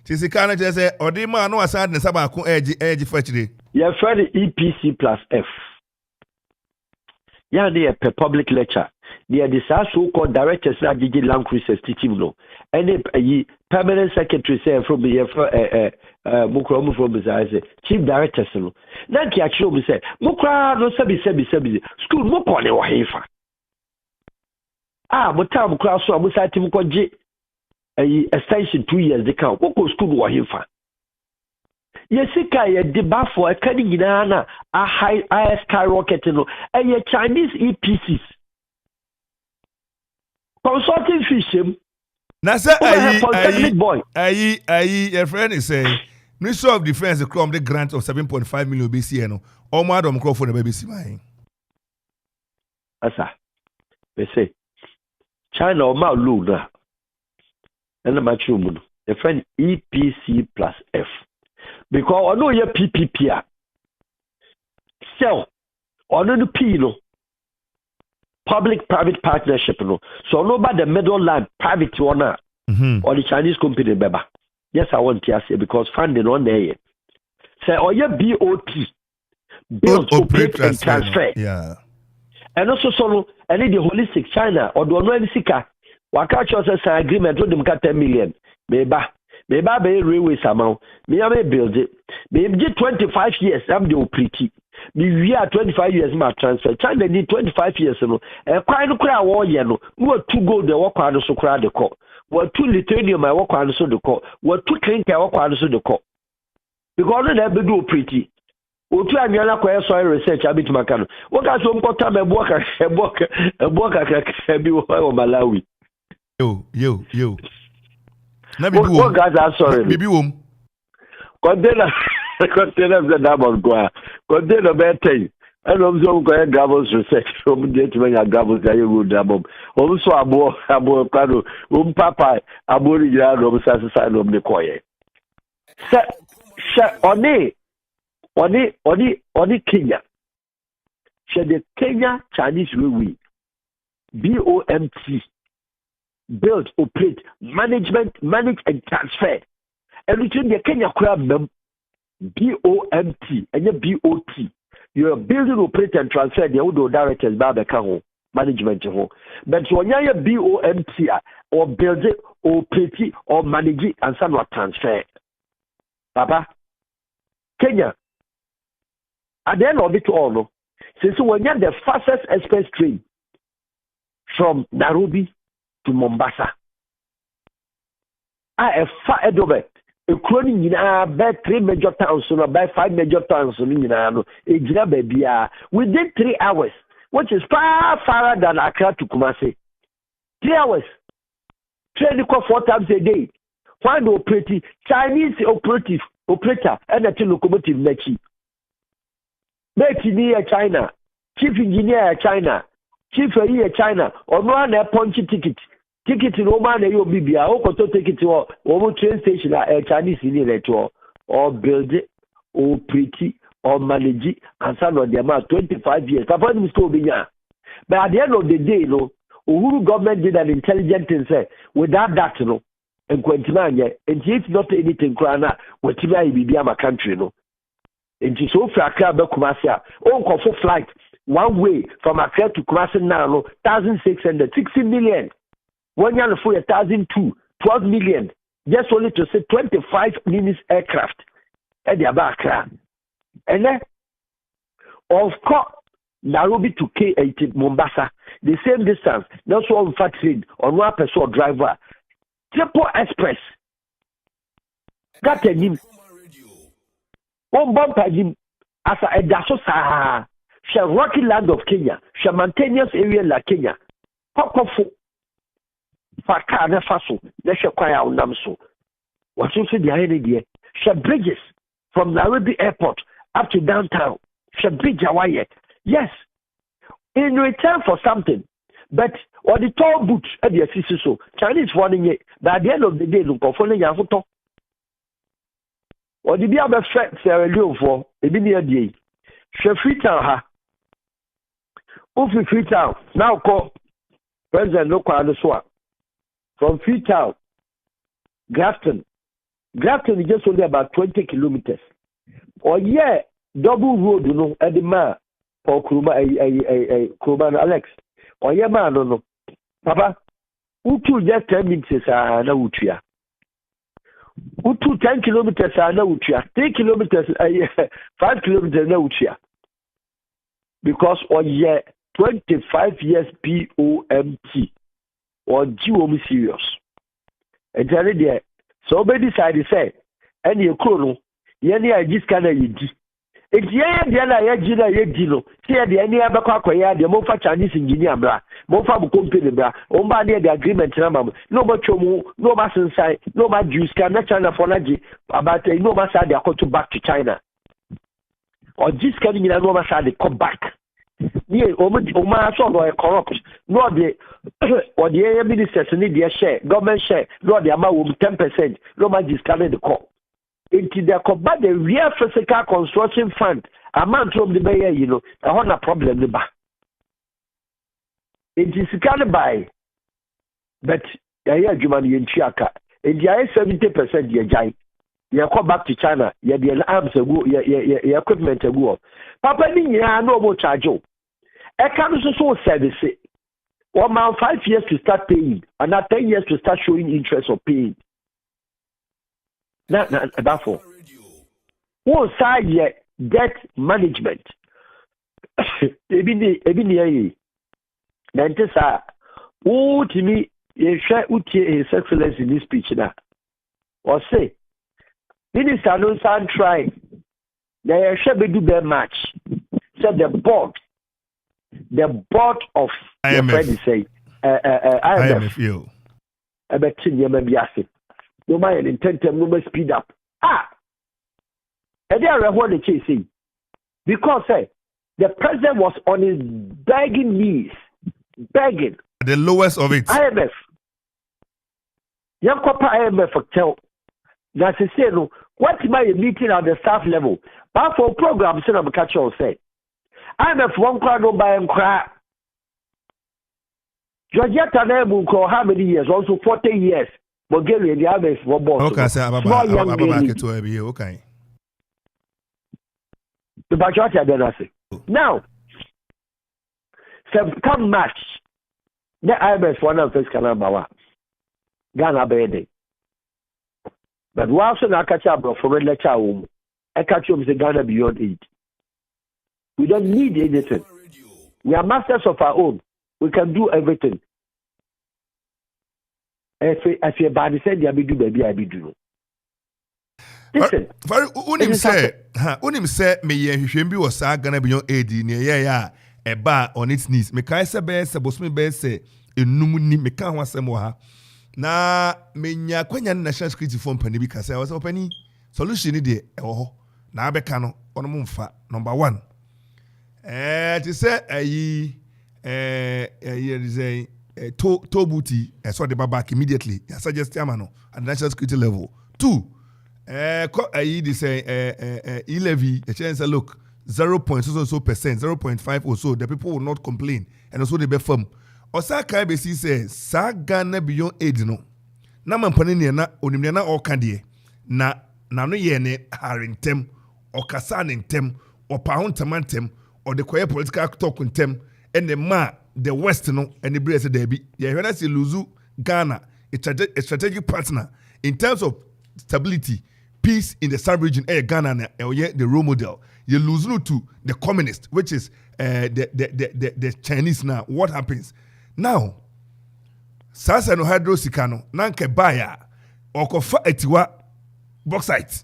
Tisika na say odima no asad ne saba ko eji fachire. Your friend EPC plus F. Yeah, they per public lecture. They are the so-called directors that did land cruisers teaching no. And a permanent secretary say from the Mukra from the chief directors no. Then he actually say Mukra no sabi school Mukra ne wa hefa. Muta Mukra so amusa ti Mukra je extension 2 years they count. Mukra school wa hefa. Yesika ye deba for a kadi nyina a high skyrocket no. A Chinese EPCs. Consulting fish. Now say your friend is saying Ministry of Defense come the grant of 7.5 million BCN no. Omo adom call for the baby siman. Asa. They say China o ma luna. And ma chumu. The friend EPC plus F. Because I know your PPP. So, on the P no. Public-private partnership no. So no about the middle line private owner or the Chinese company beba. Yes, I want to say because funding on there. Say or your BOT build, operate and transfer. Yeah. And also so and the holistic China or the one sika waka chose an agreement with them 10 million. Beba be railways amount. Me am build it. Me 25 years I'm the pretty. We are 25 years my transfer. China need 25 years no. Quite no cry war no. We 2 gold the work on so cry the call. We 2 lithium my work on so the call. We 2 clinker work on so the call. Because no be do pretty. O tu anyala kwa soil research abit makano. Wo ka so mkota me boka ka bi wo Malawi. Yo. Na bibi wo. Wo ga sorry. Bibi wo. Container of the double go. Container better. And also go Gabos research from the Gabos Gayu double. Also abo kado papa abori ya no sasa no me koye. Oni Kenya. She the Kenya Chinese Railway. BOMT. Build, operate, manage and transfer. And between the Kenya crab BOMT and your BOT. You are building, operate, and transfer the auto directors by the car management. But when you are BOMT or build it, operate it, or manage it, and some transfer. Papa, Kenya, at the end of it all, since when you are the fastest express train from Nairobi to Mombasa, I have far edobe. A crony in by 3 major towns, or by 5 major towns, within 3 hours, which is far farther than Accra to Kumasi. 3 hours. Train 4 times a day. Find operative Chinese operator and a locomotive Mechi. Mechi China, chief engineer China, chief China, or one a punchy ticket. Ticket in Oman and your Bibia, or take it to over train station at Chinese in it or build it, or pretty, or manage it, and some of them are 25 years. But at the end of the day, Uhuru government did an intelligent thing, say, without that, and Quentinania, and it's not anything, Krana, what Bibia, my country, And it's so far, Kumasia, for flight, one way from Accra to Kumasi now, 1,660 million. 1 year for 1,002, 12 million, just only to say 25 minutes aircraft at the Abakra. And then, of course, Nairobi to K18 Mombasa, the same distance, that's one factory on 1 person driver. Triple Express. Got a name. One bumper him as a daso sa. She rocky land of Kenya, she mountainous area like Kenya. Pokofu. Faka na faso, let's acquire Namso. What's also the idea? She bridges from Nairobi Airport up to downtown. She bridge Hawaii. Yes, in return for something. But or the tall boots at the assistant so Chinese warning it. But at the end of the day, look for the Yahoto. Or the other friend Sarah Leo for a million day. She free town ha. Free town now call President Lokwa Adesua. From Freetown, Grafton, Grafton is just only about 20 kilometers. Or yeah, double road, you know, at the man for Kuruma Alex. Or yeah, man, no. Papa, who took just 10 minutes are na utria. Who took 10 kilometers are na utria. 3 kilometers, 5 kilometers na utria. Because or yeah, 25 years POMT or GOM serious. And tell it there. So be decided say, and you chrono, yenny I just kind of yidi. It's yeah, the other yajina yedino. See the any other quaquaya, the Mofa Chinese engineer bra, Mofa company bra, Omba near the agreement number, no more chomo, no mass inside, no more Jews can not China for Naji, about no mass they are to back to China. Or just getting in a no mass they come back. Yeah, Oma saw no corrupt, no the or the area ministers need their share, government share, no the amount of 10%, no man discarded the call. Into the combat the real physical construction fund, amount from the mayor, you know, I want a problem the back. It is kind by, but I hear Jumani in Chiaka, and the 70% your giant. You come back to China, you the arms a go, your equipment a go. Papa, I no more charge you. I can't so service it. 1 month, 5 years to start paying, and now 10 years to start showing interest or paying. Not therefore. One side yet debt management. Ebini Nantesa. Oh, to me, you share His Excellency in this speech now. Or say, Minister no sound try. They shall be do their match. So the board of IMF. IMF. I bet you may be asking. No man intend to no speed up. And they are what the case is. Because the president was on his begging knees. Begging. The lowest of it. IMF. Young Papa IMF for tell. That's to say, no, what my meeting at the staff level. But for programs, I'm catch all say. IMF one crowd no buy and cry. Georgetta Nebu how many years? Also 40 years. Bulgaria, the IMF were born. Okay, sir. Okay. The majority of them now, come March, the IMF one of first Canada, Ghana Bay. But whilst I catch up for a lecture home, I catch up with Ghana beyond 8. We don't need anything. We are masters of our own. We can do everything. If you're bad, said, I do, baby, I do. Listen. Unim say, me ye hwehwem bi was Ghana beyond 8 near a bar on its knees. Me kai se be se bosmi be se enum ni me kan ho asem ha. Na me nya kwanya national security form pani bi kase I was opani solution ni de ewo ho. Na abeka no ono mo mfa number 1. Ti say ayi Tobuti so the back immediately. I suggest Yamano at national security level. 2. They say e-levy, the chance look 0.so%, 0.5 or so. The people will not complain, and also they be firm. Osaka BC says, Sagana beyond 8 no. Na mampanini na onimina or candie na no yene harintem or kasanintem or poundtamantem or the quiet political talk with them and the the West no and the British Derby. Yeah, when I say Luzu Ghana, a strategic partner in terms of stability, peace in the sub-region. Ghana, the role model. You lose to the communist, which is the Chinese now. What happens now? Sasa no hydro sikano nanke baya okofa etiwa bauxite.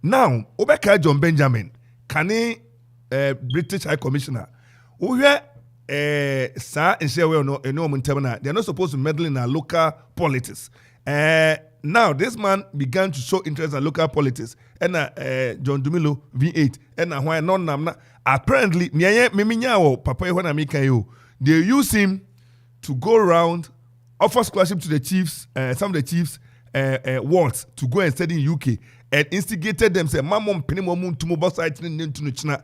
Now, Obeka John Benjamin, Kane British High Commissioner, who sir and share well no they're not supposed to meddle in our local politics. Now this man began to show interest in local politics and John Dumilo V8 and why not apparently they use him to go around, offer scholarship to the chiefs, some of the chiefs wards to go and study in UK and instigated them say mamom penimom to mobile site into China.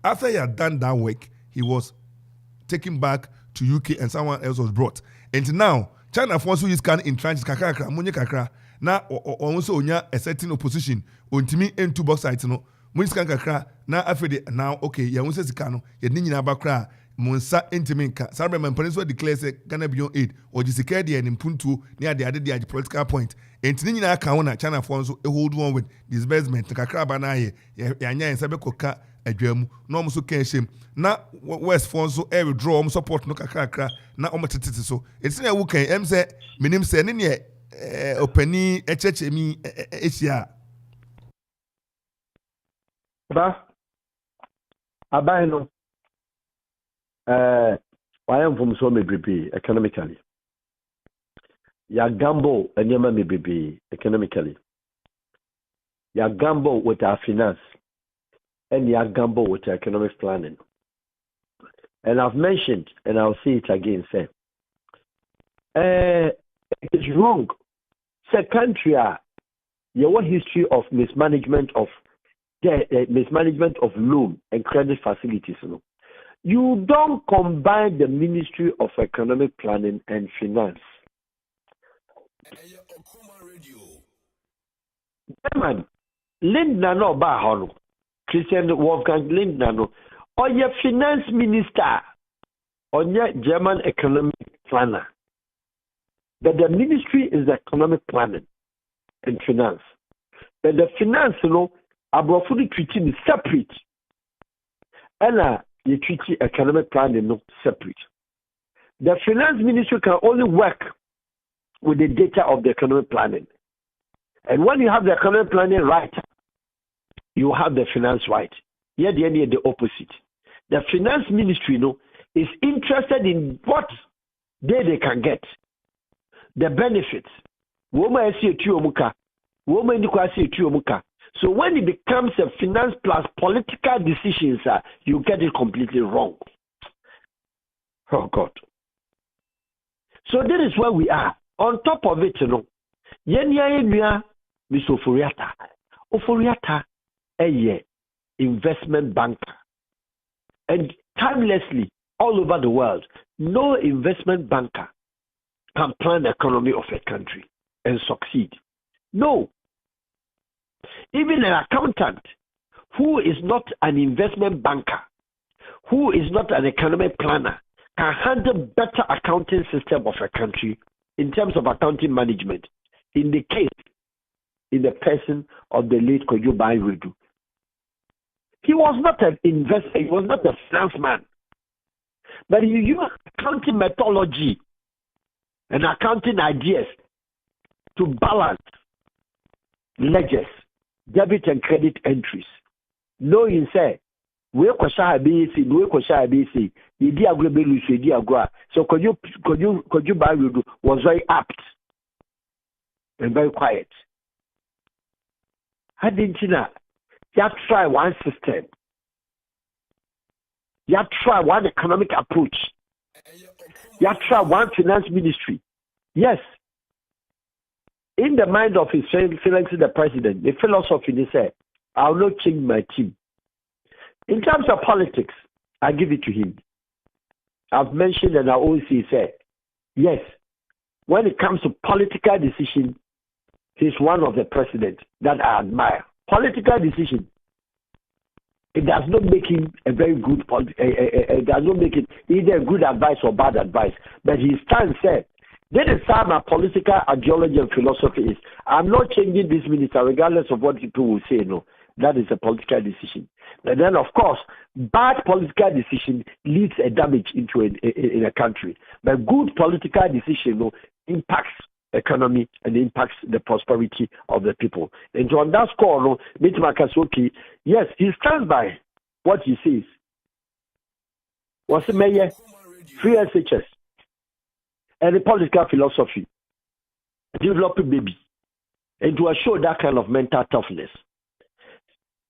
After he had done that work, he was taken back to UK and someone else was brought. And now China wants to use can in tranches kakra, munye kakra, na ɔno nso onya a certain opposition ontimi into box site no mo sika kakra na afede now okay ya wo sika no ye ni nyina ba kra mo nsa ntimi nka sarbe man paniso declare say Ghana Beyond Aid o jisika de ni mpuntuo ne ade de political point entini nyina aka wo na China for nso hold one with disbursement kakra ba na ye anya nsa be koka adwamu na omo so kan hjem na West for nso withdraw omo support no kakra na omo tetete so enti na wo kan em say minim say ne ne opani echechemi ehia ba abai no I am from so maybe economically. Ya gamble and yama maybe economically. Ya gamble with our finance and ya gamble with our economic planning. And I've mentioned, and I'll say it again, say, it is wrong. Say country, your history of mismanagement of loan and credit facilities, you know. You don't combine the Ministry of Economic Planning and Finance. Man, Lindner no ba Christian Wolfgang Lindner no. Or your finance minister, or your German economic planner. But the ministry is the economic planning and finance. But the finance, you know, Abrofudi treaty is separate. And you treat economic planning not separate. The finance ministry can only work with the data of the economic planning. And when you have the economic planning right, you have the finance right. Here the opposite. The finance ministry is interested in what they can get. The benefits. So when it becomes a finance plus political decisions, you get it completely wrong. Oh God. So this is where we are. On top of it, Yenya Miss Oforiata. Oforiata, a investment banker. And timelessly, all over the world, no investment banker can plan the economy of a country and succeed. No. Even an accountant who is not an investment banker, who is not an economic planner, can handle better accounting system of a country in terms of accounting management. In the the person of the late Kojo Bairedu. He was not an investor, he was not a finance man. But he used accounting methodology and accounting ideas to balance ledgers, debit and credit entries. Knowing, say, we kwasha ABC, we kwasha ABC, Idi Agro Belu, Idi Agro. So Kojo Bairedu was very apt and very quiet. How did you know? You have to try one system. You have to try one economic approach. You have to try one finance ministry. Yes. In the mind of his Excellency the President, the philosophy they say, I will not change my team. In terms of politics, I give it to him. I've mentioned and I always say, yes, when it comes to political decision, he's one of the presidents that I admire. Political decision, it does not make him a very good, it does not make it either a good advice or bad advice. But his stand said, this is how my political ideology and philosophy is. I'm not changing this minister regardless of what people will say. No, that is a political decision. And then, of course, bad political decision leads a damage into in a country. But good political decision impacts economy and impacts the prosperity of the people. And to underscore, Mitma Kasoki, yes, he stands by what he says. Was the mayor, free SHS, and the political philosophy, develop a baby, and to assure that kind of mental toughness.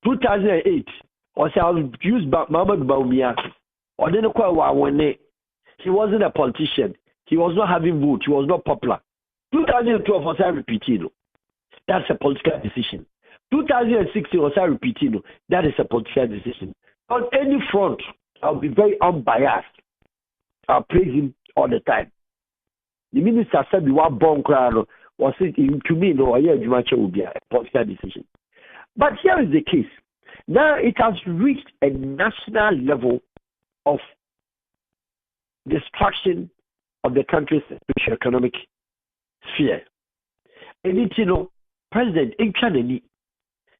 2008, or I will use Mahmoud Baumia, or then he wasn't a politician, he was not having vote, he was not popular. 2012 was I repeating. That's a political decision. 2016 was I repeating. That is a political decision. On any front, I'll be very unbiased. I'll praise him all the time. the minister said we want bon crowd was it to me no I hear much will be a political decision. But here is the case. Now it has reached a national level of destruction of the country's economic sphere. And it's, you know, President in China,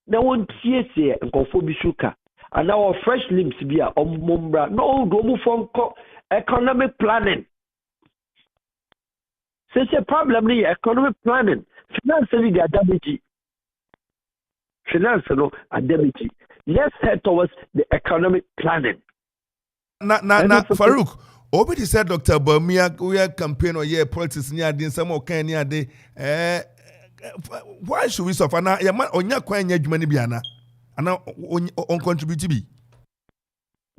now one TSA and Confobisuka, and now fresh limbs be a mumbra, no, global phone economic planning. So it's a problem here, economic planning. Financially, they are damaging. Financially, are damaging. Let's head towards the economic planning. Farouk. Obedi said Dr. Bamia we are campaign or yeah politics near din some okay near day. Why should we suffer now? Ya man onya kwan nya adwuma ni bia na. Ana on contribute bi.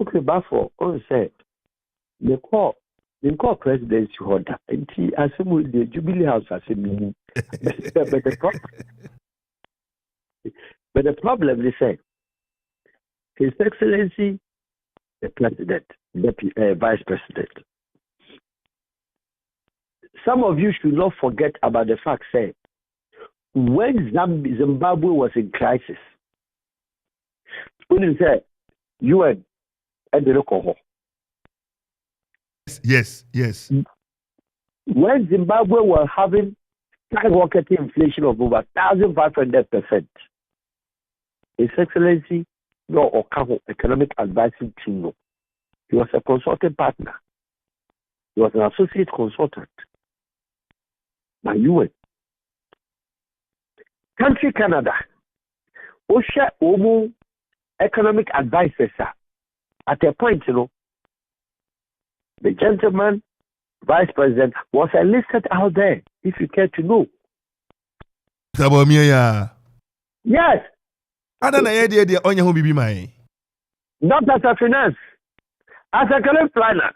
Okay, Bafo, on say the call presidency holder nti asemu the Jubilee House asemu. But the problem is say His Excellency the President, Vice President. Some of you should not forget about the fact that when Zimbabwe was in crisis, when you say UN and the local. Yes. When Zimbabwe was having skyrocketing inflation of over 1,500%, His Excellency no Okaho economic advising team. No. He was a consulting partner. He was an associate consultant. By UN. Country Canada. Osha Omo economic advisors at a point, you know, the gentleman vice president was enlisted out there, if you care to know. Yes. I don't know idea on your home my. Not as a finance, as a economic planner.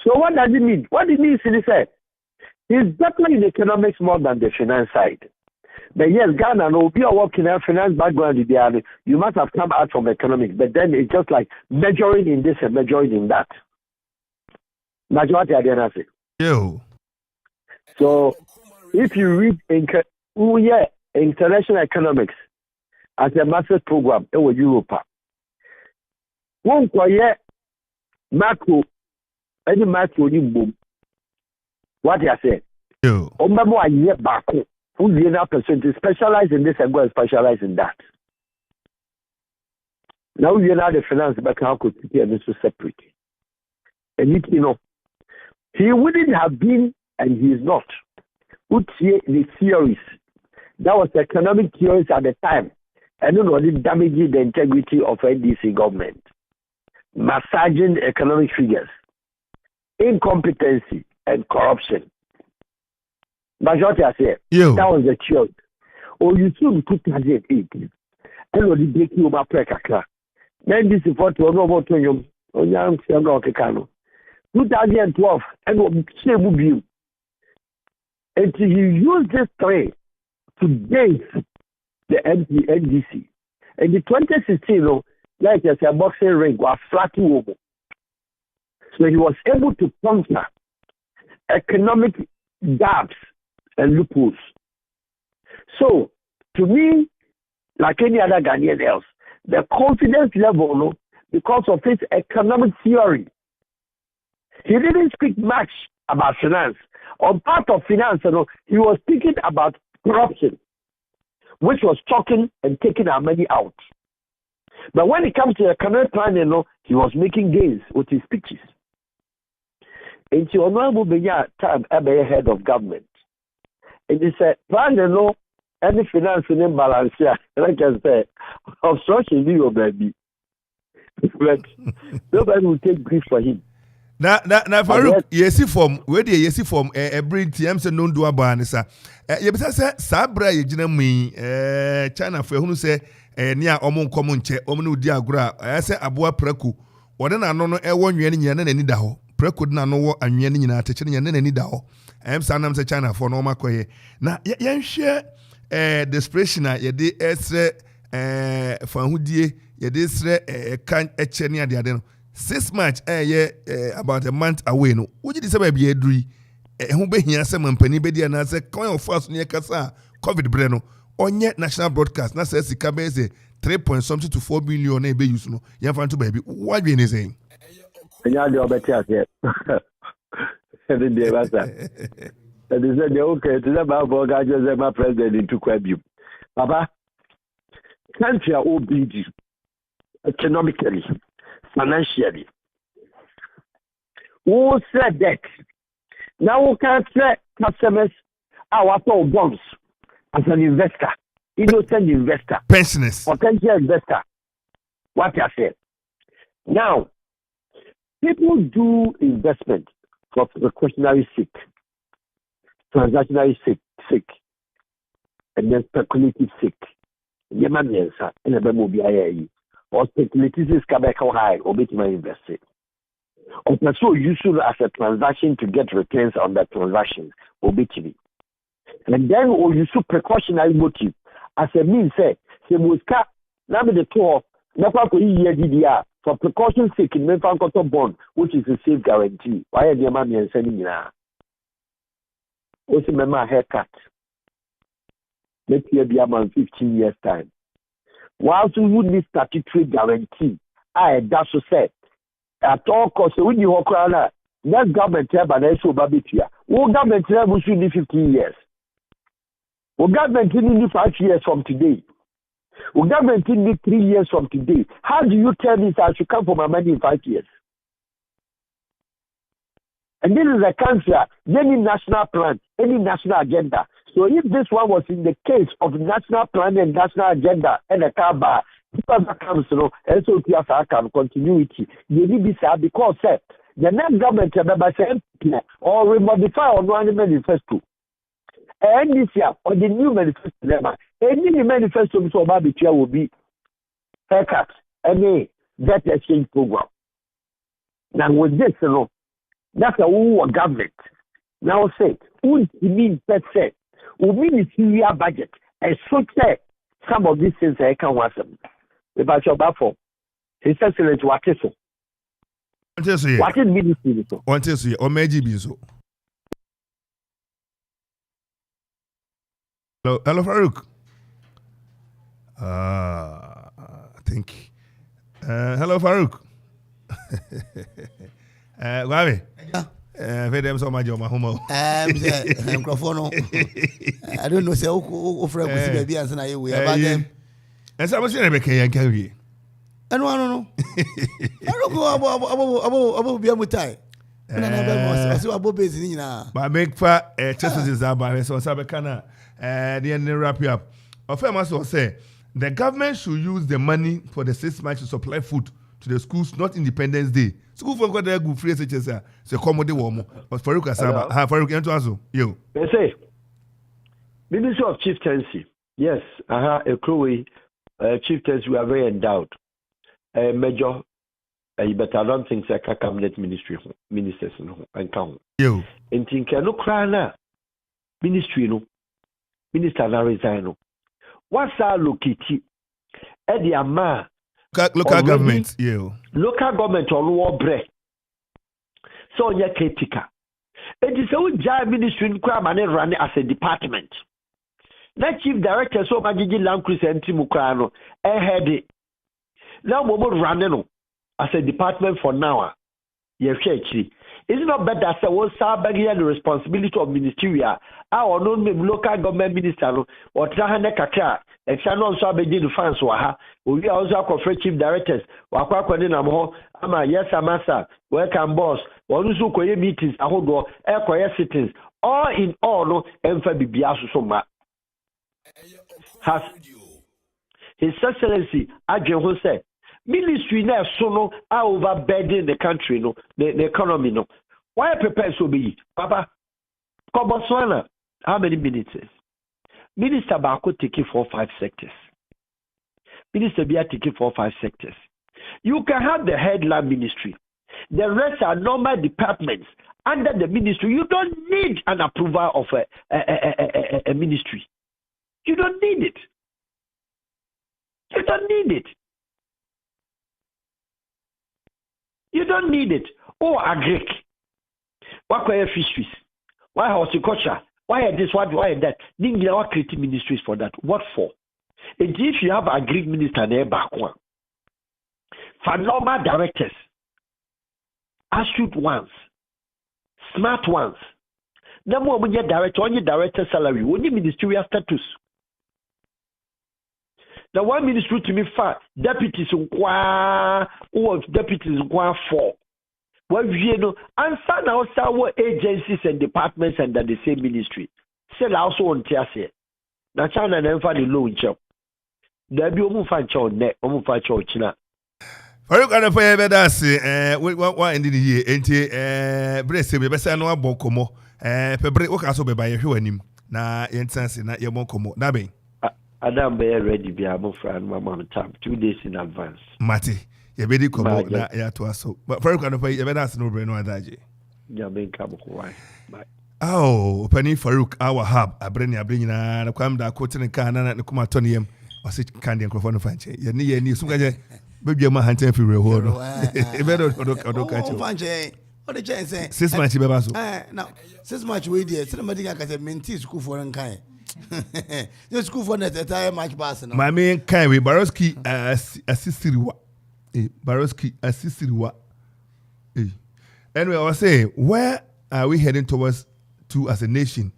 So what does it mean? What it means is that he's definitely in economics more than the finance side. But yes, Ghana will be working in a finance background. You must have come out from economics, but then it's just like measuring in this and measuring in that. Majority I didn't say. Yo. So if you read international economics as a master's program in Europe, one quiet macro, any macro in boom. What I say? Yo. Omamo a year back. Who the other person to specialize in this and go and specialize in that. Now you know the finance background could be so separate. And you know, he wouldn't have been, and he is not, who the theories. That was the economic theories at the time. And you know, it damaging the integrity of NDC government. Massaging economic figures. Incompetency and corruption. Majority I say, that was the theory. Or you soon 2008. And what did you over Prekaka? Then this is what you know about you. On young Kano. 2012, and what same view. And he used this three to gain the NDC. And the 2016, like I said, boxing ring was flat over. So he was able to conquer economic gaps and loopholes. So, to me, like any other Ghanaian else, the confidence level, because of his economic theory, he didn't speak much about finance. On part of finance, he was speaking about corruption, which was talking and taking our money out. But when it comes to economic planning, he was making gains with his speeches. And so, honorable Benya time head of government. And he said, plan any finance in balance here. Like I said, obstruction be your baby. But nobody will take grief for him. Na Farouk, yesi form, where the yesi form, every time say no do abanisa. Yebisa say sabra yejina mi China for who say near omon common che omnu di agura. I say abua preku. Wada na no ewo nwe ni nyane ni da ho. Preku na no wo anwe ni nyina teche ni nyane ni da ho. Sanam say China for no makoye. Na yen share desperation ye de esre fan hudie ye de esre kan eche ni ade no. 6 months about a month away no. Would you say baby edri who be here some company be there na say come your first near kasa COVID breno onye national broadcast na say sika be say 3.something to 4 billion e be use no yan fan to baby what be saying enya de obeti ase the day was that and they said okay to the about God Joseph my president into kwabium papa country are obd economically financially who said that now we can't say customers our bonds as an investor, innocent investor, pensioners, potential investor. What I said. Now, people do investment for precautionary sake, transactionary sake, and then speculative sake. Yema miensa, and a bemo BIA, or speculative is Kabaka high, or bit my investor. Or so useful as a transaction to get returns on that transaction, or bit me. And then or use precautionary motive as a means say muska now the tour never for year DDR for precaution sake in member bond which is a safe guarantee. Why are the money and sending now? Also remember haircut. Next year be about 15 years time. Whilst we would need statutory guarantee, that's so said. At all costs when you walk around next government have an issue babitia. What government have we should need 15 years. We government need 5 years from today. We government need 3 years from today. How do you tell me I should come for my money in 5 years? And this is a cancer, any national plan, any national agenda. So if this one was in the case of national plan and national agenda and a car bar, people that comes to know, SOPS can continuity. You need this because the next government or we modify or no manifesto. And this year, on the new manifesto, any manifesto so Babitia will be haircut, any debt exchange program. Now with this, that's a whole government. Now say, who mean that say, who mean the Syria budget, and so say some of these things I can want them. About your baffle, His Excellency what is so? What is ministry so? What is so? Or maybe be so. Hello, Farouk. I think. Hello, Farouk. Why? Them so much on my home. Microphone. I don't know. Say, who friend was baby and say we about them. And so I was saying, I can't carry. And one no. I don't go about be able to. I see about busy now. But make for testers about so Sabekana. The end wrap you up. Ofema say the government should use the money for the 6 months to supply food to the schools, not Independence Day. School for God, they go free SHS. So come the warm. But Farouk Asaba, Farouk, you to answer you. They say Ministry of Chieftaincy. Yes, a crew chieftains we are very endowed. Major, but I don't think it's a cabinet ministry ministers and count. You. And think no crana ministry no. Minister na resign. What's our locate? Eddie Ama local government, local government on war bread. So you critical. It is so job ministry in crime and run as a department. That chief director so Magigi Lancris and Timukrano head it. Now we will run as a department for now. Yes, actually. Is it not better as a one begging the responsibility of ministerial? Our non local government minister or Trahane Kaka, and Shannon Sabedi fans waha. We also confer chief directors. Wakwa Kwanamo, Ama, yes, Amasa, welcome boss, Wanusu Koye meetings, Ahogo, Air Koya sittings, all in all, no, Emfa Bibiasu Soma. Has His Excellency Adrian said. Ministry now so no are overburdening the country, no, the economy, no. Why prepare so be? Papa, Botswana, how many ministers? Minister Bako taking 4 or 5 sectors. Minister Bia taking 4 or 5 sectors. You can have the headline ministry. The rest are normal departments under the ministry. You don't need an approval of a ministry. You don't need it. You don't need it. You don't need it. Oh, agric. Wakwaya fisheries. Why horticulture? Why this? Why that? Need our creative ministries for that. What for? And if you have a Greek minister there back one, for normal directors, astute ones, smart ones. Number one, your director, on your director salary, only ministerial status. The one ministry to me far deputies inquire or deputies inquire for. Well, you know, answer now our agencies and departments under the same ministry. Sell also on Tiasia. Now, China and Enfani loan job. There be a fan chow net, fan chow china. For you can find better say, what ended the year, and Bresse, be best no bonkomo, Pebre, what also be by a few him. Na instance, na your bonkomo, Nabe. Adam be ready, be a friend, my mom time 2 days in advance. Mati, you better come out that to us. So, but for you can find better no brain or daji. Ya being come why. Oh, Penny Farouk, our hub, a brain, a bringing a come that quoting a can and the Kumatonium, or such candy and Crophone Fanche. You need some guy. Baby, my hand temporary reward. Better don't catch you. What the chance say? 6 months, Babaso. Now, 6 months wait there. Somebody can say, Minty school for an kind. The school for that entire match pass. My main kind with Baroski assisted. Baroski assisted. Anyway, I was saying, where are we heading towards to as a nation?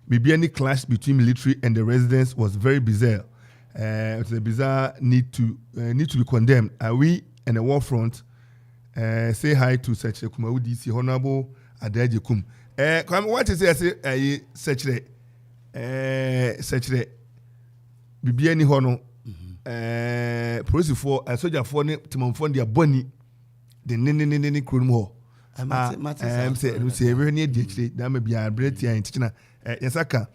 Maybe any clash between military and the residents was very bizarre. It's a bizarre need to be condemned. Are we in the war front? Say hi to such a Kumawu DC Honorable Adeje Kum. What is it? Such a Bibi any hono. Police for a soldier for Timon Fondia Bonnie. The Nini Krumo. I'm saying, very near DHD. That may be a bread here in China. Yesaka.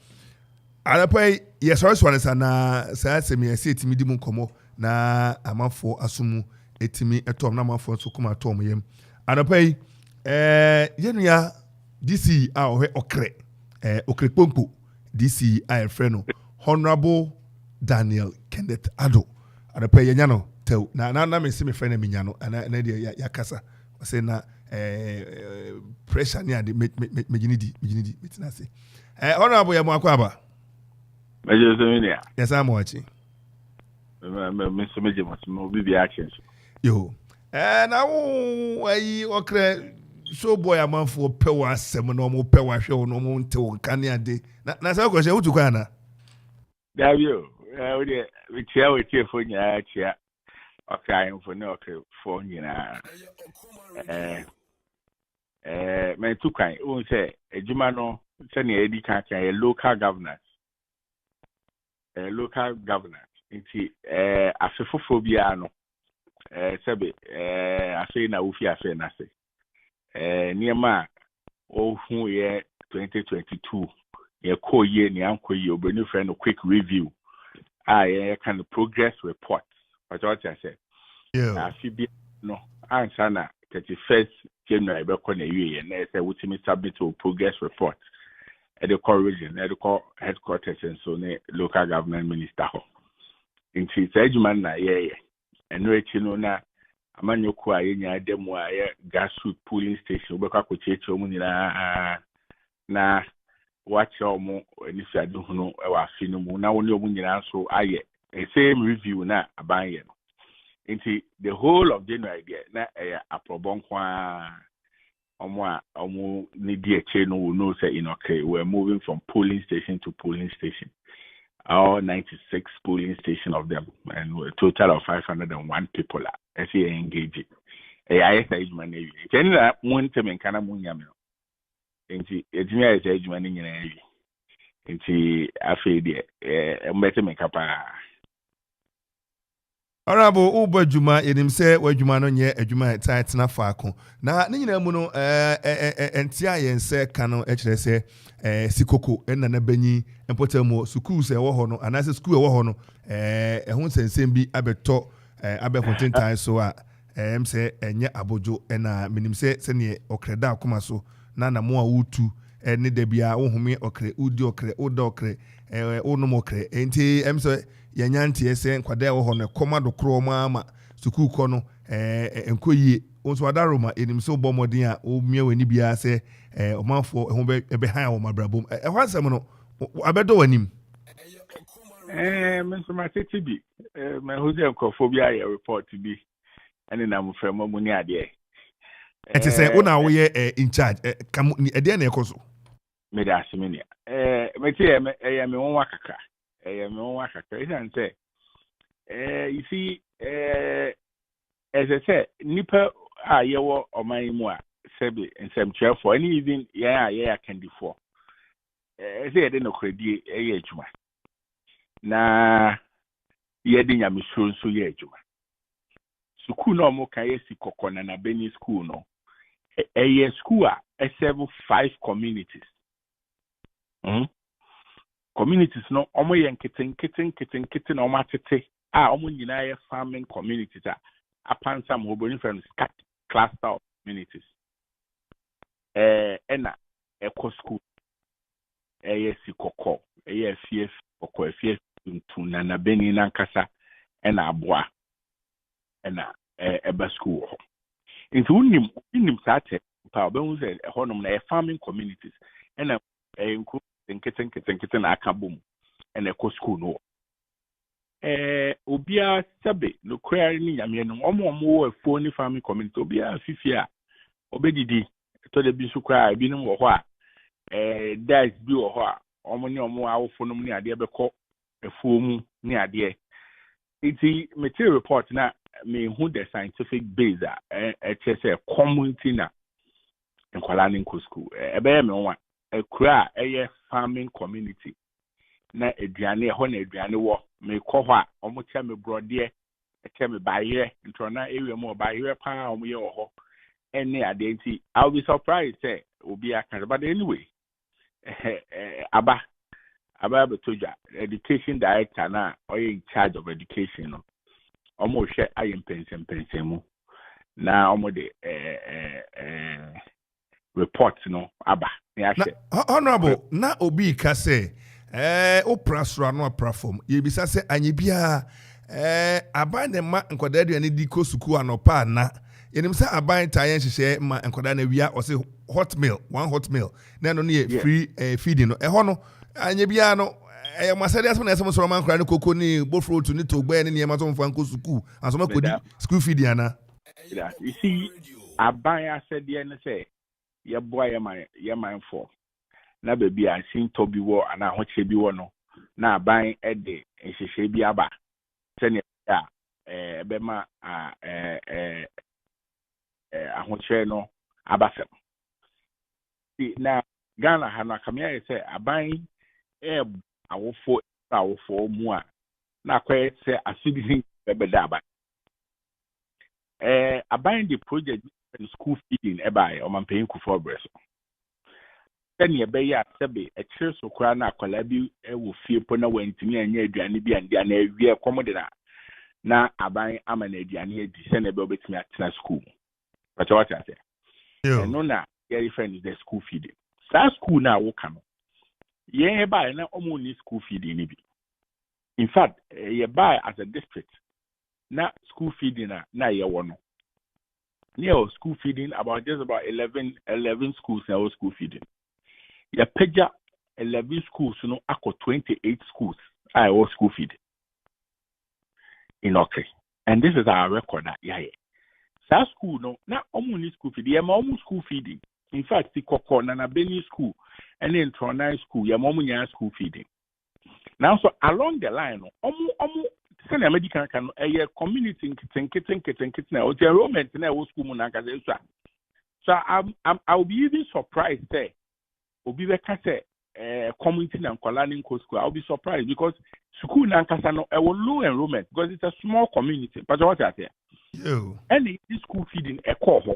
Arapai yes also na say me say timi di mu komo na amafo asumu etimi etom na amafo so kuma tom yem arapai yenua DC a ohwe okre okre pompo DC a freno Honorable Daniel Kenneth Ado arapai yenya no tew na me se me freno me nya no na de yakasa say na pressure ni ade me ginidi metina say Honorable ya mu akwaba. Yes, I'm watching. Mr. Major will be actions. Yo, and now I okay. So boy, a man for power seminal power show no more until Kanya day. That's how question to Kana. There you we chair with you for your chair. Okay, for no for you know. Man, too kind. Won't say a Jumano, send a local governance. Local governance nti afefophobia no sebe afi na ufi afi na se niema ohun ye 2022 ye koye ni ankoye obenu friend quick review ye kind of progress report what I say yeah afi bi no answer na 31st January be ko na wiye na say wutimi submit to progress report at the core region, at the core headquarters, and so the local government minister. In its edgeman, and Rechino na Amanyokua, any demo, grassroots polling station, Baka na watch your more, and if I don't know, our film, now only when you answer, a same review na abayan. Into the whole of January, na a probonqua. Need chain will know say okay, we're moving from polling station to polling station. All 96 polling station of them, and we're a total of 501 people are engaged. I say money. Generally, one time in Canada, into it's age money in a into I feel better make up. Honorable Uba Juma yenim say wa Juma no nye adwuma tight na faako na ne nyina mu no entia yen say kanu ekire say sikoko enna na banyi empotamo school say wo ho no anase school wo ho no ehun sensem bi abeto abekontentan so a say enye abojo na minim say ne okreda akoma so na mo a wutu ne da bia wo home okre udi okre oda okre ono mo okre enti say yanyantie se nkwada wo ho ne komado kro ma suku ko no enkoyie onso adaroma enim so bɔ modin a o mie wani bia sɛ ɔmanfo ho be han o mabrabom ɛhɔ asɛm no abɛdɔ wanim me so ma tete bi me ho sɛ nkɔfobia yɛ report bi ɛne na mo frɛ mo mu ni ade ɛte sɛ wo na wo yɛ in charge kam ɛde na ɛkɔ so me da asemi me tie me ɛyɛ me wonwa kakra isan sɛ you see as I said nipa a yɛwɔ ɔman mu a sɛbi nsɛmtwerɛfoɔ ɛne even yɛn a yɛyɛ akandifoɔ ɛsɛ yɛde nokɔredie ɛyɛ adwuma na yɛde nyamesuro nso yɛ adwuma sukuu na ɔmo ka yɛ si kɔkɔ na Nabeni school no ɛyɛ school a ɛserve 5 communities communities no ɔmo yɛ nkete na ɔmo atete a ɔmo nyinaa yɛ farming communities a apansam hoboni friends cluster of communities ɛna ɛkɔ school ɛyɛ si kɔkɔ ɛyɛ fie kɔkɔ fie tuntum na Nabeni nankasa ɛna aboa ɛna ɛba school hɔ nti wonim saa tɛ pa ɔbɛhu sɛ ɛhɔnom na farming communities ɛna nko nkete na aka bom ɛna ɛkɔ school no obia sɛbe no kura ni nyame no ɔmo wɔ afuo ni farming community obia fifi a obedidi to de bi so kura ebinom wɔ hɔ a dice bi wɔ hɔ a ɔmo ne ɔmo awofo nom ne adeɛ bɛkɔ afuo mu ne adeɛ iti material report na me hu the scientific base a ɛkyɛ sɛ community na nkwala ne nko school ɛbɛyɛ me nwa akura ɛyɛ farming community na aduane ɛhɔ na aduane wɔ me kɔ hɔ a ɔmo kyɛ me brodeɛ ɛkyɛ me bayerɛ ntrɔna area mu bayerɛ paa ɔmo yɛ wɔ hɔ ɛne adeɛ nti I'll be surprised say obi aka but anyway aba betodwa education director na ɔyɛ in charge of education no ɔmo hwɛ ayɛ mpɛnsɛmpɛnsɛm mu na ɔmo de report no aba na honorable na obi ka sɛ opra soro no apra fam yebisa sɛ anye bia aban ne ma nkoda aduane di ko suku anopa na yenim sɛ aban ta yɛn hyehyɛ ma nkoda na wia ɔse hot meal na no ne free feeding no ɛhɔ no anye bia no masade asem na esem soro man kra ne koko ni bofro to ni togba ne niema so mfa nko suku aso makodi school feeding ana you see aban asede ne sɛ ye boy ye man for na baby a sinto bi wo ana hoche bi wo no na aban de nhyehyɛ bi aba sɛ ne be ma ahoche no abasem na Ghana ha na kamia yɛ sɛ aban awofo mu a na kwɛ sɛ asidi be da aba aban the project school feeding eba o man paying ku for breast then ye be ya sebe e kire so kura na akwala bi wo fie po na wantimi anya aduane bi ande na awie komode na aban ama na aduane adi se na be obetimi atena school but what I say no na your friend is the school feeding sa school na wo ka no ye ba na omo ni school feeding ni bi in fact ye buy as a district na school feeding na ye wo no near school feeding about 11 schools now school feeding. Ya peja 11 schools no ako 28 schools I was school feeding in okay. And this is our record that Sa school no na omu school feeding. Ya ma school feeding. In fact, the Koko na Nabeni school and then Tronai school ya ma nya school feeding. Now so along the line no omu send a medical can a community nkitten na the enrollment na wo school mu na nka so I'll be even surprised say obi be ka say community na nkwala ni nko school I'll be surprised because school na nka no e low enrollment because it's a small community but what I say any this school feeding e call ho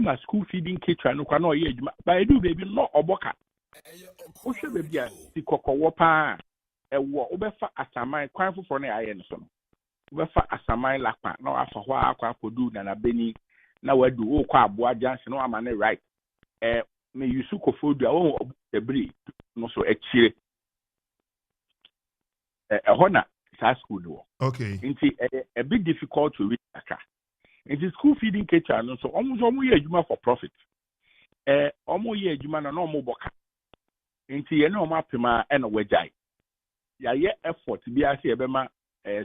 ma school feeding kitchen no kwa no ye adwuma but do baby no oboka o hwe baby a ti kokowo pa ewo obefa asaman kwan foforo na aye no so no obefa asaman lakpa na afa ho akwa kodu na Nabeni na wadu o kwa aboa janse no ama ne right me yusu kofodu a wo ebri no so ekire ehona sa school no okay nti a bit difficult to reach aka It is school feeding caterer no so almost ye adwuma for profit. Almost ye adwuma na no mo boka. Nti ye no mapema e no wagyae. Ya ye effort bi ase e be ma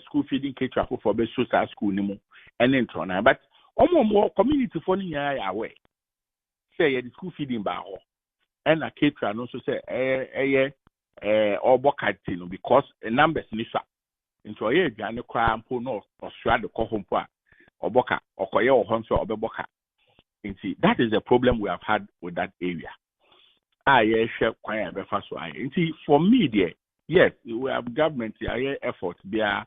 school feeding caterer for be social school ni mu ene ntona but omo community for ni ya aware. Say ye the school feeding ba ho. And a caterer no so say or boka no because numbers ni sha. Nti ye adwane kwa mpo no osua de ko hompo a oboka okoye o honso obeboka. Nti that is the problem we have had with that area. Yes, kwan be fa so nti for me there, yes, we have government effort there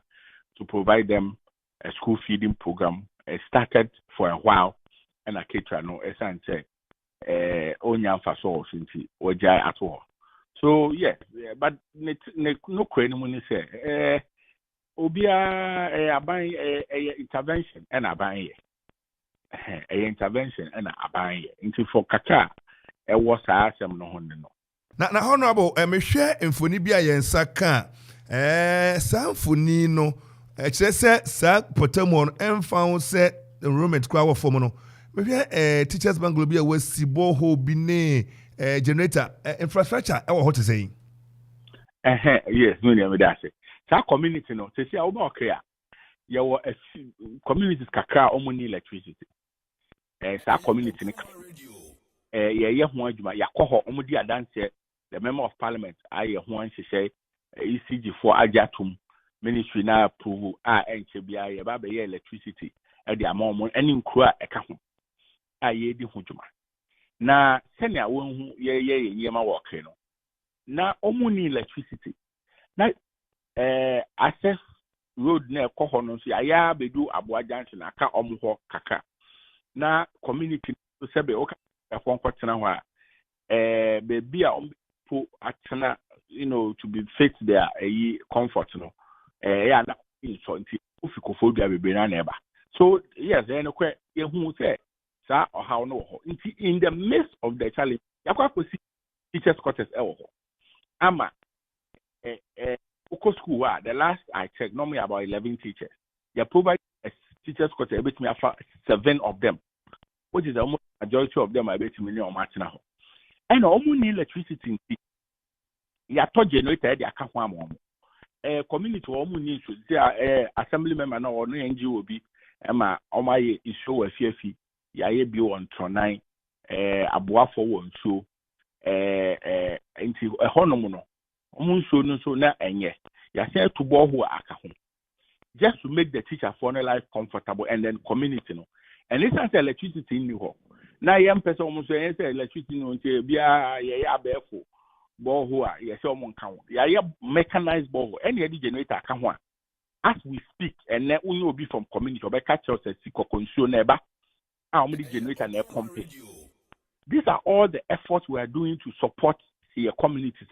to provide them a school feeding program. It started for a while and a caterer no essence onya fa so nti ojai at all. So yes, but no kwenu ni say obia aban intervention and aban intervention and aban nti for kaka e was asem no ho no na honorable me hwe mfoni bia yensa ka sa mfoni no kire se sa potamon emfa se enrollment kwa wo form no me hwe teachers bank bia wasi boho bi ne generator infrastructure e wo ho te say yes no ne me da say sa community no say sia wo ba okre a ye wo communities kakra omuni electricity sa community ni ye ho adwuma yakoho omudi adanse the member of parliament aye ho anhyehyɛ ECG4 ajatum ministry na approve enche bia ye ba be electricity e de amom eni nkura eka ho aye di ho dwuma na senia won ye yema work no na omuni electricity na access road na ekoho no so aya bedu aboa junction aka omho kaka na community so sebe o tena ho a baby a po atena to be fit there comfort no ya na so nti ofikofodua bebe na eba so yes then kwe yehu say sa how no ho nti in the midst of the challenge yakwa kosi teachers quarters ho ama school the last I checked normally about 11 teachers they provide a teachers quarters between 7 of them which is almost majority of them are between million or martina ho and almost need electricity ya to generator they aka ho amom community almost need to assembly member na or no NGO bi ma omaye issue afiafi ya ye bi on tronai aboafo won so enti honom no omunso no so na enye ya say to bo ho aka ho just to make the teacher for life comfortable and then community no and this is electricity in ho na yam person omunso yen say electricity no ntia bia ye abefo bo ho a ye say omon kan ya ye mechanized bo ho any generator aka ho as we speak and then we will be from community or catch us consume neighbor the generator and pump. These are all the efforts we are doing to support the communities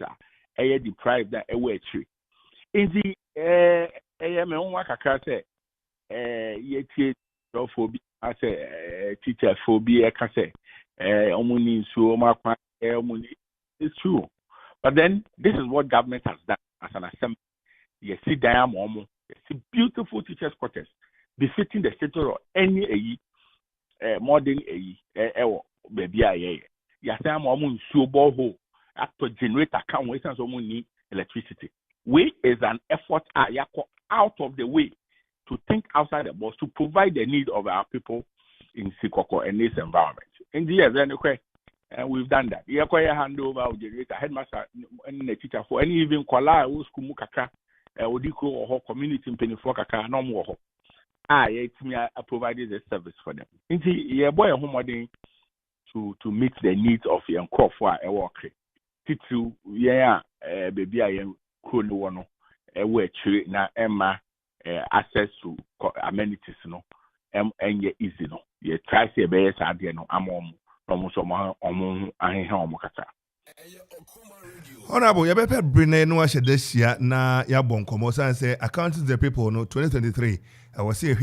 are deprived that away tree. In the me on waka say ye phobia as a teacher phobia can say omuni so makwa it's true. But then this is what government has done as an assembly. You see diamomo. It's beautiful teachers' quarters befitting the status of any modern baby. Yes, I'm almost so borehole after generator can wait and someone need electricity. We is an effort out of the way to think outside the box to provide the need of our people in Sikoko and this environment. In the years, and we've done that. You have hand over our generator, headmaster, and the teacher for any even Kuala or school mukaka. Odiko or community in Pennyfork no more. It's me I provided a service for them. Inti boy home to meet the needs of young crop for a work. Titu baby I am cool one na Emma access to amenities no and ye easy no. Ye try say be sadie no amom almost omon ahehomokata. Honorable, you better bring no washe this year na ya bonkomo say accounting the people no 2023. I was here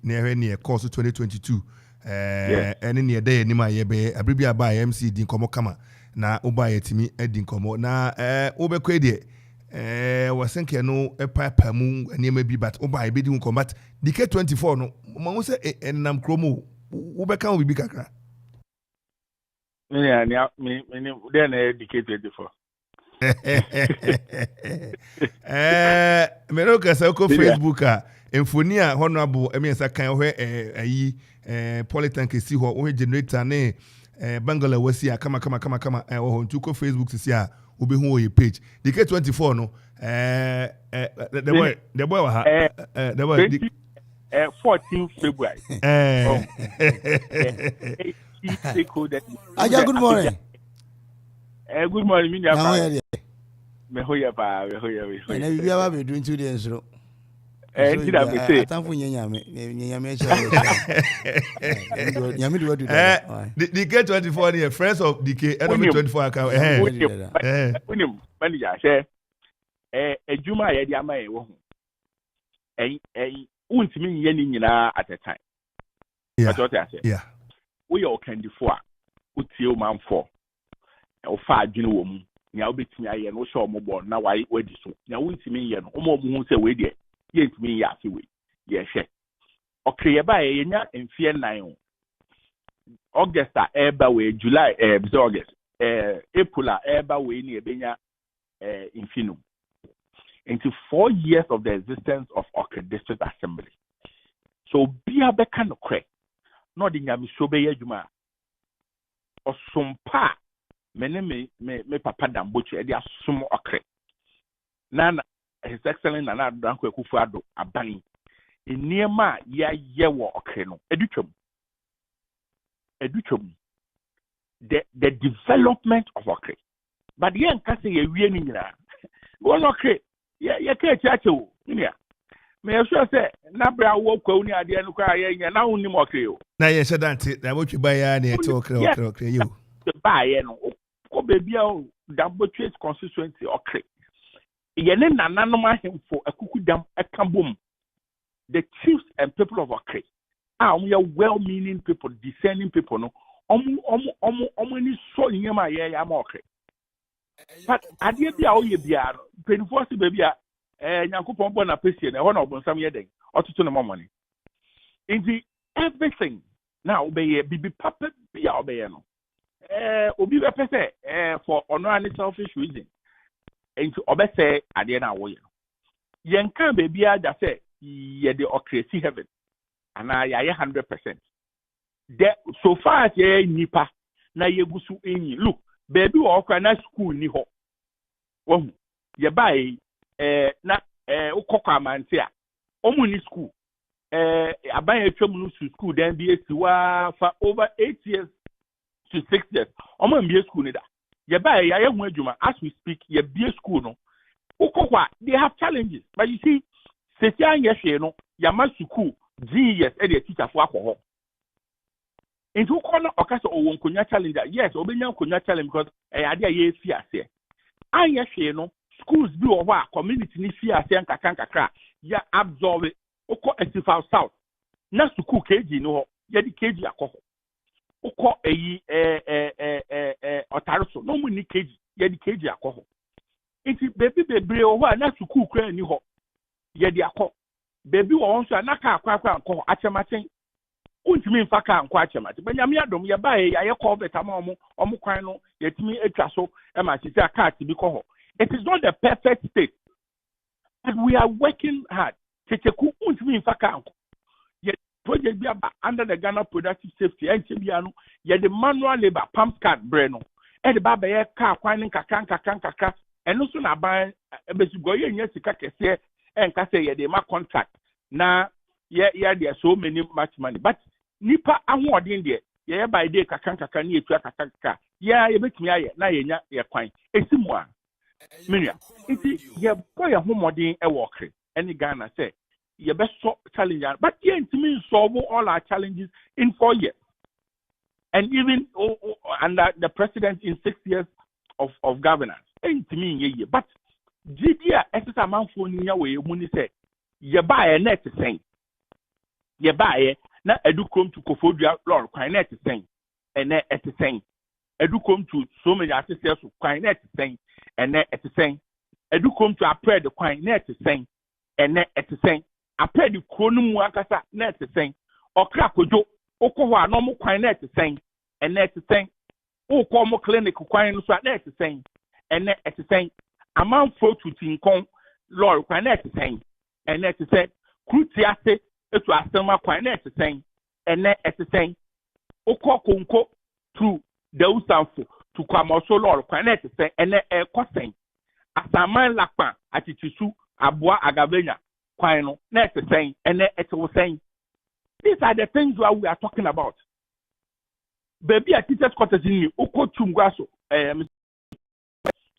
near course 2022. And near day ni ma yebe abribia by MC din komo kama na oba yetimi edin komo na obekwe de was thinking no a papa moon and you may be but by bidding combat DK 24 no Mamma and Nam Chromo Ubeka will be Kakra. Yeah, then DK 24. Meroka Sako Facebooka Infonia Honorable Emiasa kan where ayi Polytank si ho o generator ne Bangala wasi kama o ntuko Facebook si a obehu o ye page DK 24 no the boy wa ha the boy 14 February Aja, good morning. Good morning, Minya. Me hoya pa. Na bibi aba be doing 2 days ro. Did I say? Atamfo nyanya e Nyame do do that. DK 24 here friends of DK enemy 24 account Unim manager say ejuma ye di ama e wo ho. Untimi ye ni nyina at a time. Yeah. Yeah. We are candy-for. Uti o man for. O fa adwene wo mu. Nya obetimi aye no show mo bo na wai wedi so. Nya untimi ye no. Omo mu se we de. Ye ntimi ye afi we. Ye hwe. Okre ba ye nya mfie 9. August eba we July August. April eba we ni ebenya infinu. Into 4 years of the existence of Okre District Assembly. So bia beka no kre. No di nyami sobe ye juma. Osumpa me papa dambochi e di asum Okre. Nana His Excellency Nana Danko Akufo-Addo abani. Eniema ya ye wo Okre no. Edutwam. The development of Okre. But yen ka se ye wie ni nyina. Wo Okre ye ka chache wo. Nia. Me sure say na bra wo kwa ni ade no kwa ye nya na woni mo Okre o. Na ye shedante na wo twiba ya na eto Okre you. The buy no ko baby o Damboche constituency Okre. Ye ne nananom ahemfo akukudam ekabom. The chiefs and people of Okre. We are well-meaning people, discerning people no. Ni so nyema ye ya ma Okre. But ade bia o ye bia no 24 baby a Nyankopon bo na pesie na ho na obonsam ye den otutu no money. Indeed everything now obey bibi papa bia obey no. Obi be pese for honor selfish reason. Into obese ade na wo ye. Yen kan baby a da say ye the Okre see heaven. And I 100%. So far as ye nipa na ye gusu enyi. Look, baby Okra na school ni ho. Wo ye buy na ukoko amante a omu ni school aban etwam no school then be esiwa for over 8 years to 6 years omu be school ni da ye buy ya hu adwuma as we speak ye be school no ukoko they have challenges but you see sesian ye hwe no ya ma school GES e dey teacher for akọ into kono okasa owo nkonya challenge yes obenya nkonya challenge because ade ye fi ase an ye hwe no schools bi wo ho a community ni fi ase nkaka ya absorb okọ Esifal South na school KG no ho ye di KG akọ okọ eyi Otaroso no mu ni KG ye di KG akọ iti baby bebre wo ho a na school kra ni ho ye di akọ baby wo won so anaka akwa anko achemachen untimi mfaka anko achemachen banyame adom ye bae ye call better ma omo kwan no yetimi etwa so e ma sisi aka bi ko ho. It is not the perfect state but we are working hard checheku untimi mfaka anko ye project bi aba under the Ghana Productive Safety enche bia no ye the manual labor pump card bre no e de baba ye ka kwan nkaka eno so na ban ebesigo ye nya sika kese and can say ye ma contract na ye there so many much money but nipa ahodin there ye by day kaka ni etu kaka ye betumi aye na ye nya ye kwan esimu a minia iti ye boy ahomodin e wo Okre any Ghana say ye be so challenge but ye ntimi solve all our challenges in 4 years and even under the president in 6 years of governance ntimi ye but Jidia exercise manfo nya we mu ni say ye bae net sen ye bae na edukom to Kofodua lord kwan net sen ene etsen edukom to so many assessors kwan net sen ene etsen Edukom to apre the coin net to sing and net at the same. Apre the Kronum Wakasa net to sing or Krakojo Okowa normal coin net to sing and net to sing. O como clinic coin net to sing and net at the same. Amount for to Tincon Lord coin net to sing and net to say Crutiate it was Selma coin net to sing and net at the same. Oko Kunko through the Usanfo to come also Lord coin net to say and net a costing. Asaman Lakpa at Tisu Abua Agavena Quino net to saying and net it was saying. These are the things we are talking about. Baby, a teacher's quarters in you, Oko Chumgaso,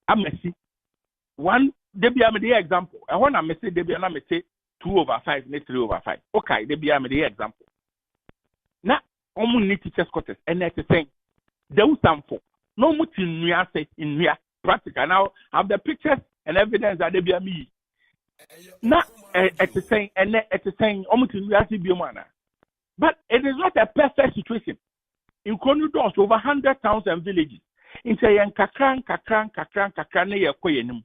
Amesi. One, Debbie, I'm the example. I want to say Debbie, and I'm say 2/5, next 3/5. Okay, Debbie, I'm the example. Now, almost need teacher's quarters, and that's the same. There was some for no much in here, practical. Now, have the pictures and evidence that Debbie, me. Now, at the same, and at the same, almost in reality, be mana. But it is not a perfect situation. In Konudos, over 100,000 villages. In saying kakran ne ye koyenim.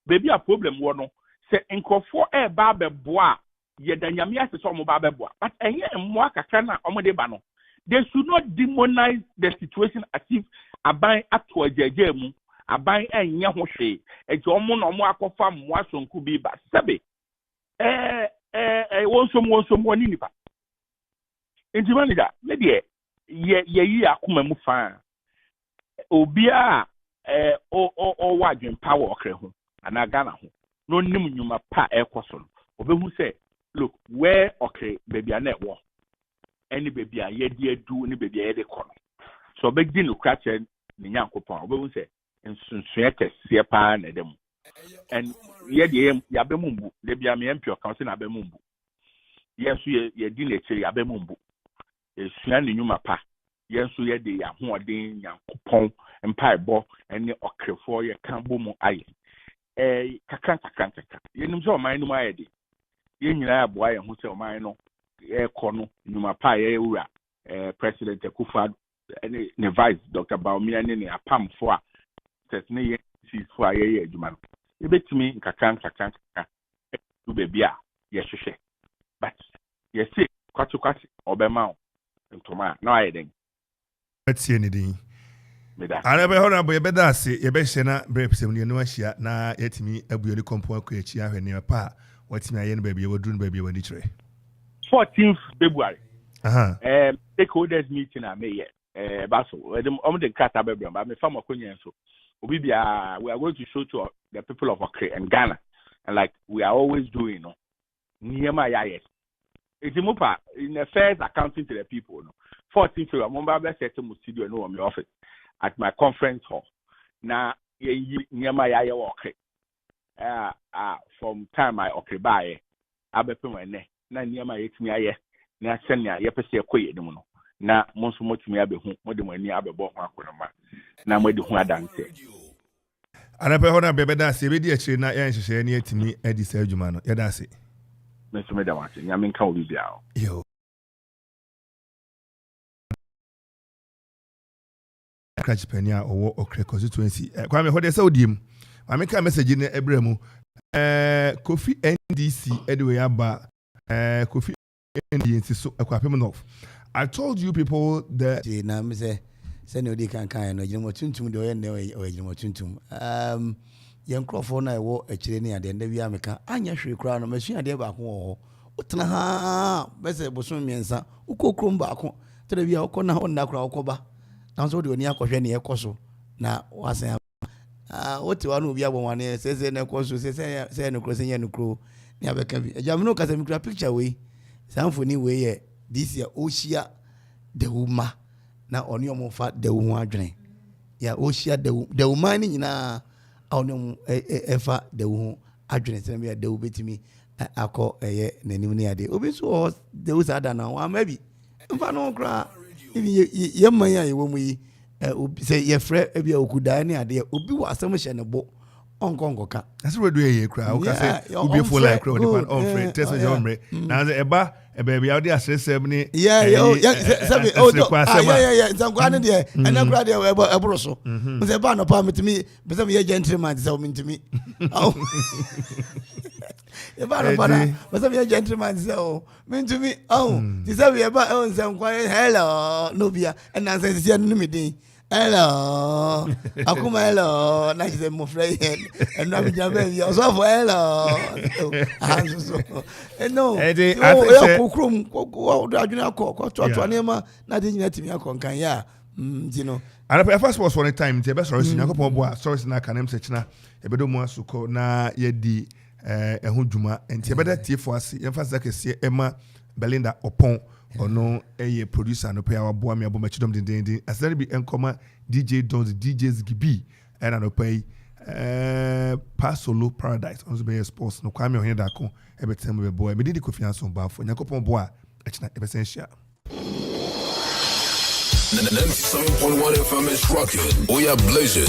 Baby a problem wono. Say in Kofo babe boa. Ye danyamia se so mo babe boa. But enye mwa kakran na omode ba no. They should not demonize the situation as if aban ato ajeje mu. Aban enye ho hwe. Eje omo no mo akofa mwa sonku bi ba. Sebe. Wonsom woni nipa. Inti manager, maybe ye akuma mu fa obia o wadwen power okre ho ana Ghana ho no nim nyuma pa ekoso obehu say look where okay baby ana wo any baby a ye die du ni baby ye de kono so begin no krache ni Nyankopon obehu say nsunsun kese pa na dem and ye de ya be mumbu de bia me empio kan se na be mumbu yesu ye di le chiri ya be mumbu esua ne nyuma pa yenso ye de ya hoɔden Nyankopɔn mpaebɔ ene okrefo ye kan bɔ mu aye kakra yenim sɛ ɔman no mu aye de ye nyina aboa ye ho sɛ ɔman no kɔ no nyuma pa ye wura president Akufo ene ne vice Dr. Baumia ne apamfo a tesne ye sifo a ye adwuma no ebetimi kakra do baby a ye hwehwɛ but ye say kwatu obema ntoma na aye den tie anything ana be hona bo ye beda ase ye be hye na brepsem ne no ahia na yetimi abuo ni kompo akɔ achi ahwe ne pa watimi aye no ba bi ye woduru no ba bi ye wani kire 14th February stakeholders meeting a me baso the kata be bra me fam akonya so obi bia we are going to show to the people of Accra and Ghana and like we are always doing no niema ya yes it's in the first accounting to the people no 14th February, I'm going to set a studio in my office at my conference hall. Now, near my eye okay. From time I occupy, I be put my neck. Now, near my 8 me, I send me a yeppy quay. Now, most much me, I be home, more than when you have a book. Now, where do I dance? And I be hona bebe da se be di akire na yan hyehyɛ ne atimi adi sa adwuma no. Yɛda se. Mr. Medawati, nyame nka obi bia. Yo. Krachpenia owo Okre constituency. Kwame hode sa odiem. Mame ka message ne ebremu. Kofi NDC anyway aba Kofi NDC so akwapem north. I told you people that na me say no dey kan no jinmo tuntum de oyenne oyinmo tuntum. Yen crofo na ewo akire ne ade ndawi ameka anya hwe kura no masua ade ba ko ho. Utena ha bese bosom miensa ukokrom ba ko. Tere bia ukona ho na kura ukoba. Nanso de oni akohwe ne ekoso na wasan wote wanu obi abonwane sese na ekoso sese no krosen ye no kro ni abeka bi ejamno kasa mi kura picture we sanfoni we ye this year oshia de uma na oni omofa de hu adwene ya oshia de uma ni nyina oni efa de hu adwene sene bia de betimi akọ eye nanim ne ade obi so de usada na wa maybe mfa no kra ye man ya ye wo mu yi say ye frɛ ebia okuda ne ade obi wa asɛm hye ne bo onkonkoka that's what do you cry okay say we be full like crowd depend on friend test your hombre now the eba baby out there say seven yeah zankwa ne de ena kura de eboro so say ba no pa metimi be say me gentleman say o metimi e ba no ba be say me gentleman say o metimi ti say we ba zankwa hello no bia ena say say no me din hello akuma hello na say mo friend and na me jabe you so for hello so no I think kokrom adwuna ko to anema na de nyina timi akonkan ya you know and if first was one time the best stories nyakopon boa stories na kanem sechina ebedo mu asuko na yedi ehun dwuma enti ebeda tiefo ase emphasize kese ema Belinda Opon ono eye producer no pay our boy me abo machidom den asari bi enkoma DJ Dons DJs Gibi and no pay Pasolo Paradise on the sports no kwame ohene da ko ebetem be boy me did confiance on ba for nyakopon boa echina ebesensha 97.1 FM is rocking. We are blazing.